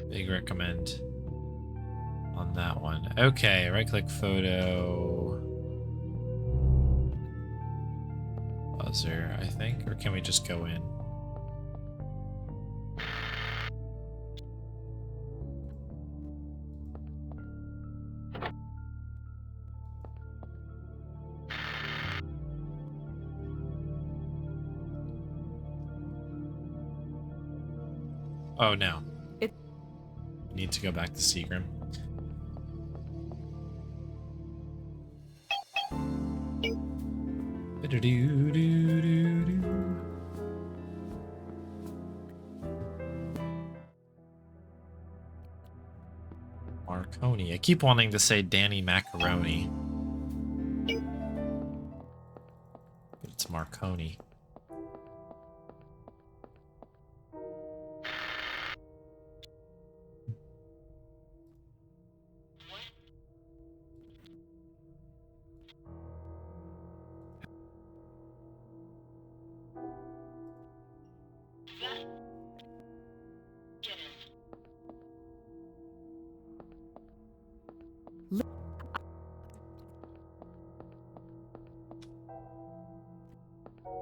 Big recommend on that one. Okay, right click photo. Buzzer, I think. Or can we just go in? Oh no. Need to go back to Seagram. Marconi. I keep wanting to say Danny Macaroni. But it's Marconi.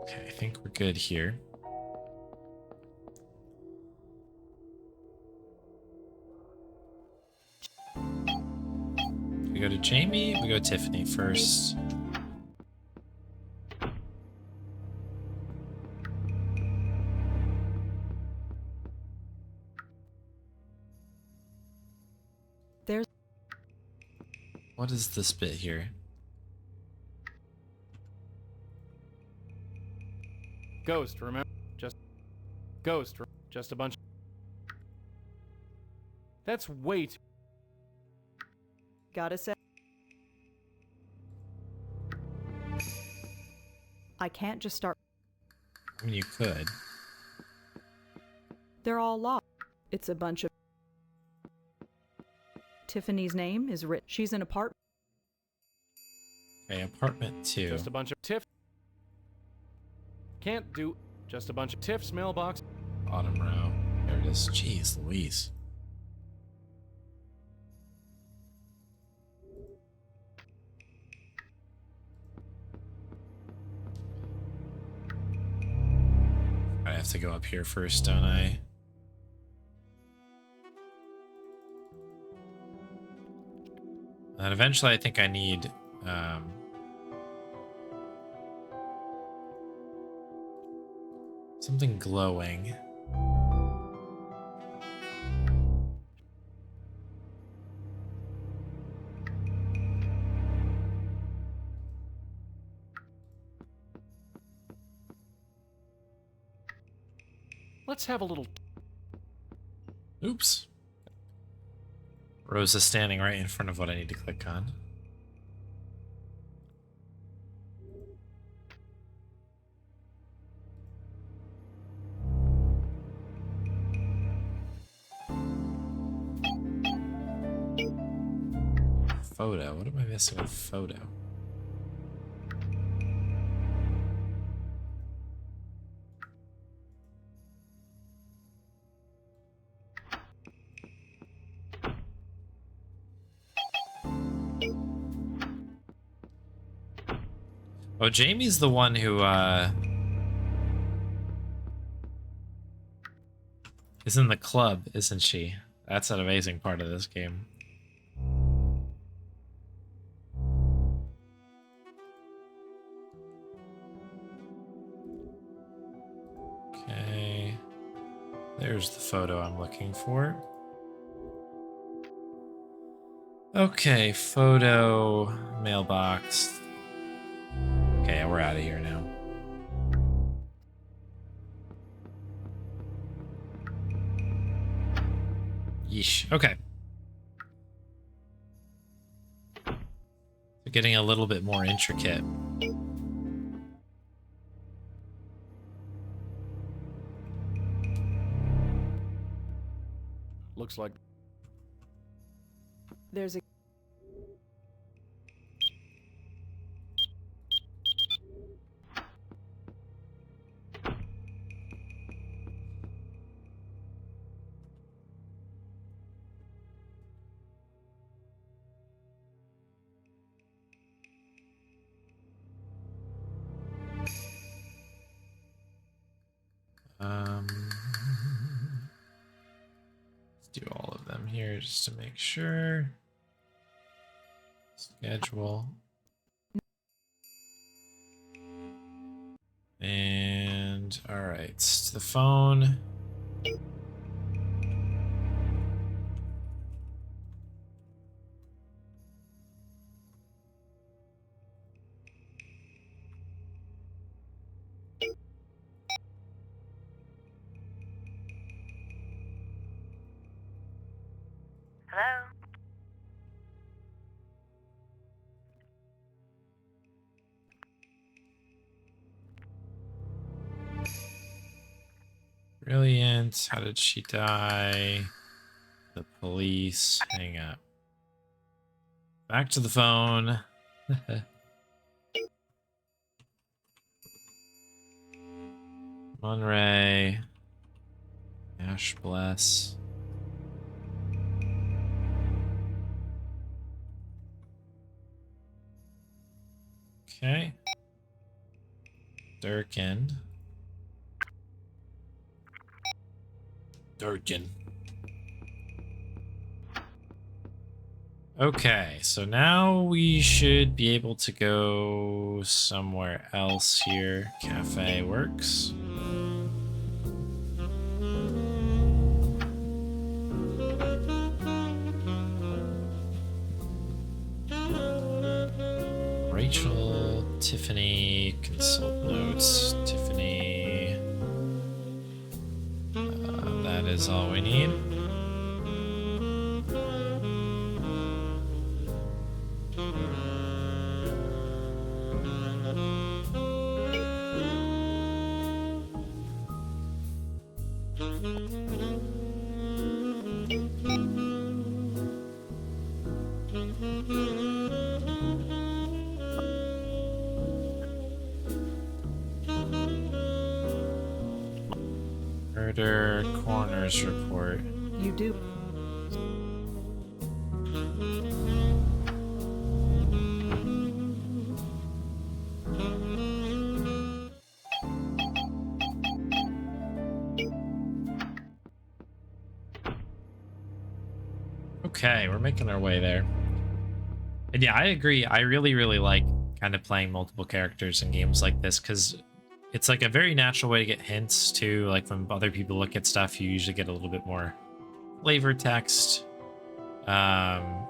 Okay, I think we're good here. We go to Jamie, we go to Tiffany first. There's... What is this bit here? Ghost, remember? Ghost, just a bunch. That's way too... Gotta say... I can't just start... I mean, you could. They're all locked. It's a bunch of... Tiffany's name is written. She's in apartment. Okay, apartment 2. Just a bunch of Tiff. Can't do just a bunch of Tiff's mailbox. Bottom row. There it is. Jeez Louise. I have to go up here first, don't I? And eventually I think I need something glowing. Let's have a little... Oops. Rose is standing right in front of what I need to click on. Photo. What am I missing with photo? Oh, Jamie's the one who, is in the club, isn't she? That's an amazing part of this game. Okay. There's the photo I'm looking for. Okay, photo, mailbox. Okay, we're out of here now. Yeesh. Okay. So getting a little bit more intricate. Looks like... There's a... Let's do all of them here just to make sure. Schedule. And all right, the phone. Hello? Brilliant. How did she die? The police. Hang up. Back to the phone. Monray. Ash bless. Okay. Durkin. Okay, so now we should be able to go somewhere else here. Cafe works. Rachel, Tiffany, consult notes, Tiffany. That is all we need. Murder coroner's report. You do. Okay, we're making our way there. And yeah, I agree. I really, really like kind of playing multiple characters in games like this because it's like a very natural way to get hints too. Like when other people look at stuff, you usually get a little bit more flavor text. And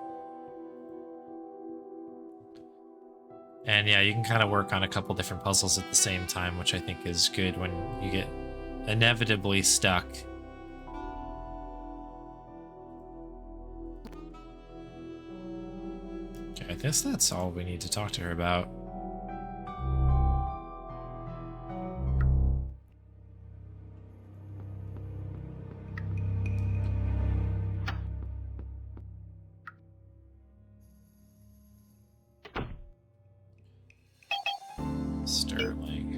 yeah, you can kind of work on a couple different puzzles at the same time, which I think is good when you get inevitably stuck. Okay, I guess that's all we need to talk to her about. Sterling.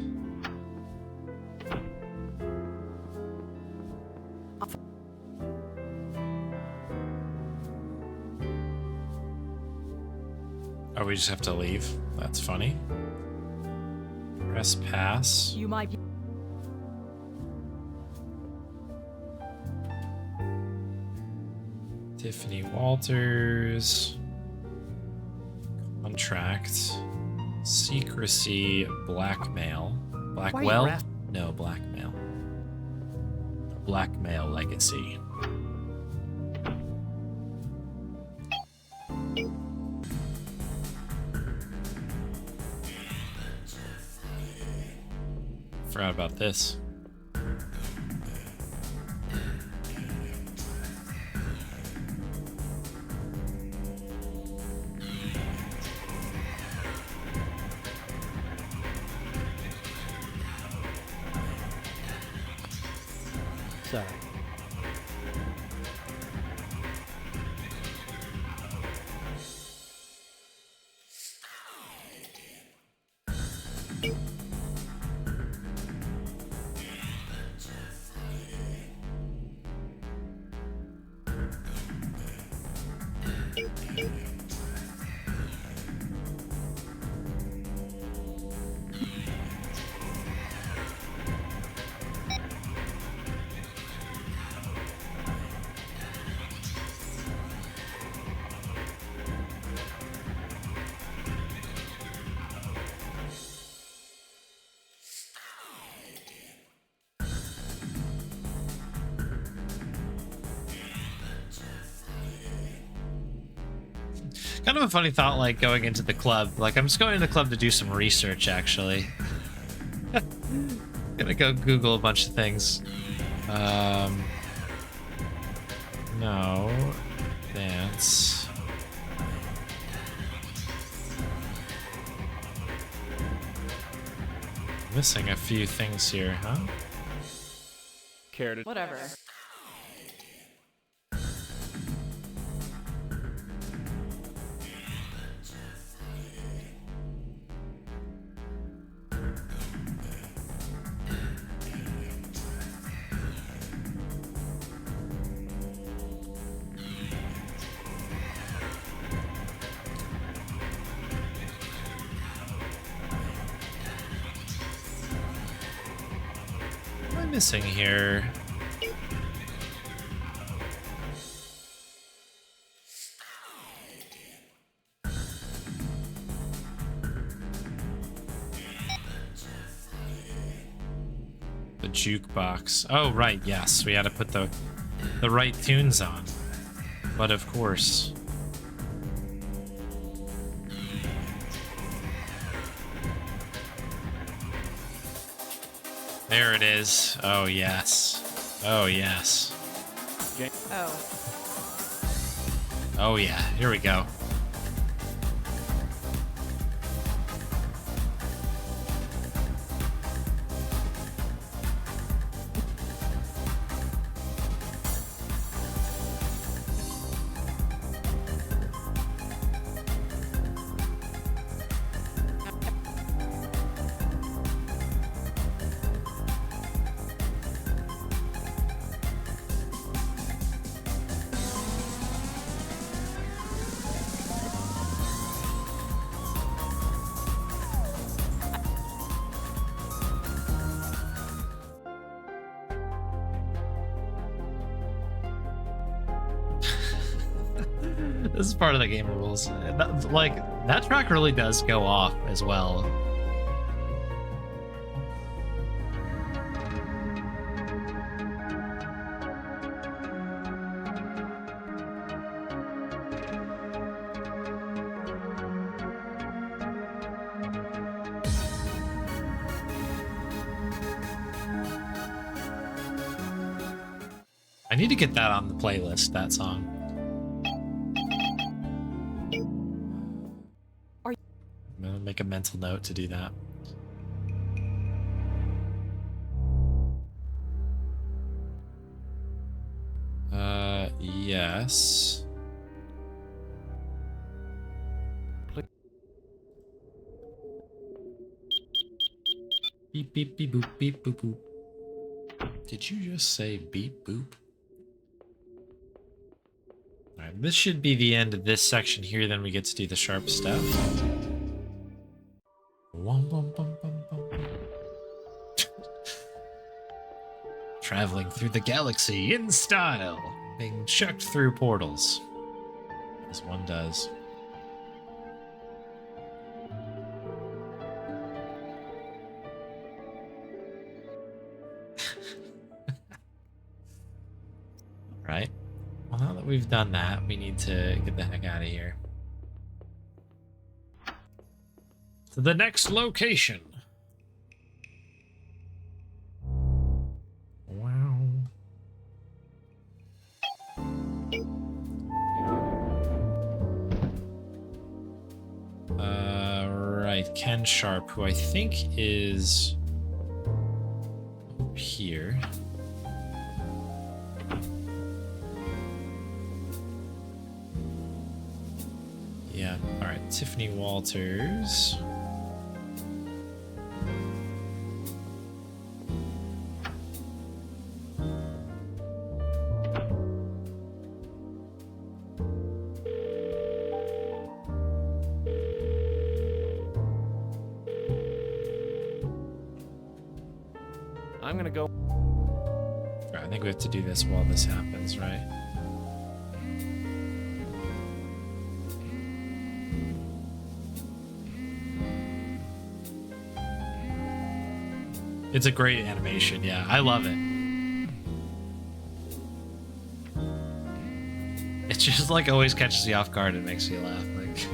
Oh, we just have to leave? That's funny. Press pass. You might be. Tiffany Walters. Contract. Secrecy. Blackmail. Blackwell? No, blackmail. Blackmail legacy. Forgot about this. Sorry. Kind of a funny thought, like going into the club. Like, I'm just going to the club to do some research, actually. Gonna go Google a bunch of things. No. Dance. Missing a few things here, huh? Care to Whatever. What am I missing here? The jukebox. Oh, right, yes. We had to put the right tunes on. But of course. There it is. Oh, yes. Oh, yes. Oh. Oh, yeah. Here we go. This is part of the game rules. That track really does go off as well. I need to get that on the playlist, that song. I'm gonna make a mental note to do that. Yes. Beep beep beep boop beep boop boop. Did you just say beep boop? Alright, this should be the end of this section here, then we get to do the sharp stuff. Wum, bum, bum, bum, bum, bum. Traveling through the galaxy in style, being chucked through portals, as one does. Right. Well, now that we've done that, we need to get the heck out of here. To the next location. Wow. Right, Ken Sharp, who I think is here. Yeah, alright, Tiffany Walters. I'm gonna go. I think we have to do this while this happens, right? It's a great animation, yeah. I love it. It just like always catches you off guard and makes you laugh. Like,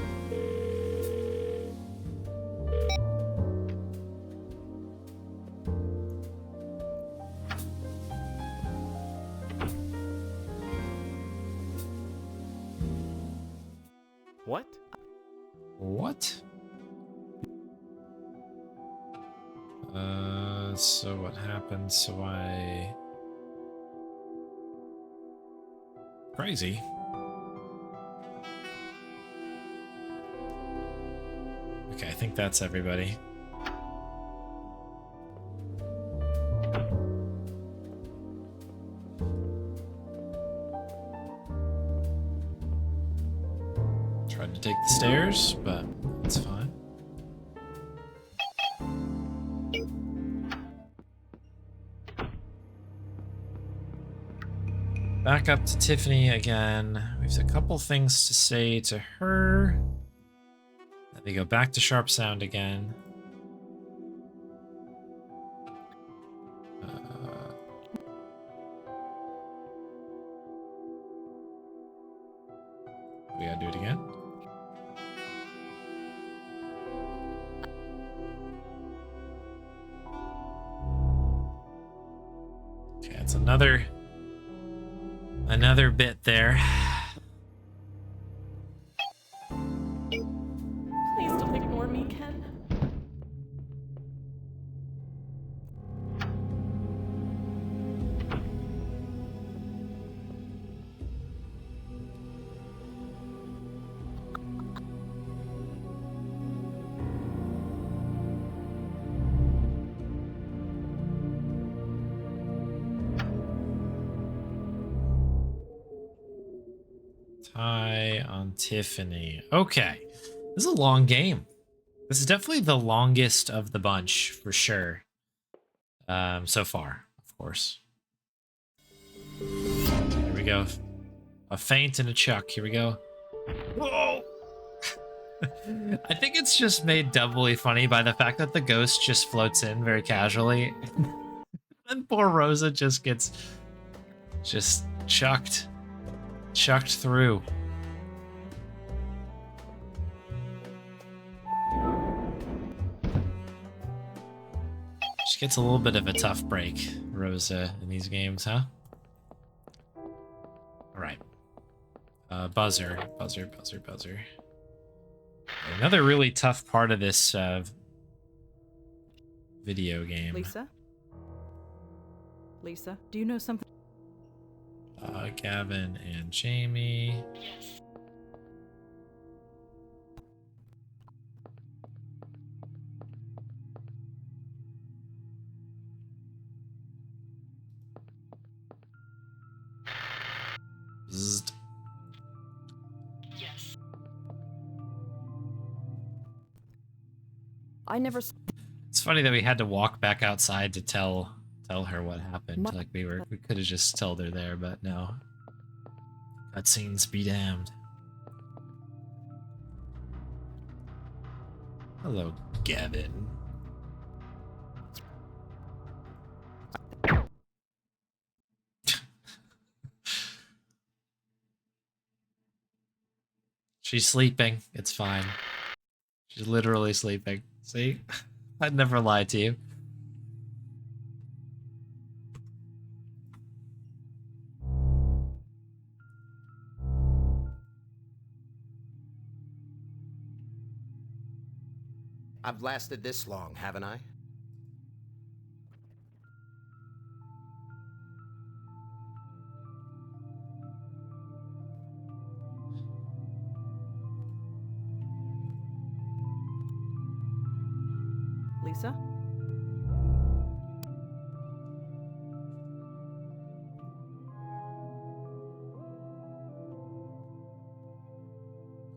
What? what? So what happened? So I... Crazy. Okay, I think that's everybody. Tried to take the stairs, but it's fine. Back up to Tiffany again. We have a couple things to say to her. Then we go back to Sharp Sound again. We gotta do it again. Okay, it's another bit there. Please don't ignore me, Ken. Tie on Tiffany. Okay. This is a long game. This is definitely the longest of the bunch, for sure. So far, of course. Here we go. A feint and a chuck. Here we go. Whoa! I think it's just made doubly funny by the fact that the ghost just floats in very casually. And poor Rosa just gets chucked through. She gets a little bit of a tough break, Rosa, in these games, huh? Buzzer. Another really tough part of this video game. Lisa, do you know something? Gavin and Jamie. Yes. Yes. I never. It's funny that we had to walk back outside to tell her what happened. Like we could have just told her there, but no. Cutscenes be damned. Hello, Gavin. She's sleeping. It's fine. She's literally sleeping. See? I'd never lie to you. I've lasted this long, haven't I? Lisa?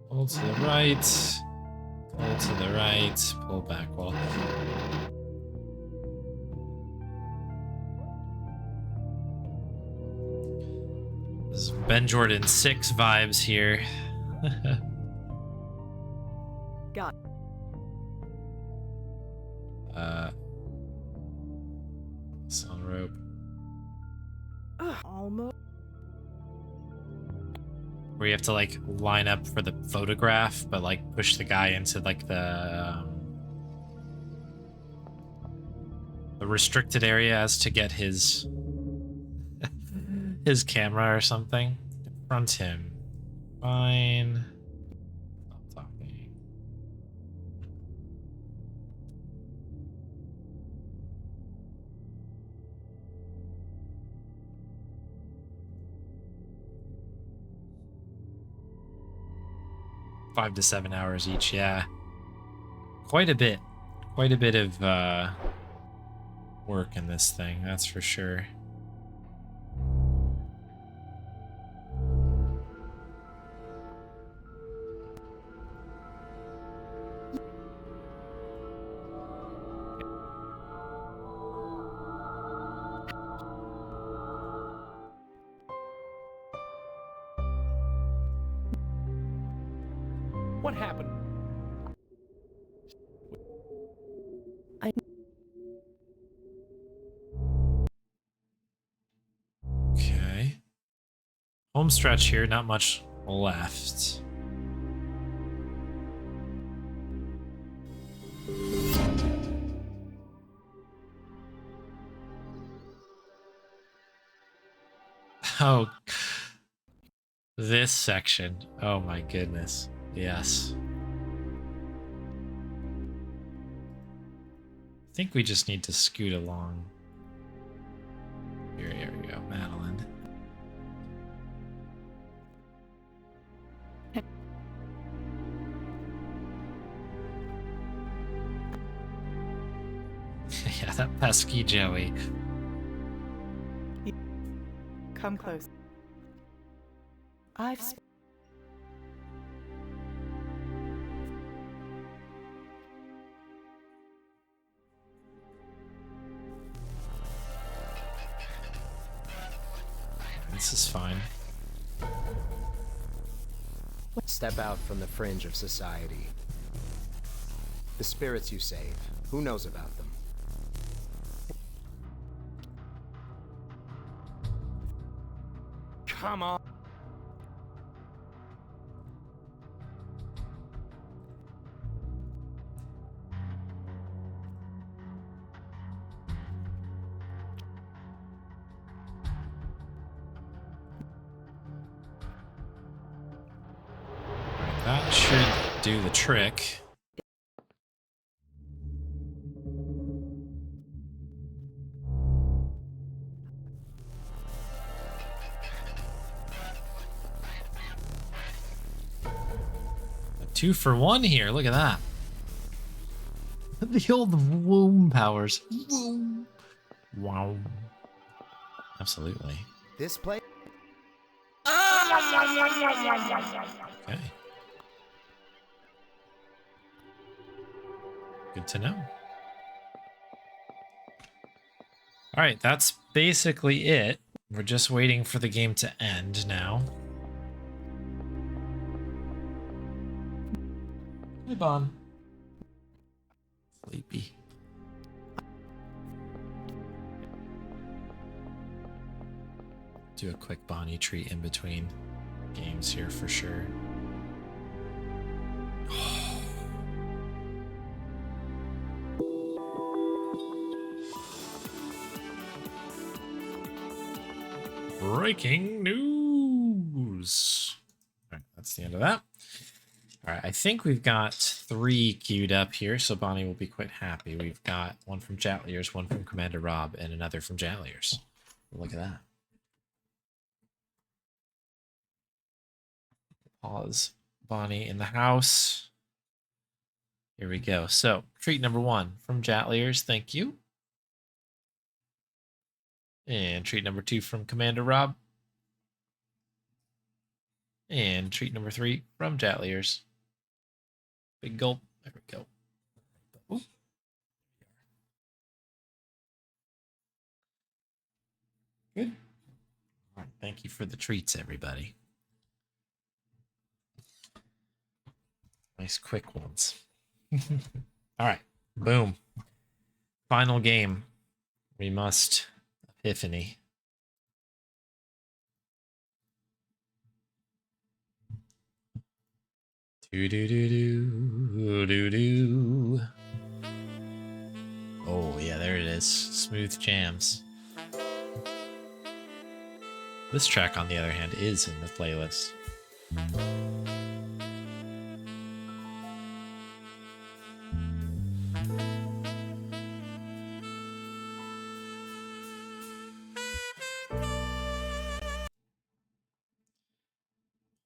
Pull to the right. Pull to the right. Pull back wall. This is Ben Jordan 6 vibes here. Got. Sun rope. Almost. Where you have to like line up for the photograph, but like push the guy into like the restricted area as to get his his camera or something. Confront him. Fine. Stop talking. $5 to 7 hours each, yeah. Quite a bit. Quite a bit of work in this thing, that's for sure. What happened? Okay. Home stretch here, not much left. Oh, this section. Oh my goodness. Yes. I think we just need to scoot along. Here we go, Madeline. Yeah, that pesky Joey. Come close. I've. This is fine. Step out from the fringe of society. The spirits you save, who knows about them? Come on. should do the trick. A 2-for-1 here. Look at that. The old womb powers. Wow. Absolutely. This place? Okay. Good to know. All right, that's basically it. We're just waiting for the game to end now. Hey, Bon. Sleepy. Do a quick Bonnie treat in between games here for sure. Breaking news. All right, that's the end of that. All right, I think we've got 3 queued up here, so Bonnie will be quite happy. We've got one from Jatliers, one from Commander Rob, and another from Jatliers. Look at that. Pause. Bonnie in the house. Here we go. So, treat number 1 from Jatliers. Thank you. And treat number 2 from Commander Rob. And treat number 3 from Jatliers. Big gulp. There we go. Ooh. Good. All right. Thank you for the treats, everybody. Nice quick ones. All right. Boom. Final game. We must Epiphany. Do do do do do do. Oh yeah, there it is. Smooth jams. This track, on the other hand, is in the playlist.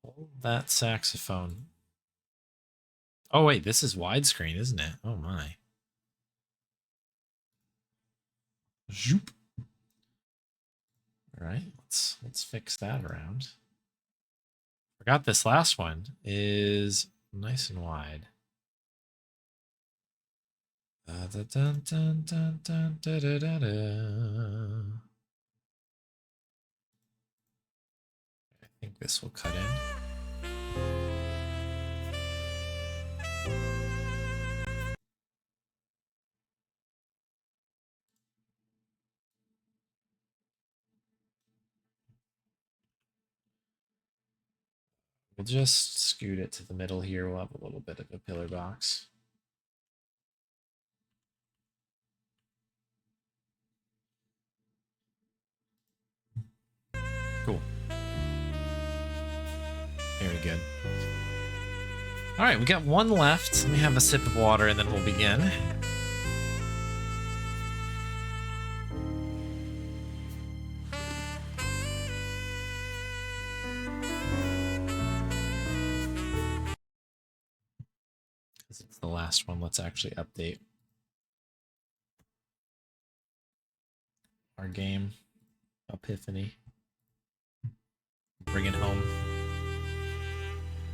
Hold that saxophone. Oh wait, this is widescreen, isn't it? Oh my. Zoop. All right, let's fix that around. Forgot this last one is nice and wide. Dun, dun, dun, dun, dun, da, da, da, da. I think this will cut in. We'll just scoot it to the middle here. We'll have a little bit of a pillar box. Cool. Very good. All right, we got one left. Let me have a sip of water and then we'll begin. Because it's the last one, let's actually update our game. Epiphany. Bring it home.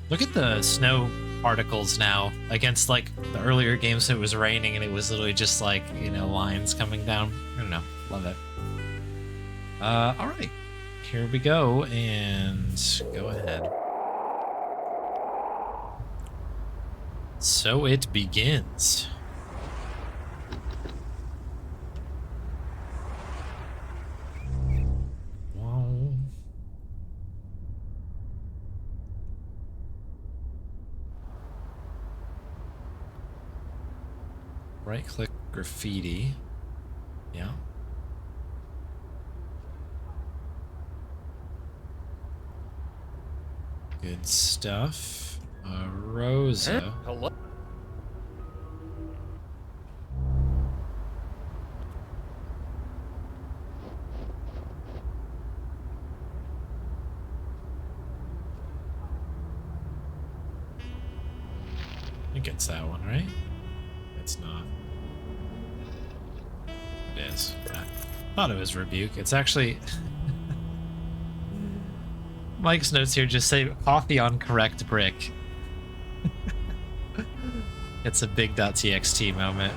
Look at the snow particles now against like the earlier games. It was raining and it was literally just like, you know, lines coming down. I don't know. Love it. All right, here we go, and go ahead. So it begins. Wow. Right-click graffiti. Yeah. Good stuff. Rosa. Hello? I think it's that one, right? It's not. It is. I thought it was Rebuke. It's actually... Mike's notes here just say coffee on correct brick. It's a big.txt moment.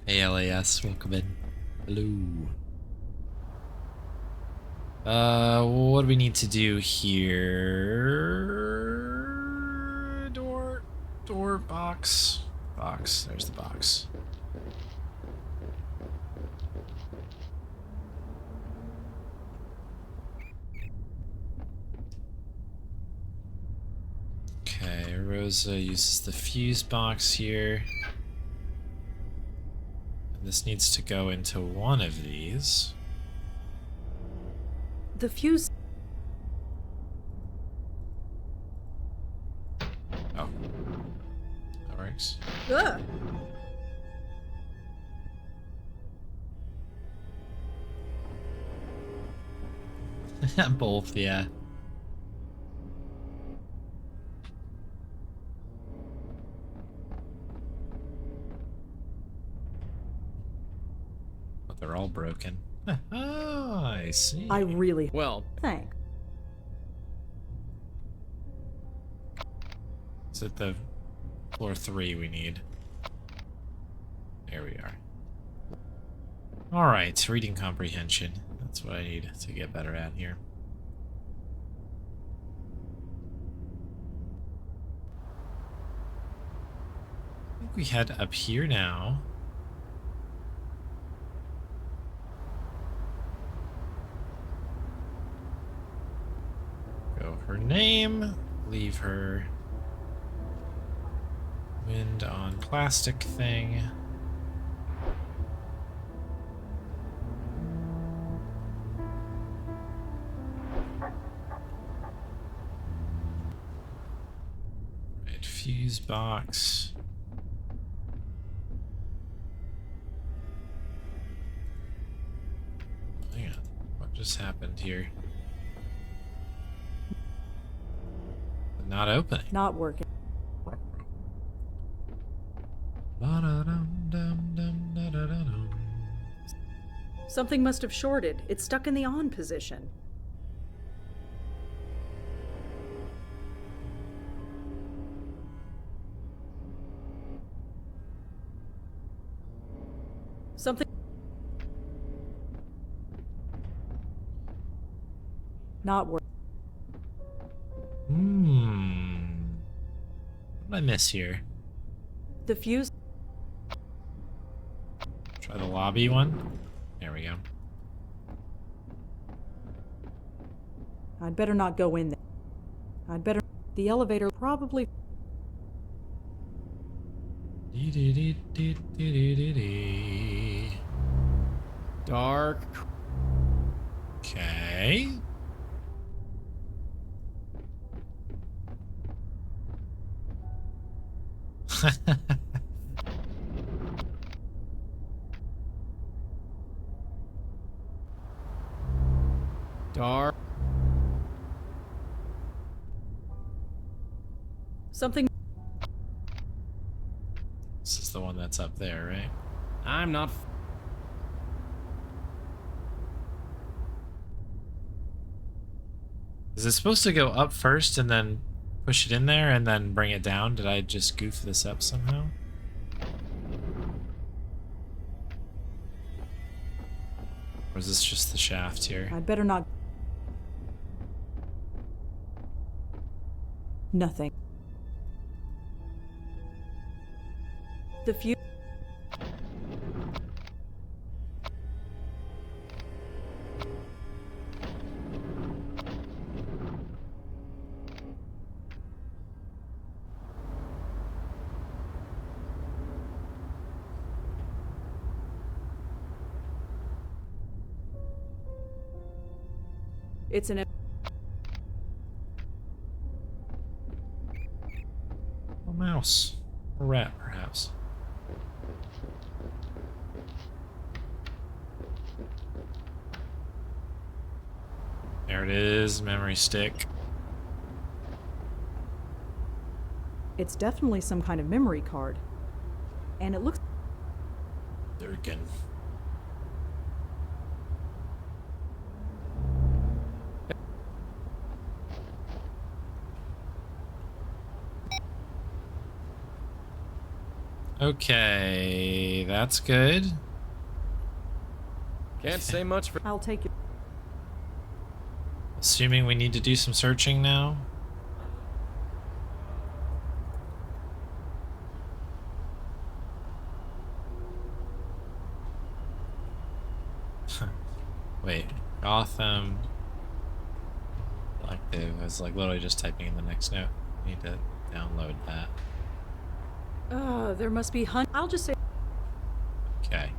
ALAS, welcome in. Hello. What do we need to do here? Door, box. Box, there's the box. Okay, Rosa uses the fuse box here. And this needs to go into one of these. The fuse. Oh. That works. Ugh. Both, yeah. But they're all broken. Oh, I see. I really. Well, Thanks. Is it the floor 3 we need? There we are. Alright, reading comprehension. That's what I need to get better at here. I think we head up here now. Go her name, leave her wind on plastic thing. Right, fuse box. Hang on, what just happened here? Not opening. Not working. Something must have shorted. It's stuck in the on position. Something. Not working. What did I miss here? The fuse. Try the lobby one. There we go. I'd better not go in there. I'd better. The elevator probably. dark. Okay. Dark. Something. This is the one that's up there, right? I'm not. Is it supposed to go up first and then push it in there and then bring it down? Did I just goof this up somehow? Or is this just the shaft here? I'd better not. Nothing. The fuse. It's an... A mouse. A rat, perhaps. There it is, memory stick. It's definitely some kind of memory card. And it looks... Durkin. Okay, that's good. Can't say much for... I'll take it. Assuming we need to do some searching now. Wait, Gotham. Collective. I was like literally just typing in the next note. Need to download that. There must be I'll just say... Okay.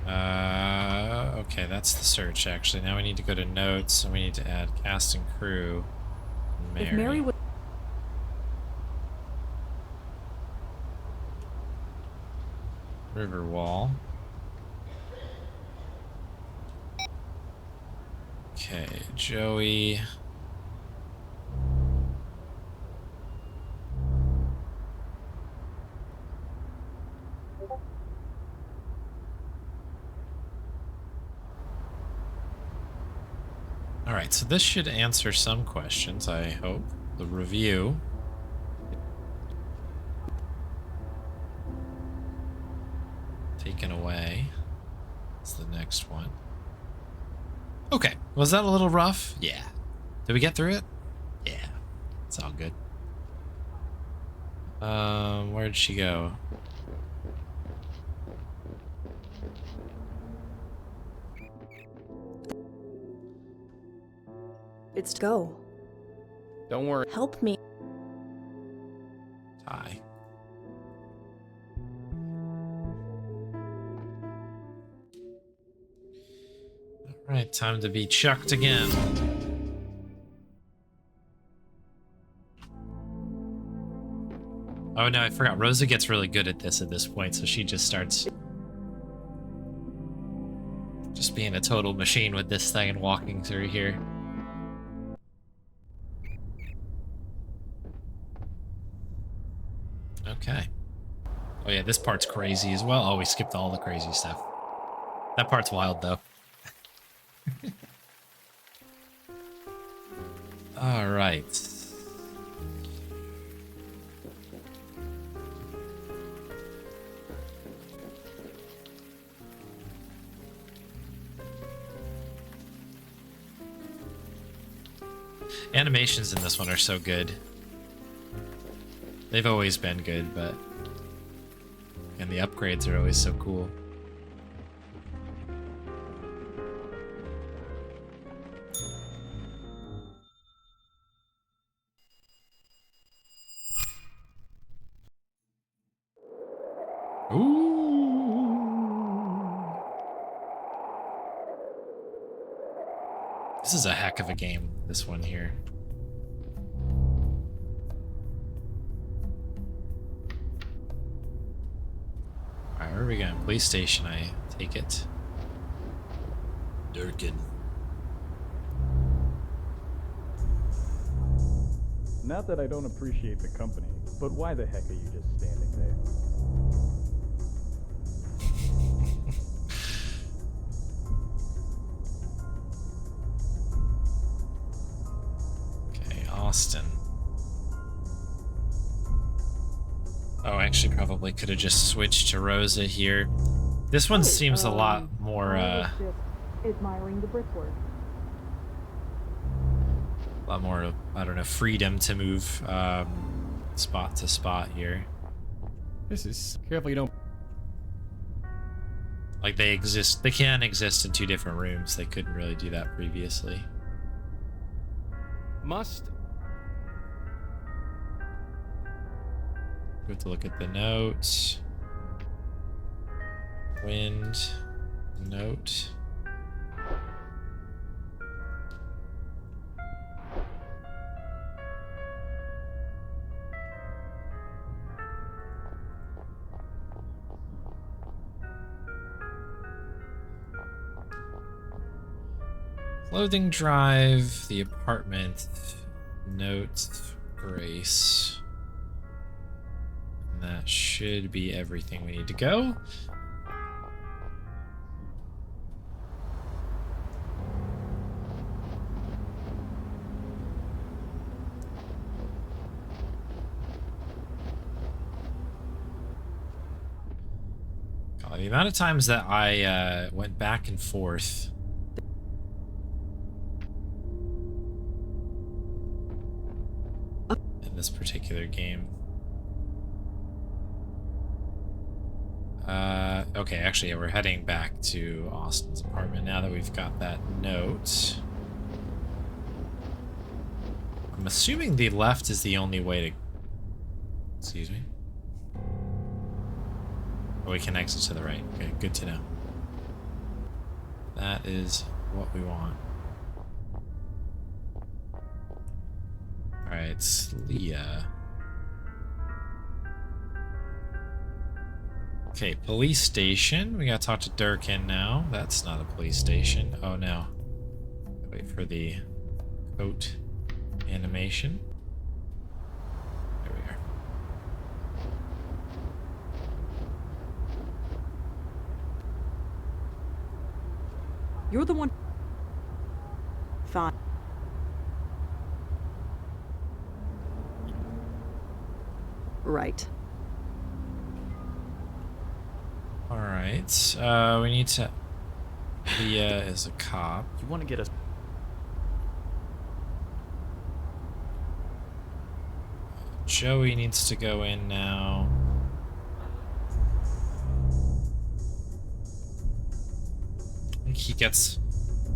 Okay, that's the search actually. Now we need to go to notes and we need to add cast and crew. Mary. If Mary would... Riverwall. Okay, Joey. Alright, so this should answer some questions, I hope. The review. Taken away. That's the next one. Okay, was that a little rough? Yeah. Did we get through it? Yeah. It's all good. Where'd she go? It's to go. Don't worry. Help me. Hi. Alright, time to be chucked again. Oh no, I forgot. Rosa gets really good at this point, so she just starts just being a total machine with this thing and walking through here. Okay. Oh yeah, this part's crazy as well. Oh, we skipped all the crazy stuff. That part's wild though. All right. Animations in this one are so good. They've always been good, but... And the upgrades are always so cool. Ooh. This is a heck of a game, this one here. Alright, where are we going? Police station, I take it. Durkin. Not that I don't appreciate the company, but why the heck are you just standing there? Okay, Austin. Oh, actually probably could have just switched to Rosa here. This one seems a lot more, admiring the brickwork. a lot more, I don't know, freedom to move spot to spot here. This is... Careful you don't... Like they can exist in two different rooms. They couldn't really do that previously. Must... We have to look at the notes. Wind. Note. Clothing drive, the apartment, note, Grace. And that should be everything we need to go. God, the amount of times that I went back and forth in this particular game. Okay, actually, yeah, we're heading back to Austin's apartment now that we've got that note. I'm assuming the left is the only way to... Excuse me? Or we can exit to the right. Okay, good to know. That is what we want. Alright, Leah. Okay, police station. We gotta talk to Durkin now. That's not a police station. Oh no. Wait for the coat animation. There we are. You're the one. Fine. Right. Alright, we need to... Leah is a cop. You want to get us... Joey needs to go in now. I think he gets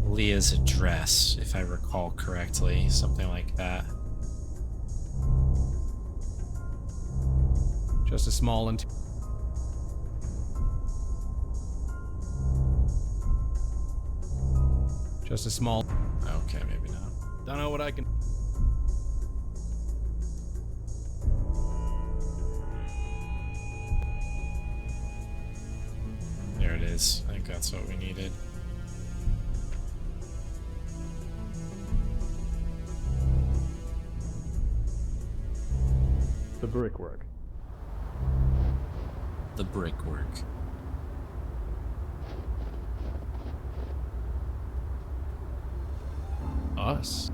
Leah's address, if I recall correctly. Something like that. Just a small and... Just a small... Okay, maybe not. Don't know what I can... There it is. I think that's what we needed. The brickwork. The brickwork. Us?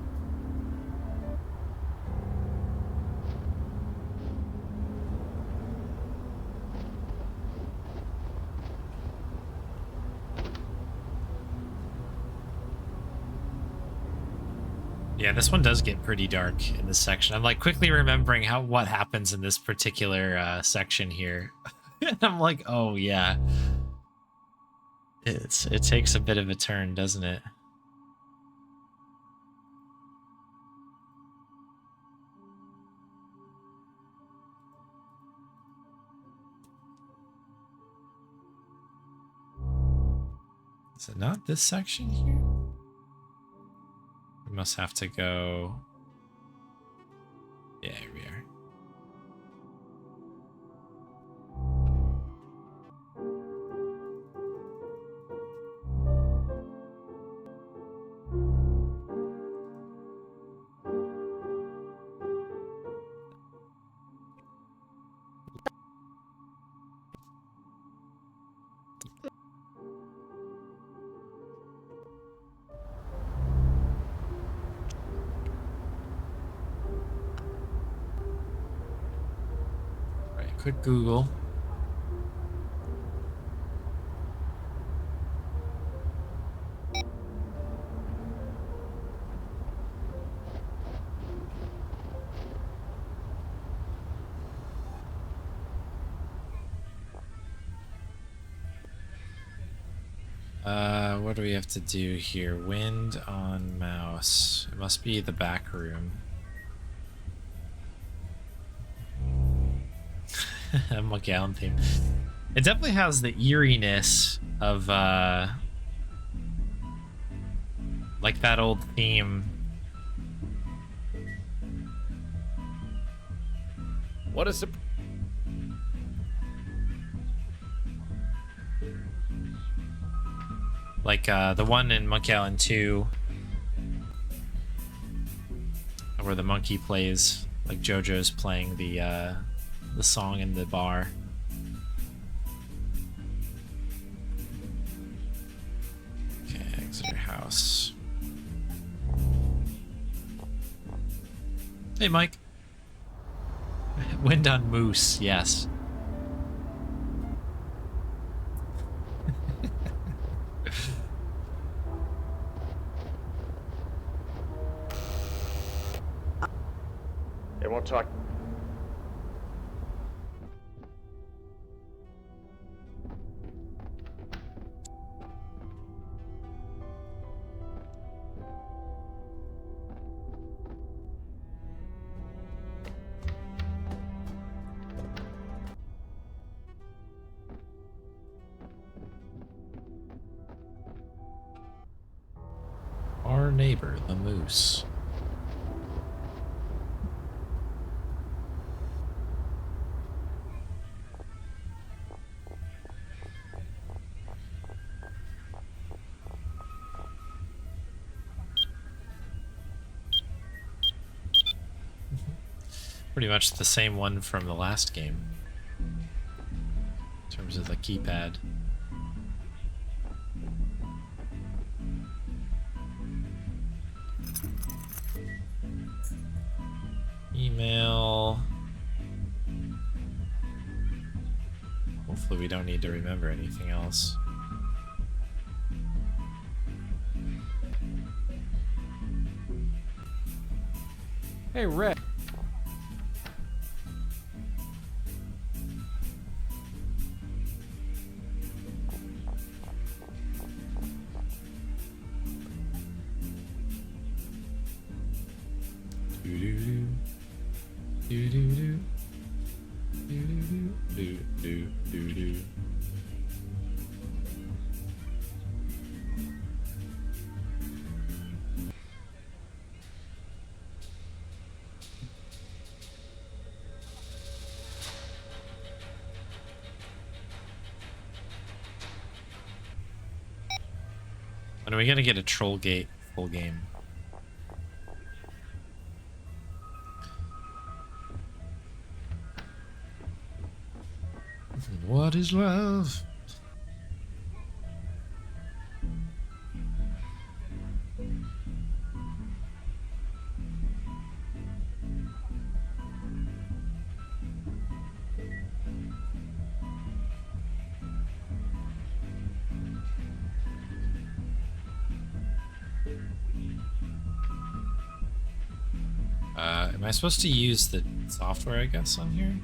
Yeah, this one does get pretty dark in this section. I'm like quickly remembering what happens in this particular section here. And I'm like, oh yeah. It takes a bit of a turn, doesn't it? Is it not this section here? We must have to go... Yeah, here we are. Quick Google. What do we have to do here? Wind on mouse. It must be the back room. McGowan theme. It definitely has the eeriness of like that old theme. What a Like the one in Monkey Island 2 where the monkey plays, like JoJo's playing the song in the bar. Okay, Exeter House. Hey, Mike. Wind on Moose, yes. It won't talk. Our neighbor, the moose. Pretty much the same one from the last game in terms of the keypad. Email. Hopefully we don't need to remember anything else. Hey, Red. When are we gonna get a troll gate full game? What is love? Am I supposed to use the software, I guess, on here?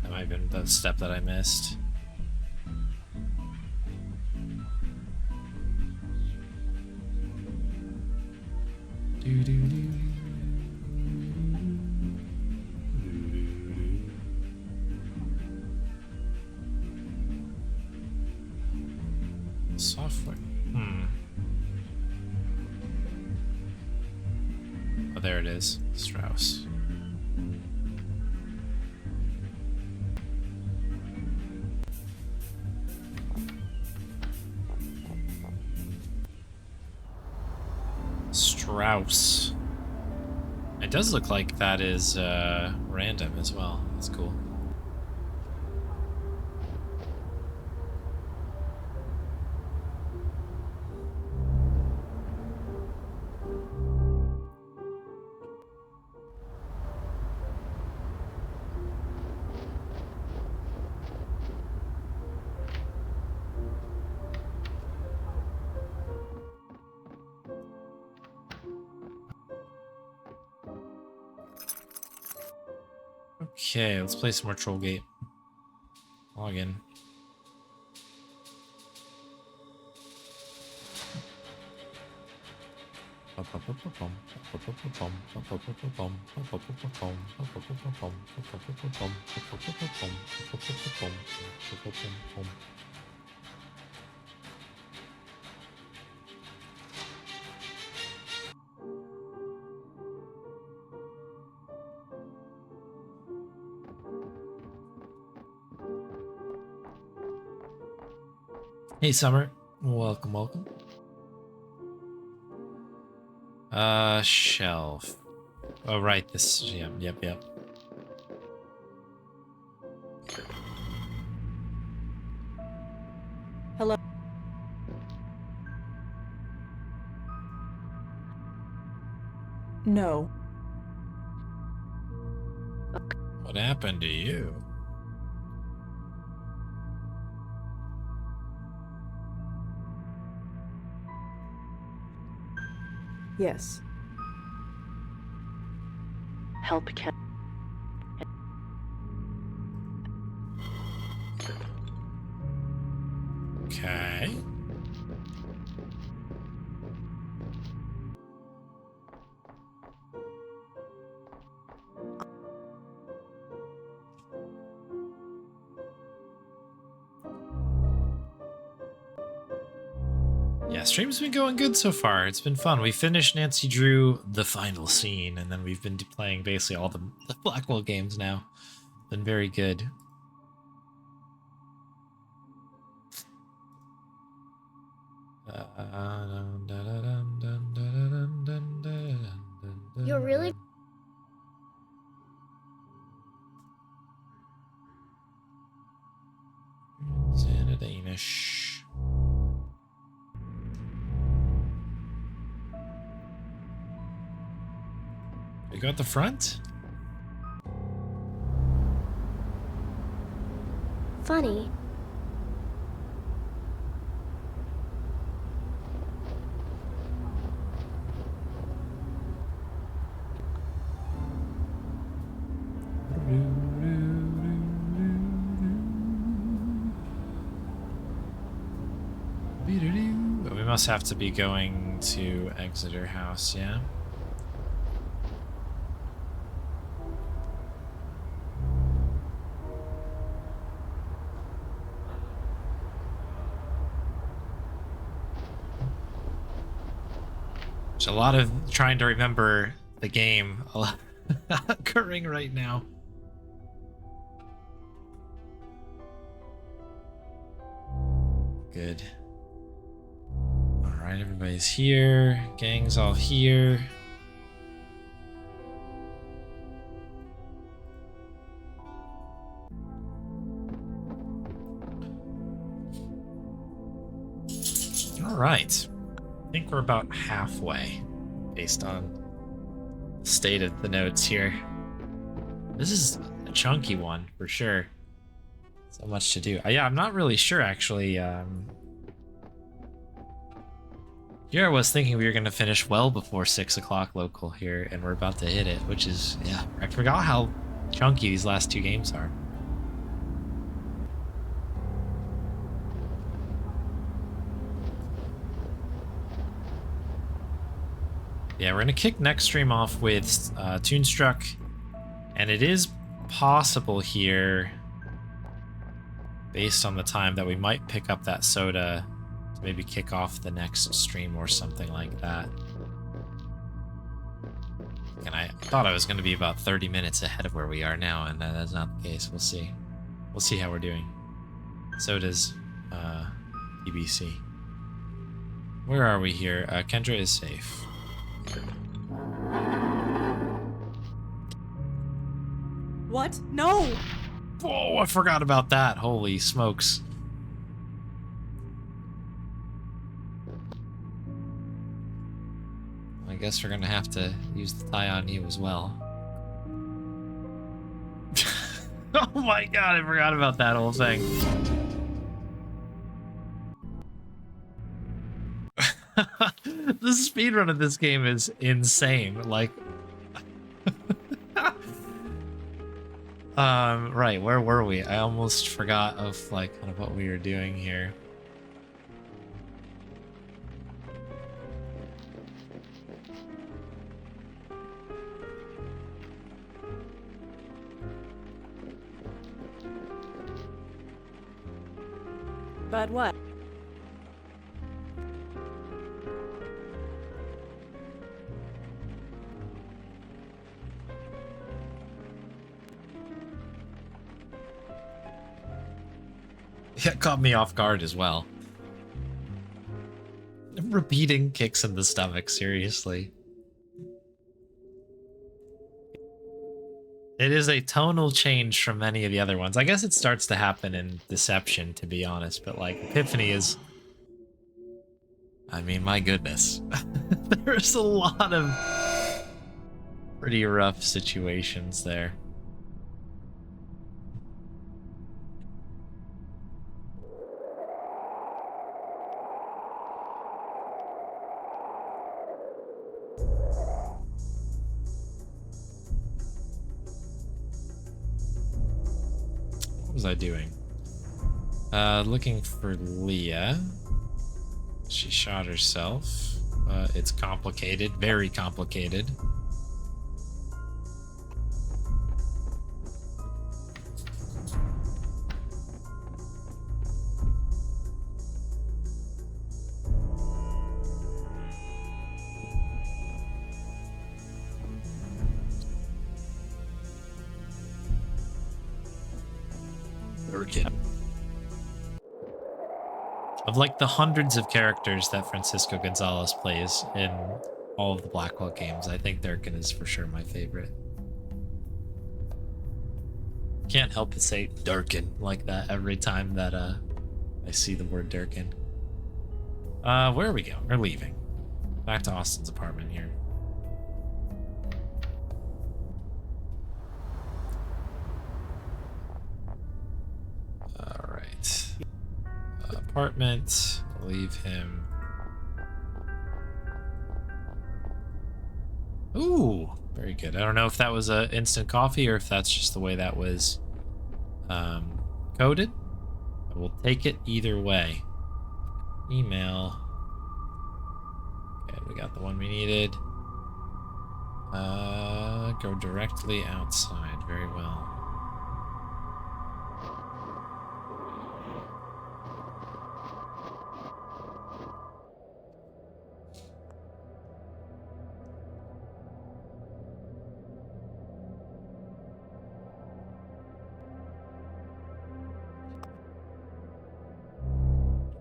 That might have been the step that I missed. Software. Oh, there it is. Strauss. Strauss. It does look like that is random as well. That's cool. Okay, let's play some more Trollgate. Log in. Hey, Summer. Welcome, welcome. Shelf. Oh, right. This. Yep. Hello? No. What happened to you? Yes. Help can. Okay. Yeah, stream's been going good so far. It's been fun. We finished Nancy Drew, the final scene, and then we've been playing basically all the Blackwell games now. Been very good. You're really... Danish. We got the front? funny. We must have to be going to Exeter House, yeah? There's a lot of trying to remember the game occurring right now. Good. Alright, everybody's here. Gang's all here. Alright. I think we're about halfway, based on the state of the notes here. This is a chunky one, for sure. So much to do. Yeah, I'm not really sure, actually. Here I was thinking we were going to finish well before 6 o'clock local here, and we're about to hit it, which is, yeah, I forgot how chunky these last two games are. Yeah, we're going to kick next stream off with Toonstruck, and it is possible here, based on the time, that we might pick up that soda to maybe kick off the next stream or something like that. And I thought I was going to be about 30 minutes ahead of where we are now, and that's not the case. We'll see. We'll see how we're doing. Soda's BBC. Where are we here? Kendra is safe. What? No! Whoa, I forgot about that. Holy smokes. I guess we're gonna have to use the tie on you as well. Oh my god, I forgot about that whole thing. The speedrun of this game is insane. Like, right, where were we? I almost forgot of like kind of what we were doing here. But what? It caught me off guard as well. Repeating kicks in the stomach, seriously. It is a tonal change from many of the other ones. I guess it starts to happen in Deception, to be honest, but like Epiphany is... I mean, my goodness. There's a lot of pretty rough situations there. What was I doing? Looking for Leah. She shot herself. It's complicated, very complicated. Of like the hundreds of characters that Francisco Gonzalez plays in all of the Blackwell games, I think Durkin is for sure my favorite. Can't help but say Durkin like that every time that I see the word Durkin. Where are we going? We're leaving. Back to Austin's apartment here. Alright. Apartment. Leave him. Ooh, very good. I don't know if that was a instant coffee or if that's just the way that was coded. I will take it either way. Email. Okay, we got the one we needed. Go directly outside. Very well.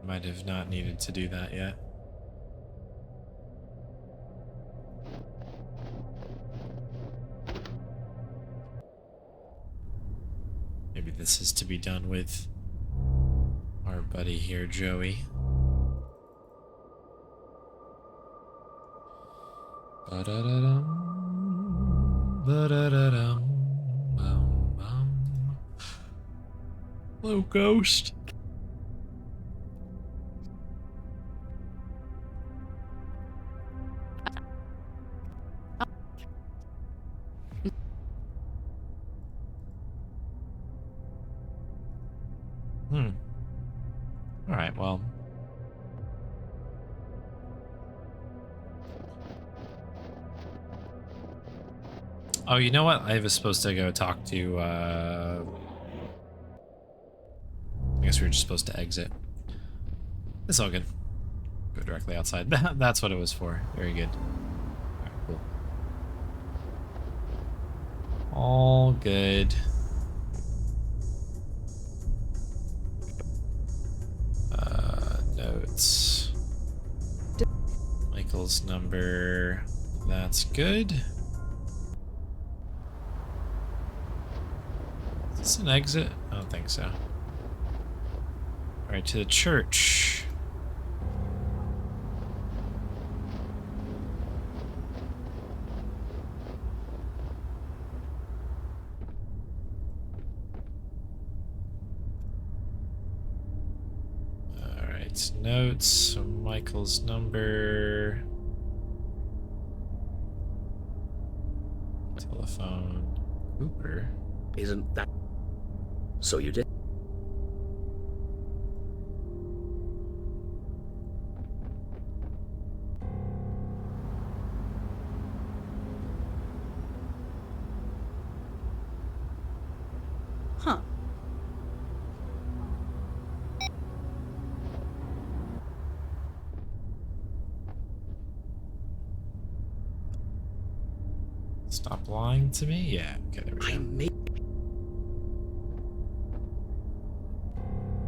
Might have not needed to do that yet. Maybe this is to be done with our buddy here, Joey. Ba-da-da-dum, ba-da-da-dum, bum, bum. Hello, ghost. Alright, well. Oh, you know what? I was supposed to go talk to, I guess we were just supposed to exit. It's all good. Go directly outside. That's what it was for. Very good. Alright, cool. All good. Notes. Michael's number. That's good. Is this an exit? I don't think so. Alright, to the church. Notes, so Michael's number, telephone, Cooper. Isn't that so? You did. Huh. Stop lying to me? Yeah, okay, there we go.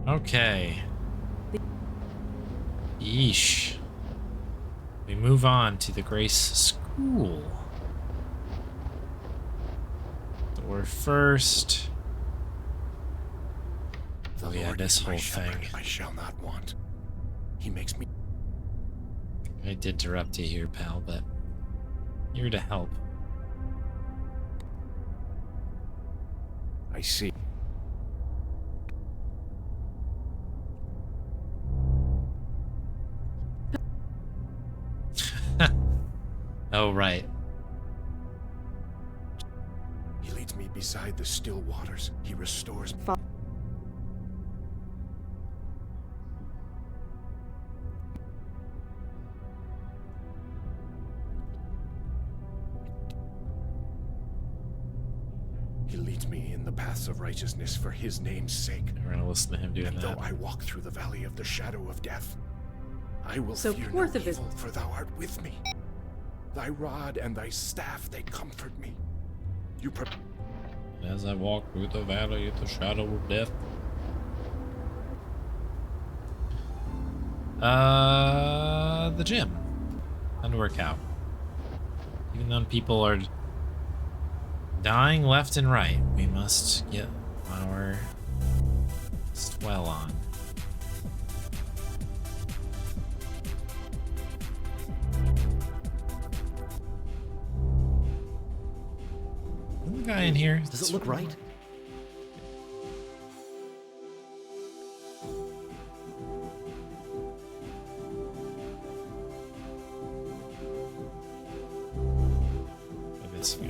Okay. Yeesh. We move on to the Grace School. The floor first. The Yeah, Lord this is my whole shepherd, thing. I shall not want. He makes me. I did interrupt you here, pal, but here to help. I see. Oh, right. He leads me beside the still waters. He restores me. He leads me in the paths of righteousness for his name's sake. We're gonna listen to him doing And that. though I walk through the valley of the shadow of death, I will So fear no fourth of his- evil, for thou art with me. Thy rod and thy staff, they comfort me. You As I walk through the valley of the shadow of death. The gym. Time to work out. Even though people are dying left and right, we must get our swell on. Isn't the guy in here? Does it look right?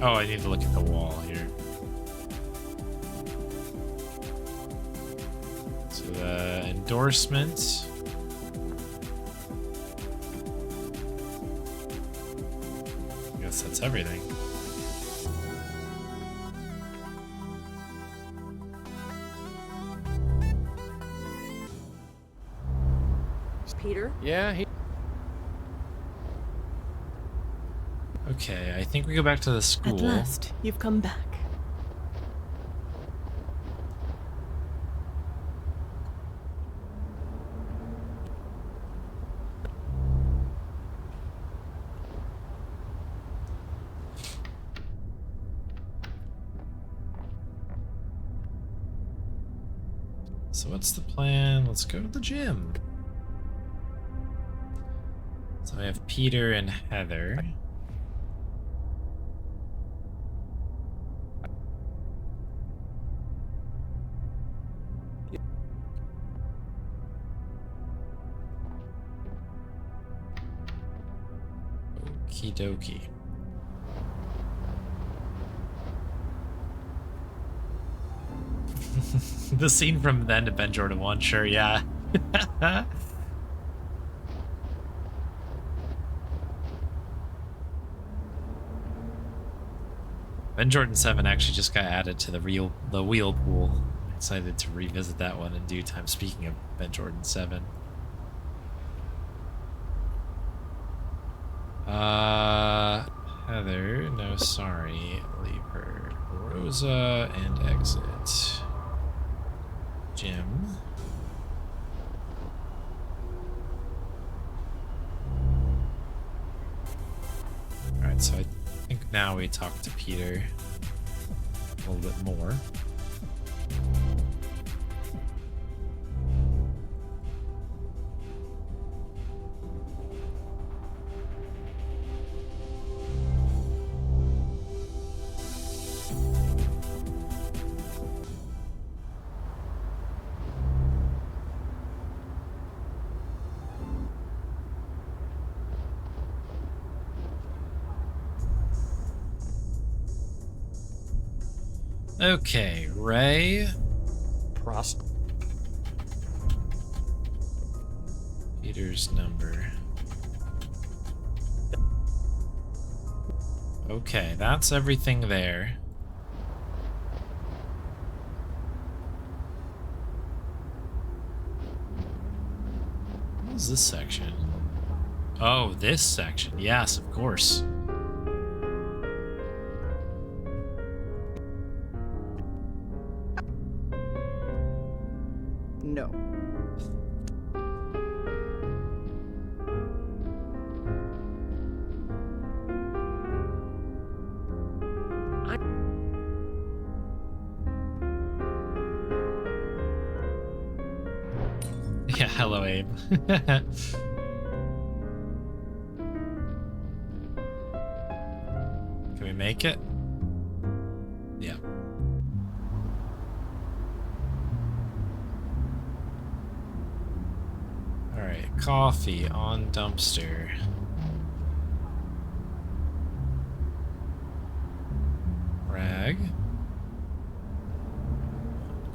Oh, I need to look at the wall here. So the endorsement. I guess that's everything. Peter? Yeah, he... Okay, I think we go back to the school. At last, you've come back. So what's the plan? Let's go to the gym. So I have Peter and Heather. Okie dokie. The scene from then to Ben Jordan 1, sure, yeah. Ben Jordan 7 actually just got added to the wheel pool. I'm excited to revisit that one in due time. Speaking of Ben Jordan 7. Heather, no sorry, leave her. Rosa and exit. Jim. Alright, so I think now we talk to Peter a little bit more. Okay, Ray. Peter's number. Okay, that's everything there. What is this section? Oh, this section. Yes, of course. No. Hello, Abe. Can we make it? Yeah. Alright, coffee on dumpster. Rag.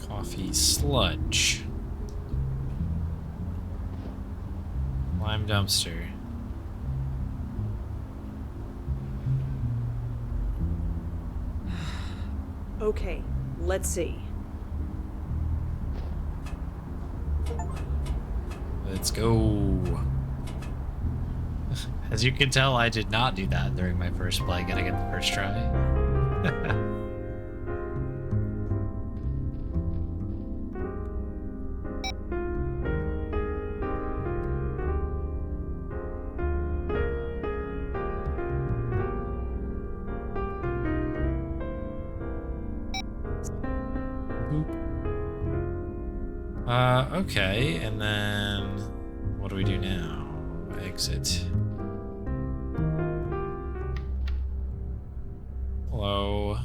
Coffee sludge. Lime dumpster. Okay, let's see. Let's go. As you can tell, I did not do that during my first play. Gotta get the first try. Okay, and then what do we do now? Exit. Hello.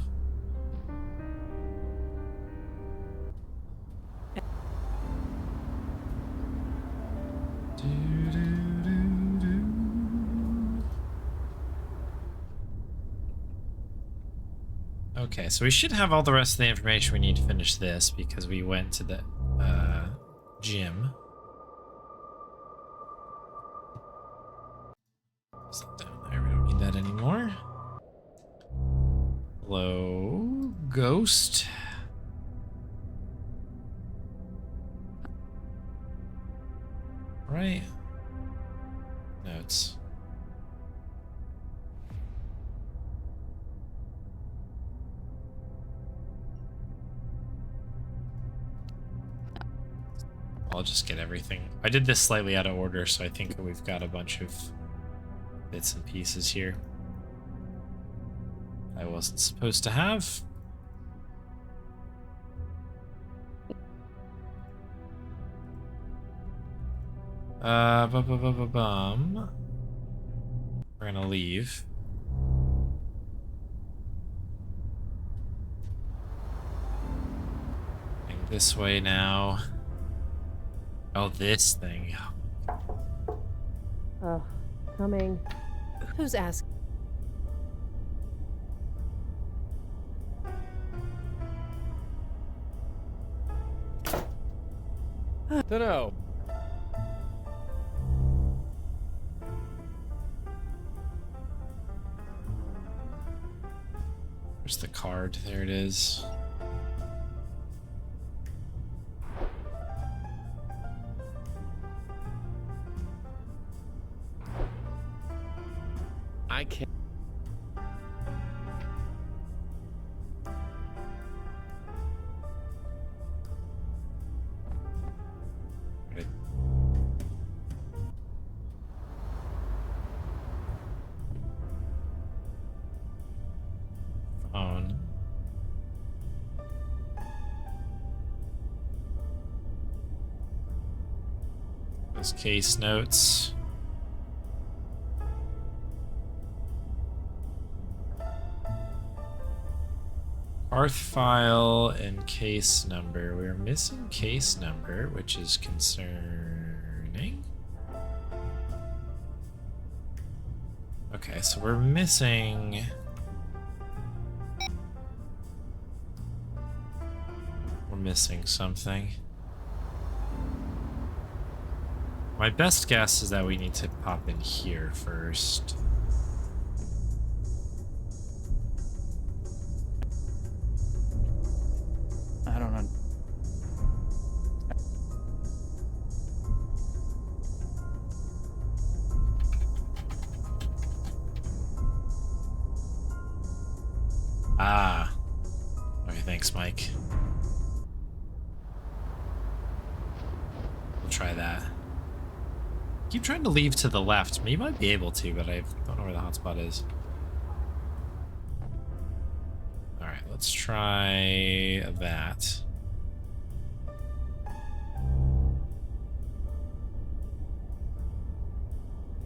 Okay, so we should have all the rest of the information we need to finish this because we went to the gym. Is that down there? We don't need that anymore. Hello, ghost. Right. Notes. I'll just get everything. I did this slightly out of order, so I think we've got a bunch of bits and pieces here I wasn't supposed to have. Bum. We're gonna leave. Going this way now. Oh, this thing. Oh, coming. Who's asking? Dunno. Where's the card? There it is. I can't. Phone. Those case notes. Arth file and case number. We're missing case number, which is concerning. Okay, so we're missing... We're missing something. My best guess is that we need to pop in here first. I don't know. Ah. Okay, thanks, Mike. We'll try that. Keep trying to leave to the left. You might be able to, but I don't know where the hotspot is. Alright, let's try that.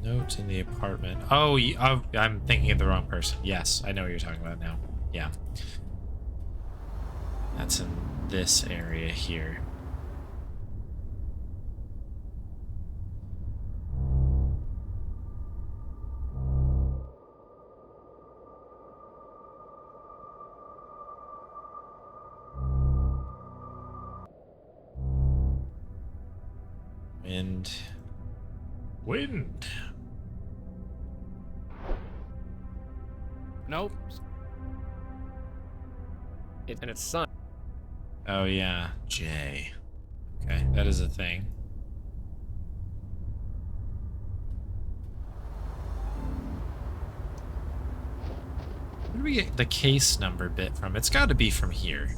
Note in the apartment. Oh, I'm thinking of the wrong person. Yes, I know what you're talking about now. Yeah. That's in this area here. Wind. Nope. And it's sun. Oh yeah, J. Okay, that is a thing. Where do we get the case number bit from? It's got to be from here.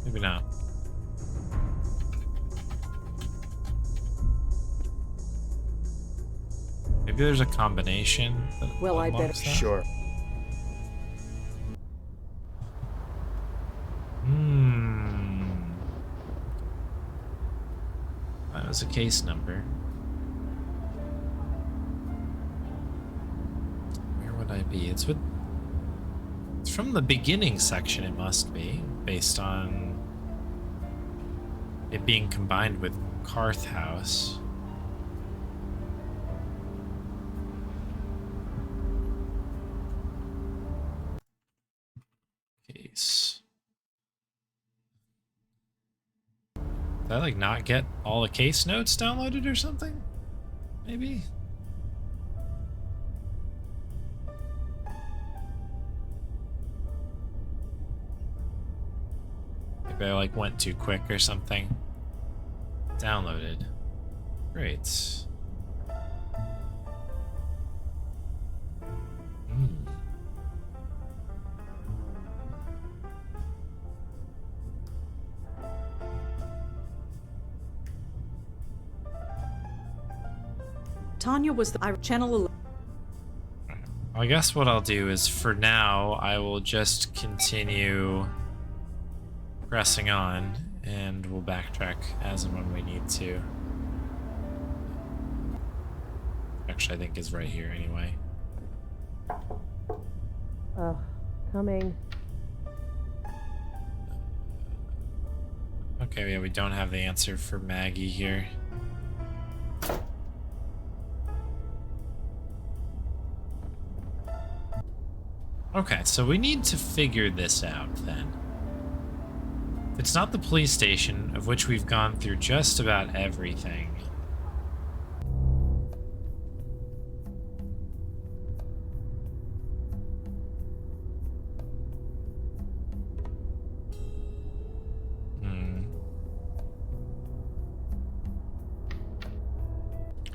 Maybe not. Maybe there's a combination. Well, I better. Sure. That was a case number. Where would I be? It's from the beginning section, it must be, based on it being combined with Karth House. Case. Did I like not get all the case notes downloaded or something? Maybe? Maybe I like went too quick or something. Downloaded. Great. Tanya was the channel 11. I guess what I'll do is, for now, I will just continue pressing on, and we'll backtrack as and when we need to. Actually, I think is right here anyway. Coming. Okay, yeah, we don't have the answer for Maggie here. Okay, so we need to figure this out then. If it's not the police station, of which we've gone through just about everything.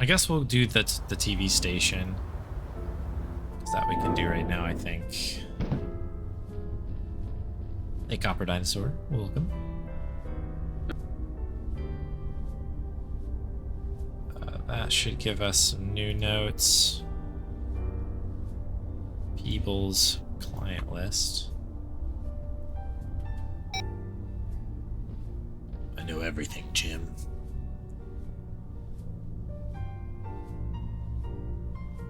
I guess we'll do the TV station. That we can do right now, I think. Hey, Copper Dinosaur, welcome. That should give us some new notes. Peebles client list. I know everything, Jim.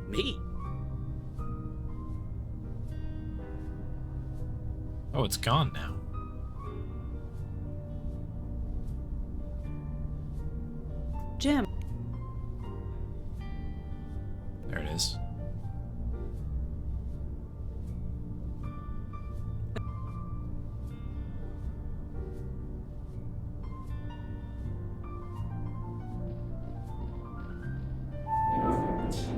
Me? Oh, it's gone now. Jim. There it is.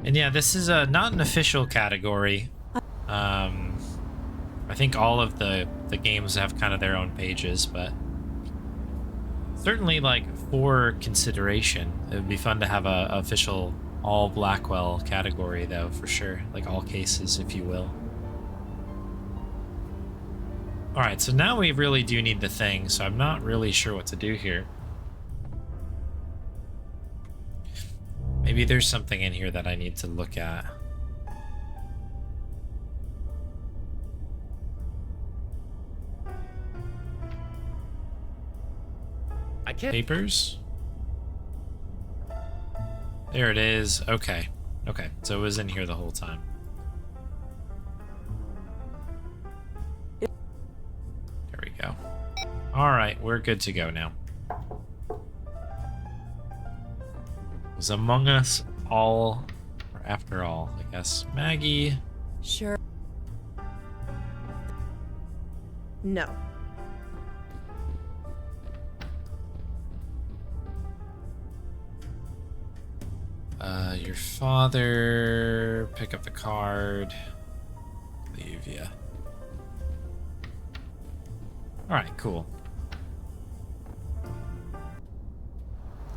And yeah, this is not an official category. I think all of the games have kind of their own pages, but certainly, like, for consideration, it would be fun to have a official all Blackwell category, though, for sure. Like, all cases, if you will. Alright, so now we really do need the thing, so I'm not really sure what to do here. Maybe there's something in here that I need to look at. I can't. Papers? There it is. Okay. Okay, so it was in here the whole time. There we go. Alright, we're good to go now. Was Among Us all, or after all, I guess. Maggie? Sure. No. Your father, pick up the card, leave ya. Alright, cool.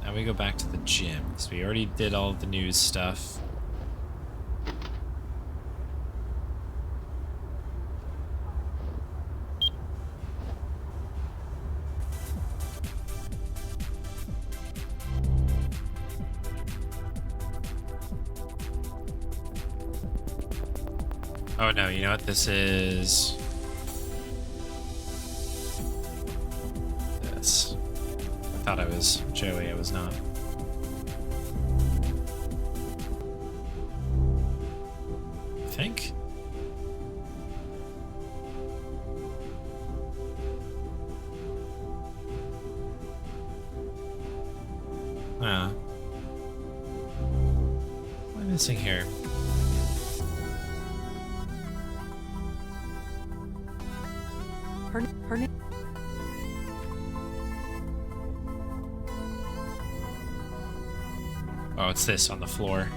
Now we go back to the gym, because we already did all of the news stuff. Oh no, you know what this is? This. I thought I was Joey, I was not. I think? Huh. What am I missing here? Her name. Oh, it's this on the floor.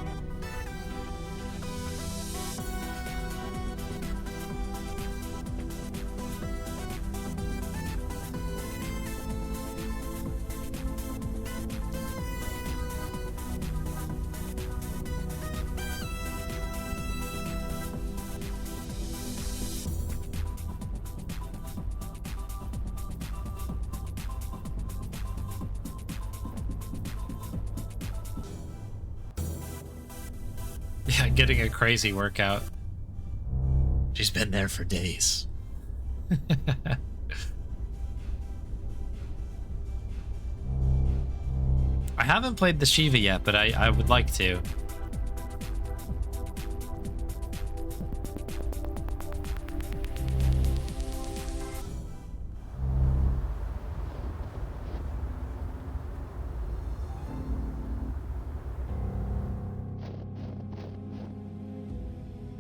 Yeah, getting a crazy workout. She's been there for days. I haven't played the Shiva yet, but I would like to.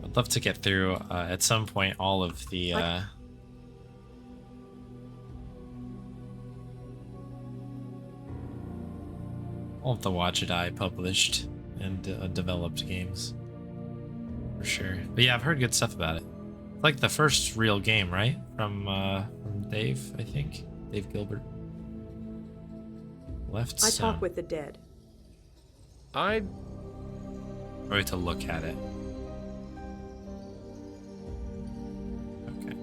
I'd love to get through at some point all of the Watch It I published and developed games, for sure. But yeah, I've heard good stuff about it. It's like the first real game, right? From Dave, I think. Dave Gilbert. Left I some. talk with the dead. Or to look at it. Okay.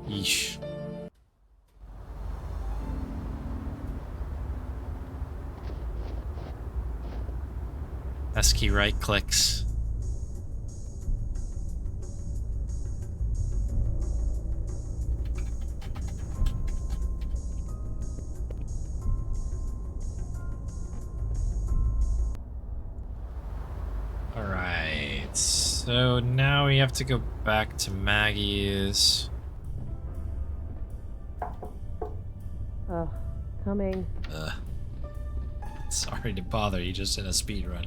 Yeesh. S-key right clicks. Alright, so now we have to go back to Maggie's. Coming. Sorry to bother you, just in a speed run.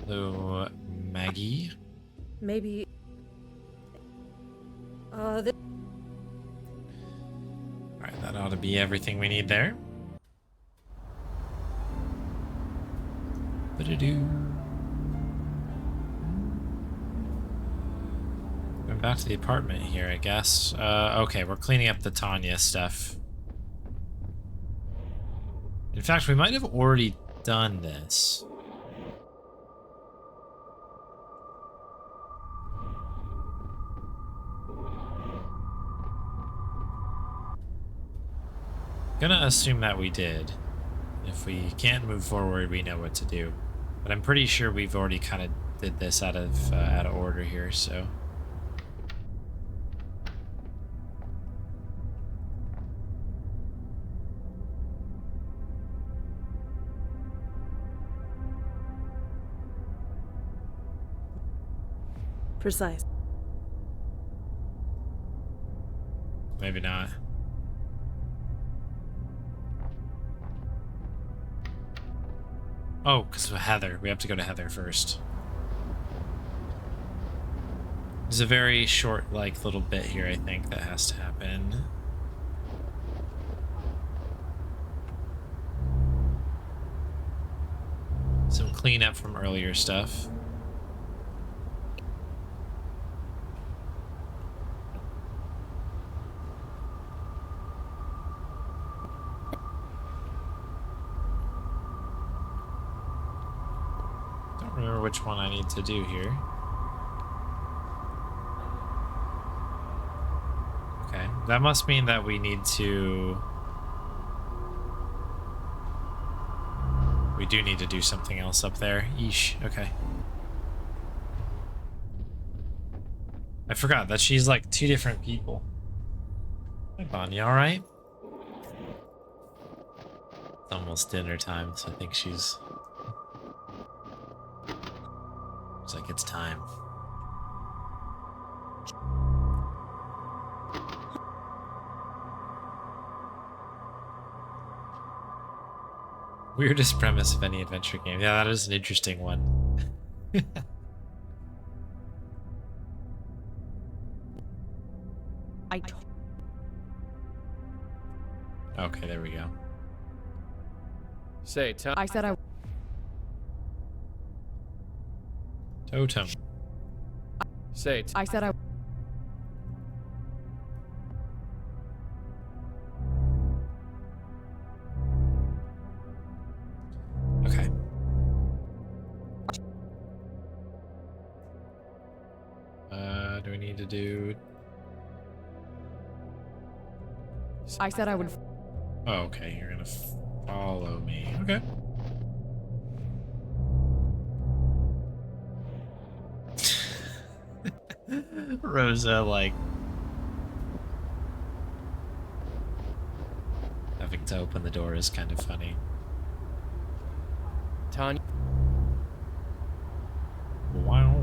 Hello, Maggie. Maybe. Alright, that ought to be everything we need there. Back to the apartment here, I guess. Okay, we're cleaning up the Tanya stuff. In fact, we might have already done this. Gonna assume that we did. If we can't move forward, we know what to do. But I'm pretty sure we've already kind of did this out of order here, so. Precise. Maybe not. Oh, because of Heather. We have to go to Heather first. There's a very short, like, little bit here, I think, that has to happen. Some cleanup from earlier stuff. Don't remember which one I need to do here. Okay, that must mean that we need to... We do need to do something else up there. Yeesh, okay. I forgot that she's like two different people. Hi, Bonnie, alright? It's almost dinner time, so I think she's... It's like, it's time. Weirdest premise of any adventure game. Yeah, that is an interesting one. Okay, there we go. Say, I said I... Totem. Say, I said I... Okay. Do we need to do... I said I would... Oh, okay, you're gonna follow me. Okay. Rosa, like... having to open the door is kind of funny. Tanya. Wow.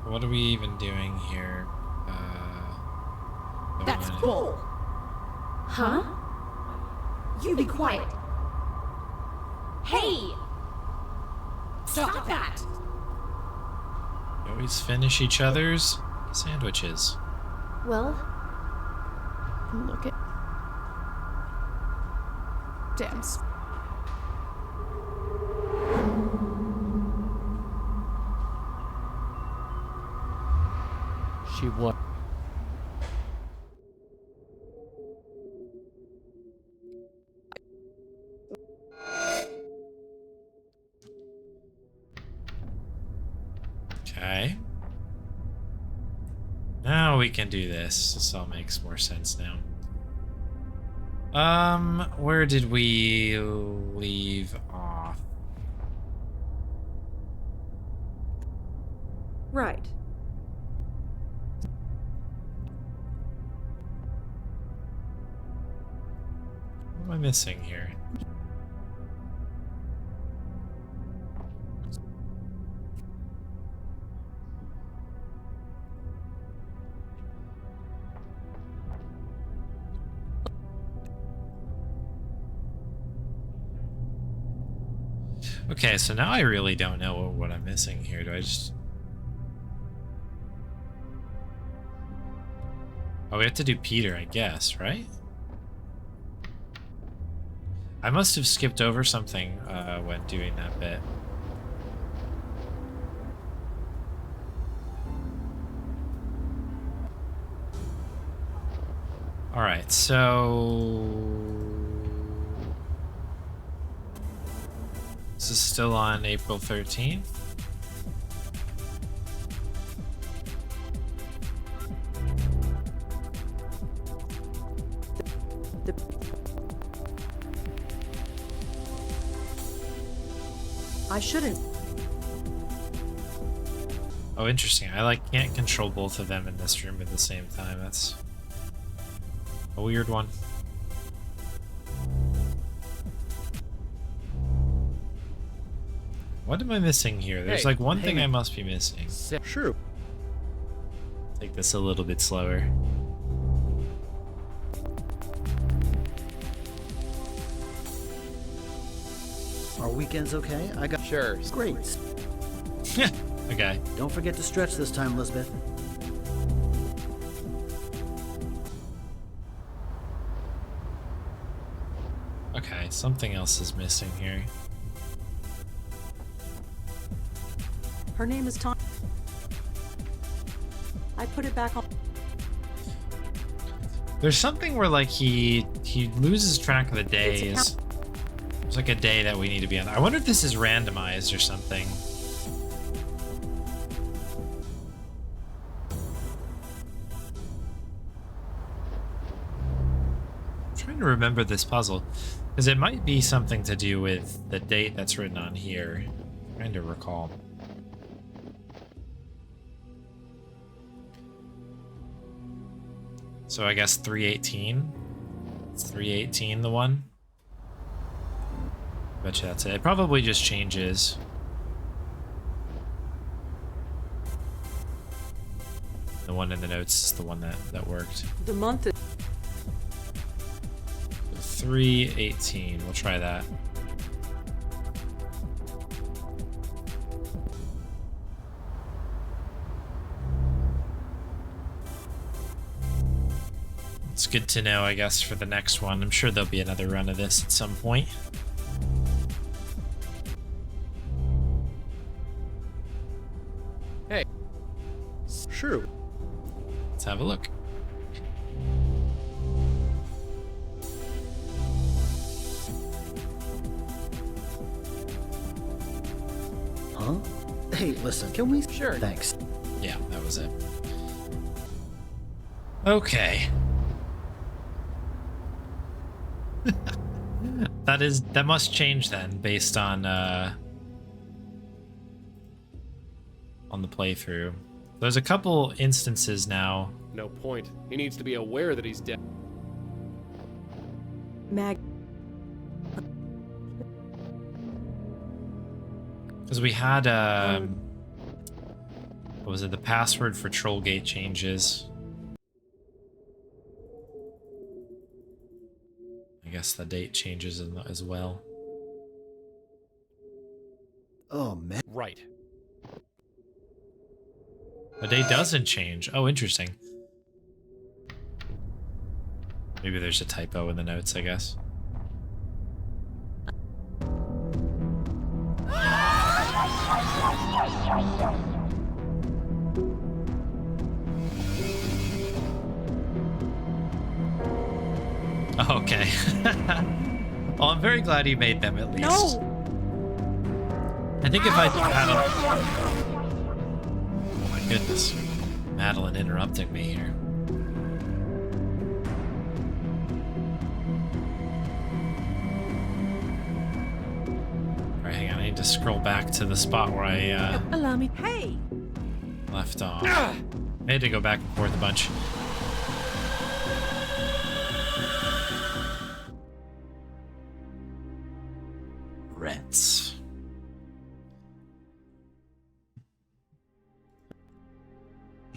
What are we even doing here? That's cool. Huh? You be quiet. Hey! Stop that! We always finish each other's sandwiches. Well, look at... Damn. She what? Okay. Now we can do this. This all makes more sense now. Where did we leave off? Right. What am I missing here? Okay, so now I really don't know what I'm missing here. Do I just... Oh, we have to do Peter, I guess, right? I must have skipped over something when doing that bit. All right, so this is still on April 13th. I shouldn't. Oh, interesting. I can't control both of them in this room at the same time. That's a weird one. What am I missing here? There's like one thing I must be missing. Sure. Take this a little bit slower. Are weekends okay? I got... Sure. Great. Okay. Don't forget to stretch this time, Elizabeth. Okay, something else is missing here. Her name is Tom. I put it back on. There's something where like he loses track of the days. There's like a day that we need to be on. I wonder if this is randomized or something. I'm trying to remember this puzzle because it might be something to do with the date that's written on here. I'm trying to recall. So I guess 318. It's 318 the one. Bet you that's it. It probably just changes. The one in the notes is the one that worked. The month is 318. We'll try that. It's good to know, I guess, for the next one. I'm sure there'll be another run of this at some point. Hey. Sure. Let's have a look. Huh? Hey, listen, can we... Sure. Thanks. Yeah, that was it. Okay. That must change then, based on the playthrough. There's a couple instances now. No point. He needs to be aware that he's dead. Mag. Because we had what was it? The password for Trollgate changes. I guess the date changes as well. Oh, man. Right. The date doesn't change. Oh, interesting. Maybe there's a typo in the notes, I guess. Okay. Well, I'm very glad you made them at least. No. I think if I had a... Oh my goodness. Madeline interrupting me here. Alright, hang on. I need to scroll back to the spot where I Allow me. Hey. left off. I had to go back and forth a bunch. Rents.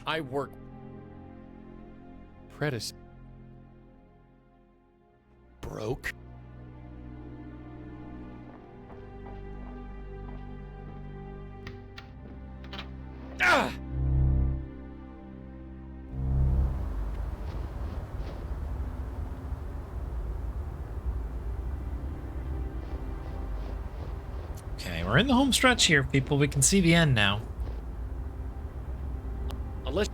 I work. Predis. Broke. Okay, we're in the home stretch here, people. We can see the end now. Unless...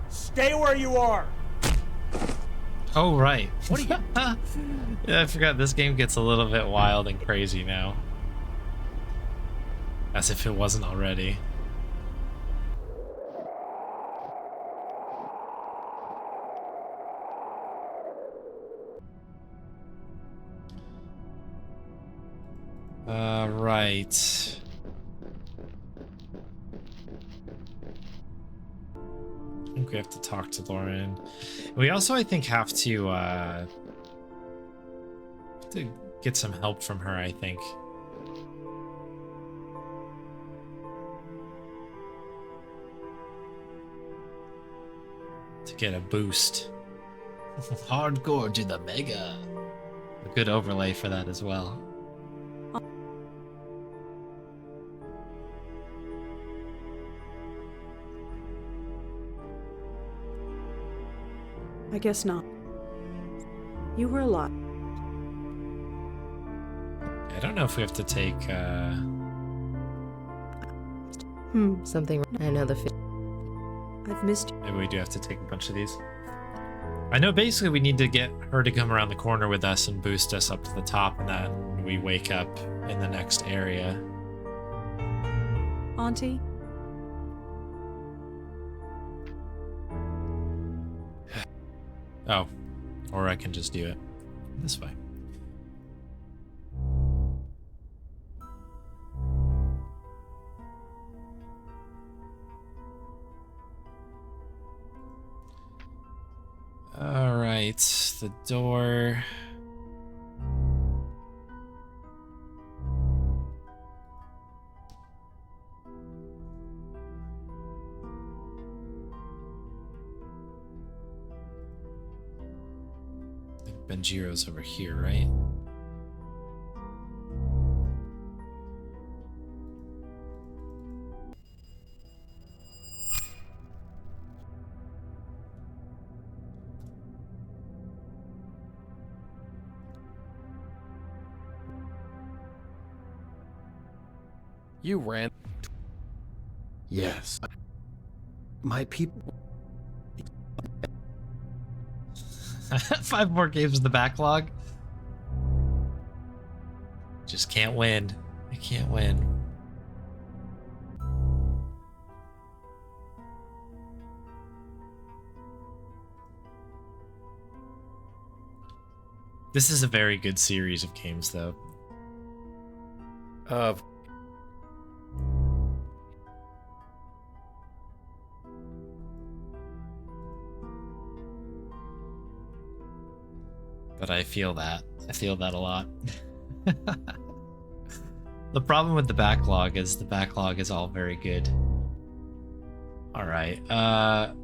Stay where you are. Oh, right. What are you... Yeah, I forgot this game gets a little bit wild and crazy now. As if it wasn't already. Right. I think we have to talk to Lauren. We also, I think, have to get some help from her, I think. To get a boost. Hardcore to the mega. A good overlay for that as well. I guess not. You were alive. I don't know if we have to take, Something. I know the I've missed you. Maybe we do have to take a bunch of these. I know basically we need to get her to come around the corner with us and boost us up to the top, and then we wake up in the next area. Auntie? Oh, or I can just do it this way. All right, the door. Benjiro's over here, right? You ran. Yes. My people. 5 more games in the backlog. Just can't win. I can't win. This is a very good series of games, though. But I feel that. I feel that a lot. The problem with the backlog is all very good. Alright, am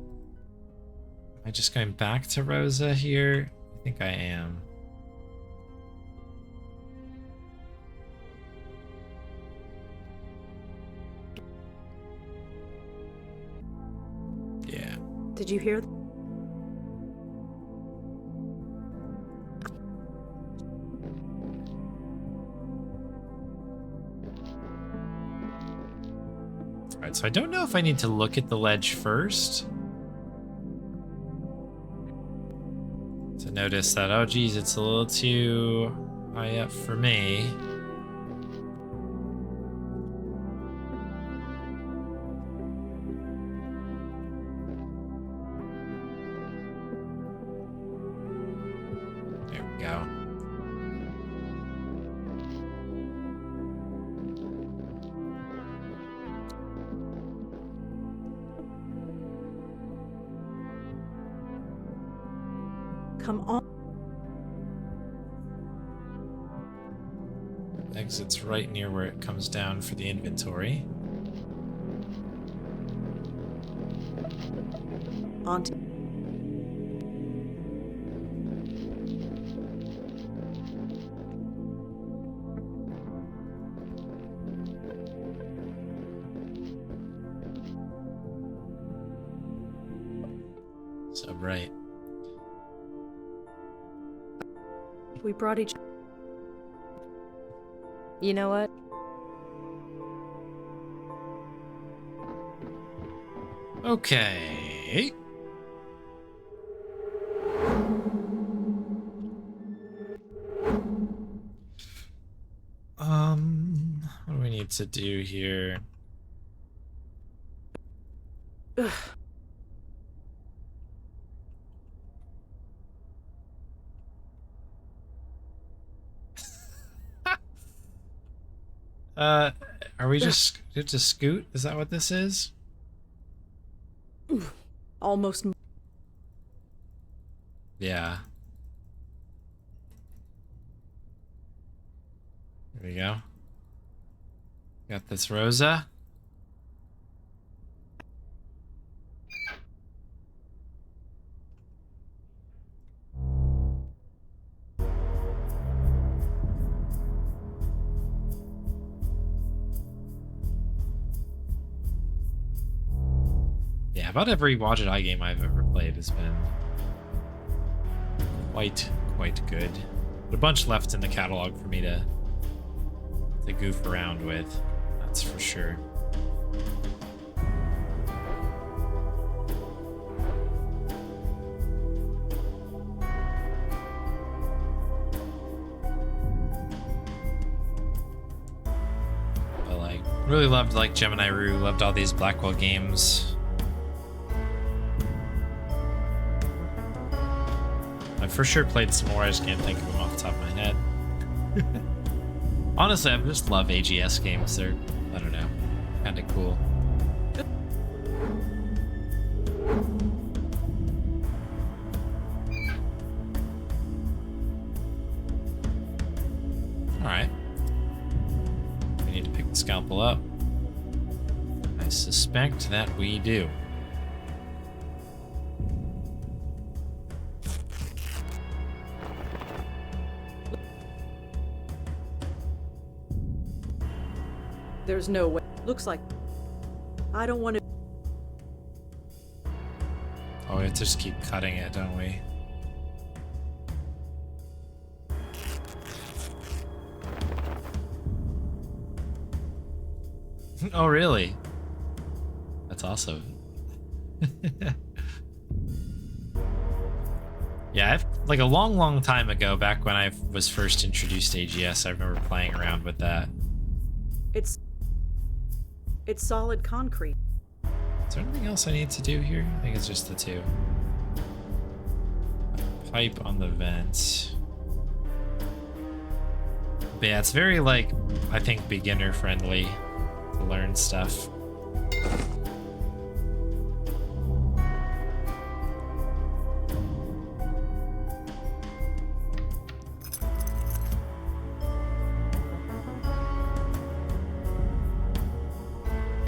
I just going back to Rosa here? I think I am. Yeah. Did you hear? Alright, so I don't know if I need to look at the ledge first to notice that, oh geez, it's a little too high up for me. There we go. Come on. Exit's right near where it comes down for the inventory. onto. So bright. We brought each. You know what? Okay. What do we need to do here? Ugh. Are we just to scoot? Is that what this is? Almost. Yeah. Here we go. Got this Rosa. Yeah, about every Watch It Eye game I've ever played has been quite good. But a bunch left in the catalog for me to goof around with, that's for sure. But like, really loved like Gemini Rue, loved all these Blackwell games. I for sure played some more, I just can't think of them off the top of my head. Honestly, I just love AGS games. They're, I don't know, kind of cool. Alright. We need to pick the scalpel up. I suspect that we do. There's no way. Looks like. I don't want to. Oh, we have to just keep cutting it, don't we? Oh, really? That's awesome. Yeah, like a long time ago, back when I was first introduced to AGS, I remember playing around with that. It's solid concrete. Is there anything else I need to do here? I think it's just the two. Pipe on the vent. But yeah, it's very, like, I think beginner friendly to learn stuff.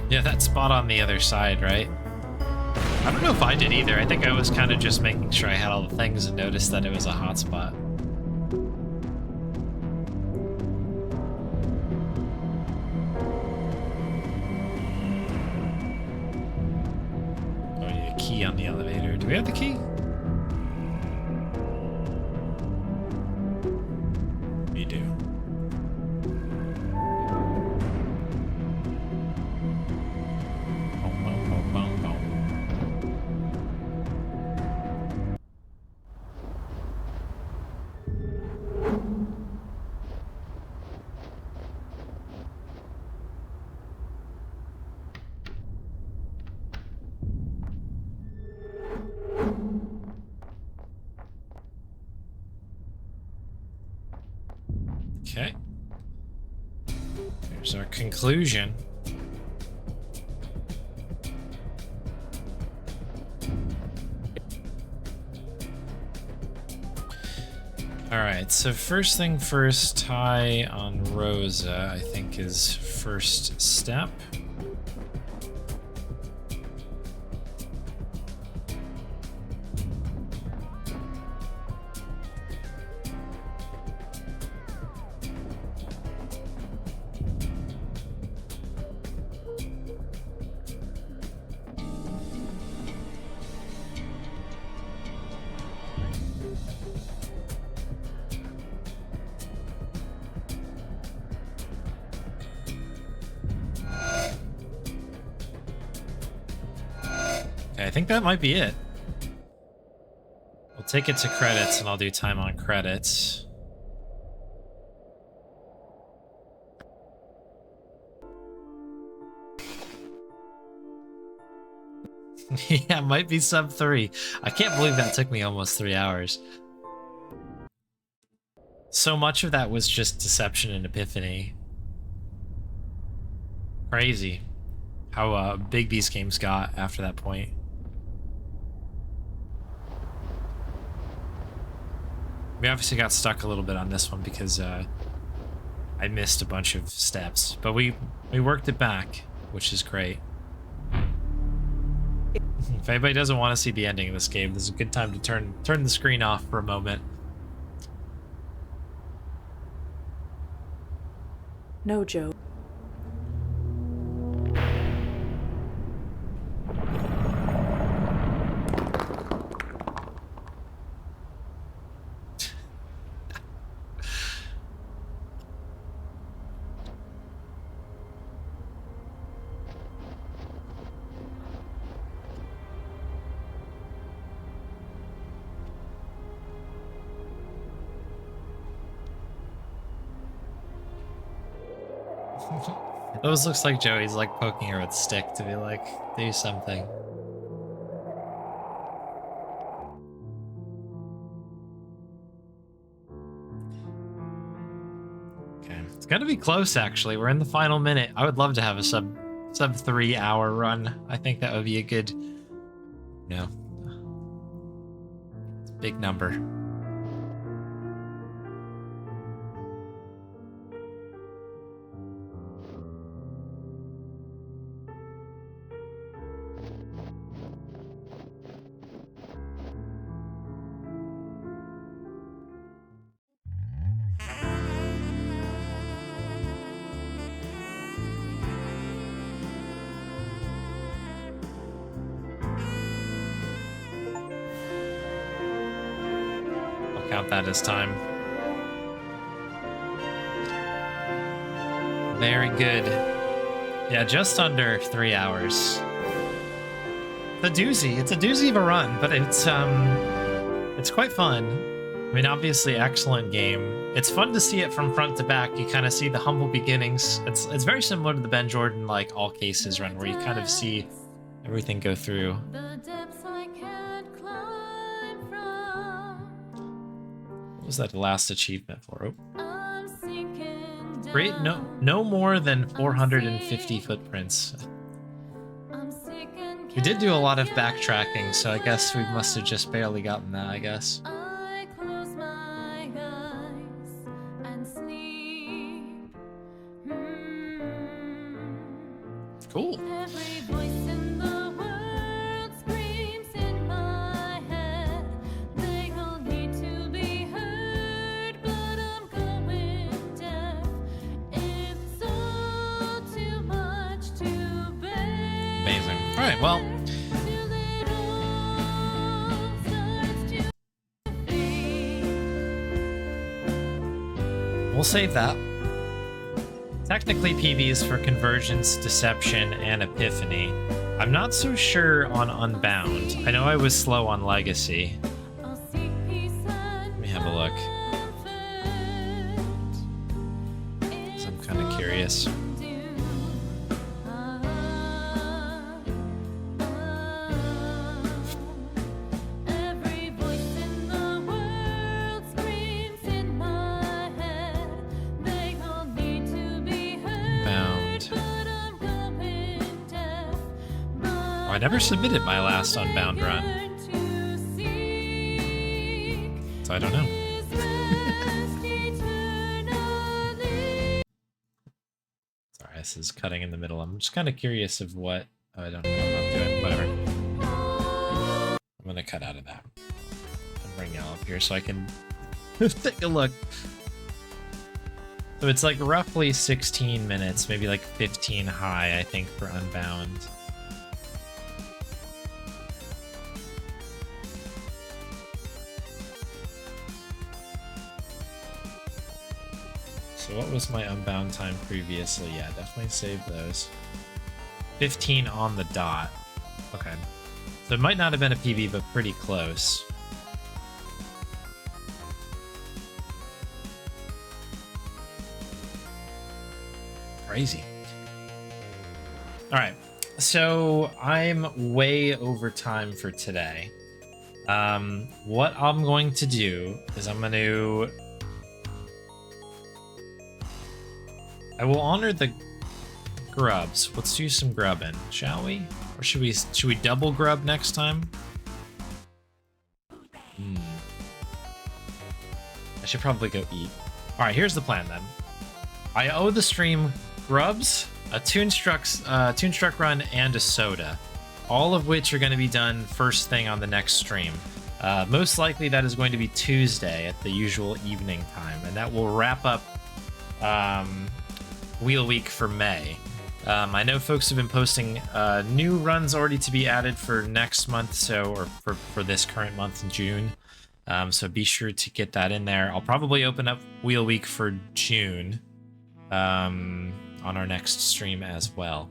Yeah, that spot on the other side, right? I don't know if I did either. I think I was kind of just making sure I had all the things and noticed that it was a hot spot. Oh, we need a key on the elevator. Do we have the key? We do. Okay. There's our conclusion. Alright, so first thing first, tie on Rosa, I think is first step. think that might be it. We'll take it to credits, and I'll do time on credits. Yeah, it might be sub 3. I can't believe that took me almost 3 hours. So much of that was just deception and epiphany. Crazy how big these games got after that point. We obviously got stuck a little bit on this one because I missed a bunch of steps, but we worked it back, which is great. If anybody doesn't want to see the ending of this game, this is a good time to turn the screen off for a moment. No, Joe. It always looks like Joey's like poking her with a stick to be like, do something. Okay, it's gonna be close actually. We're in the final minute. I would love to have a sub 3 hour run. I think that would be a good, it's a big number. Count that as time. Very good. Yeah, just under 3 hours. It's a doozy. It's a doozy of a run, but it's quite fun. I mean, obviously, excellent game. It's fun to see it from front to back. You kind of see the humble beginnings. It's very similar to the Ben Jordan like all cases run, where you kind of see everything go through. What was that last achievement for? Oh. Great, no more than 450 footprints. We did do a lot of backtracking, so I guess we must have just barely gotten that, I guess. Cool. Alright, well. We'll save that. Technically, PB is for Convergence, Deception, and Epiphany. I'm not so sure on Unbound. I know I was slow on Legacy. Let me have a look. 'Cause I'm kind of curious. I never submitted my last Unbound run, so I don't know. Sorry, this is cutting in the middle. I'm just kind of curious of what... Oh, I don't know what I'm doing. Whatever. I'm gonna cut out of that and bring y'all up here so I can take a look. So it's like roughly 16 minutes, maybe like 15 high, I think, for Unbound. So what was my Unbound time previously? Yeah, definitely save those. 15 on the dot. Okay. So it might not have been a PB, but pretty close. Crazy. All right, so I'm way over time for today. What I'm going to do is I will honor the grubs. Let's do some grubbing, shall we? Or should we double grub next time? I should probably go eat. All right, here's the plan then. I owe the stream grubs, a Toonstruck run, and a soda, all of which are going to be done first thing on the next stream. Most likely that is going to be Tuesday at the usual evening time, and that will wrap up Wheel Week for May. I know folks have been posting new runs already to be added for next month, or for this current month in June. So be sure to get that in there. I'll probably open up Wheel Week for June on our next stream as well.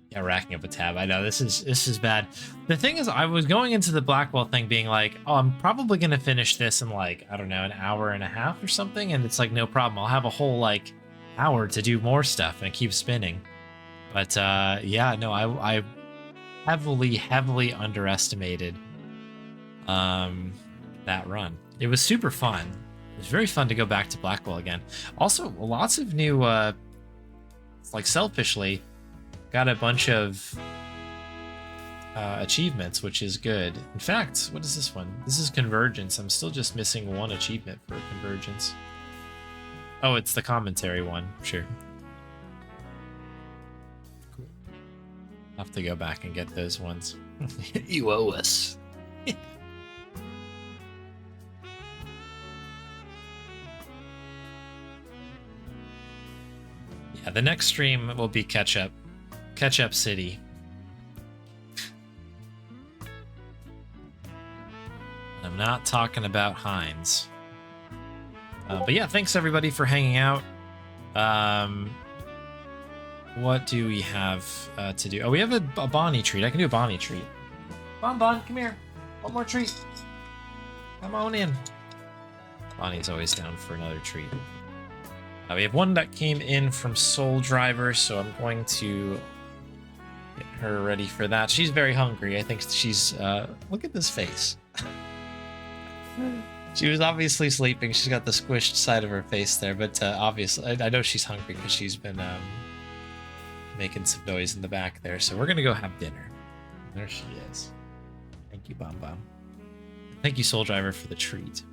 Yeah, racking up a tab. I know this is bad. The thing is, I was going into the Blackwell thing being like, oh, I'm probably gonna finish this in like, I don't know, an hour and a half or something, and it's like, no problem. I'll have a whole like hour to do more stuff, and it keeps spinning. But yeah, no, I heavily underestimated that run. It was super fun. It was very fun to go back to Blackwell again. Also, lots of new, like selfishly, got a bunch of achievements, which is good. In fact, what is this one? This is Convergence. I'm still just missing one achievement for Convergence. Oh, it's the commentary one. Sure. Cool. I'll have to go back and get those ones. You owe us. Yeah, the next stream will be Catch Up City. I'm not talking about Heinz. But yeah, thanks everybody for hanging out. What do we have to do? Oh, we have a Bonnie treat. I can do a Bonnie treat. Bon, come here. One more treat. Come on in. Bonnie's always down for another treat. We have one that came in from Soul Driver, so I'm going to get her ready for that. She's very hungry. I think she's... look at this face. She was obviously sleeping. She's got the squished side of her face there, but obviously... I know she's hungry because she's been making some noise in the back there, so we're going to go have dinner. There she is. Thank you, Bom Bom. Thank you, Soul Driver, for the treat.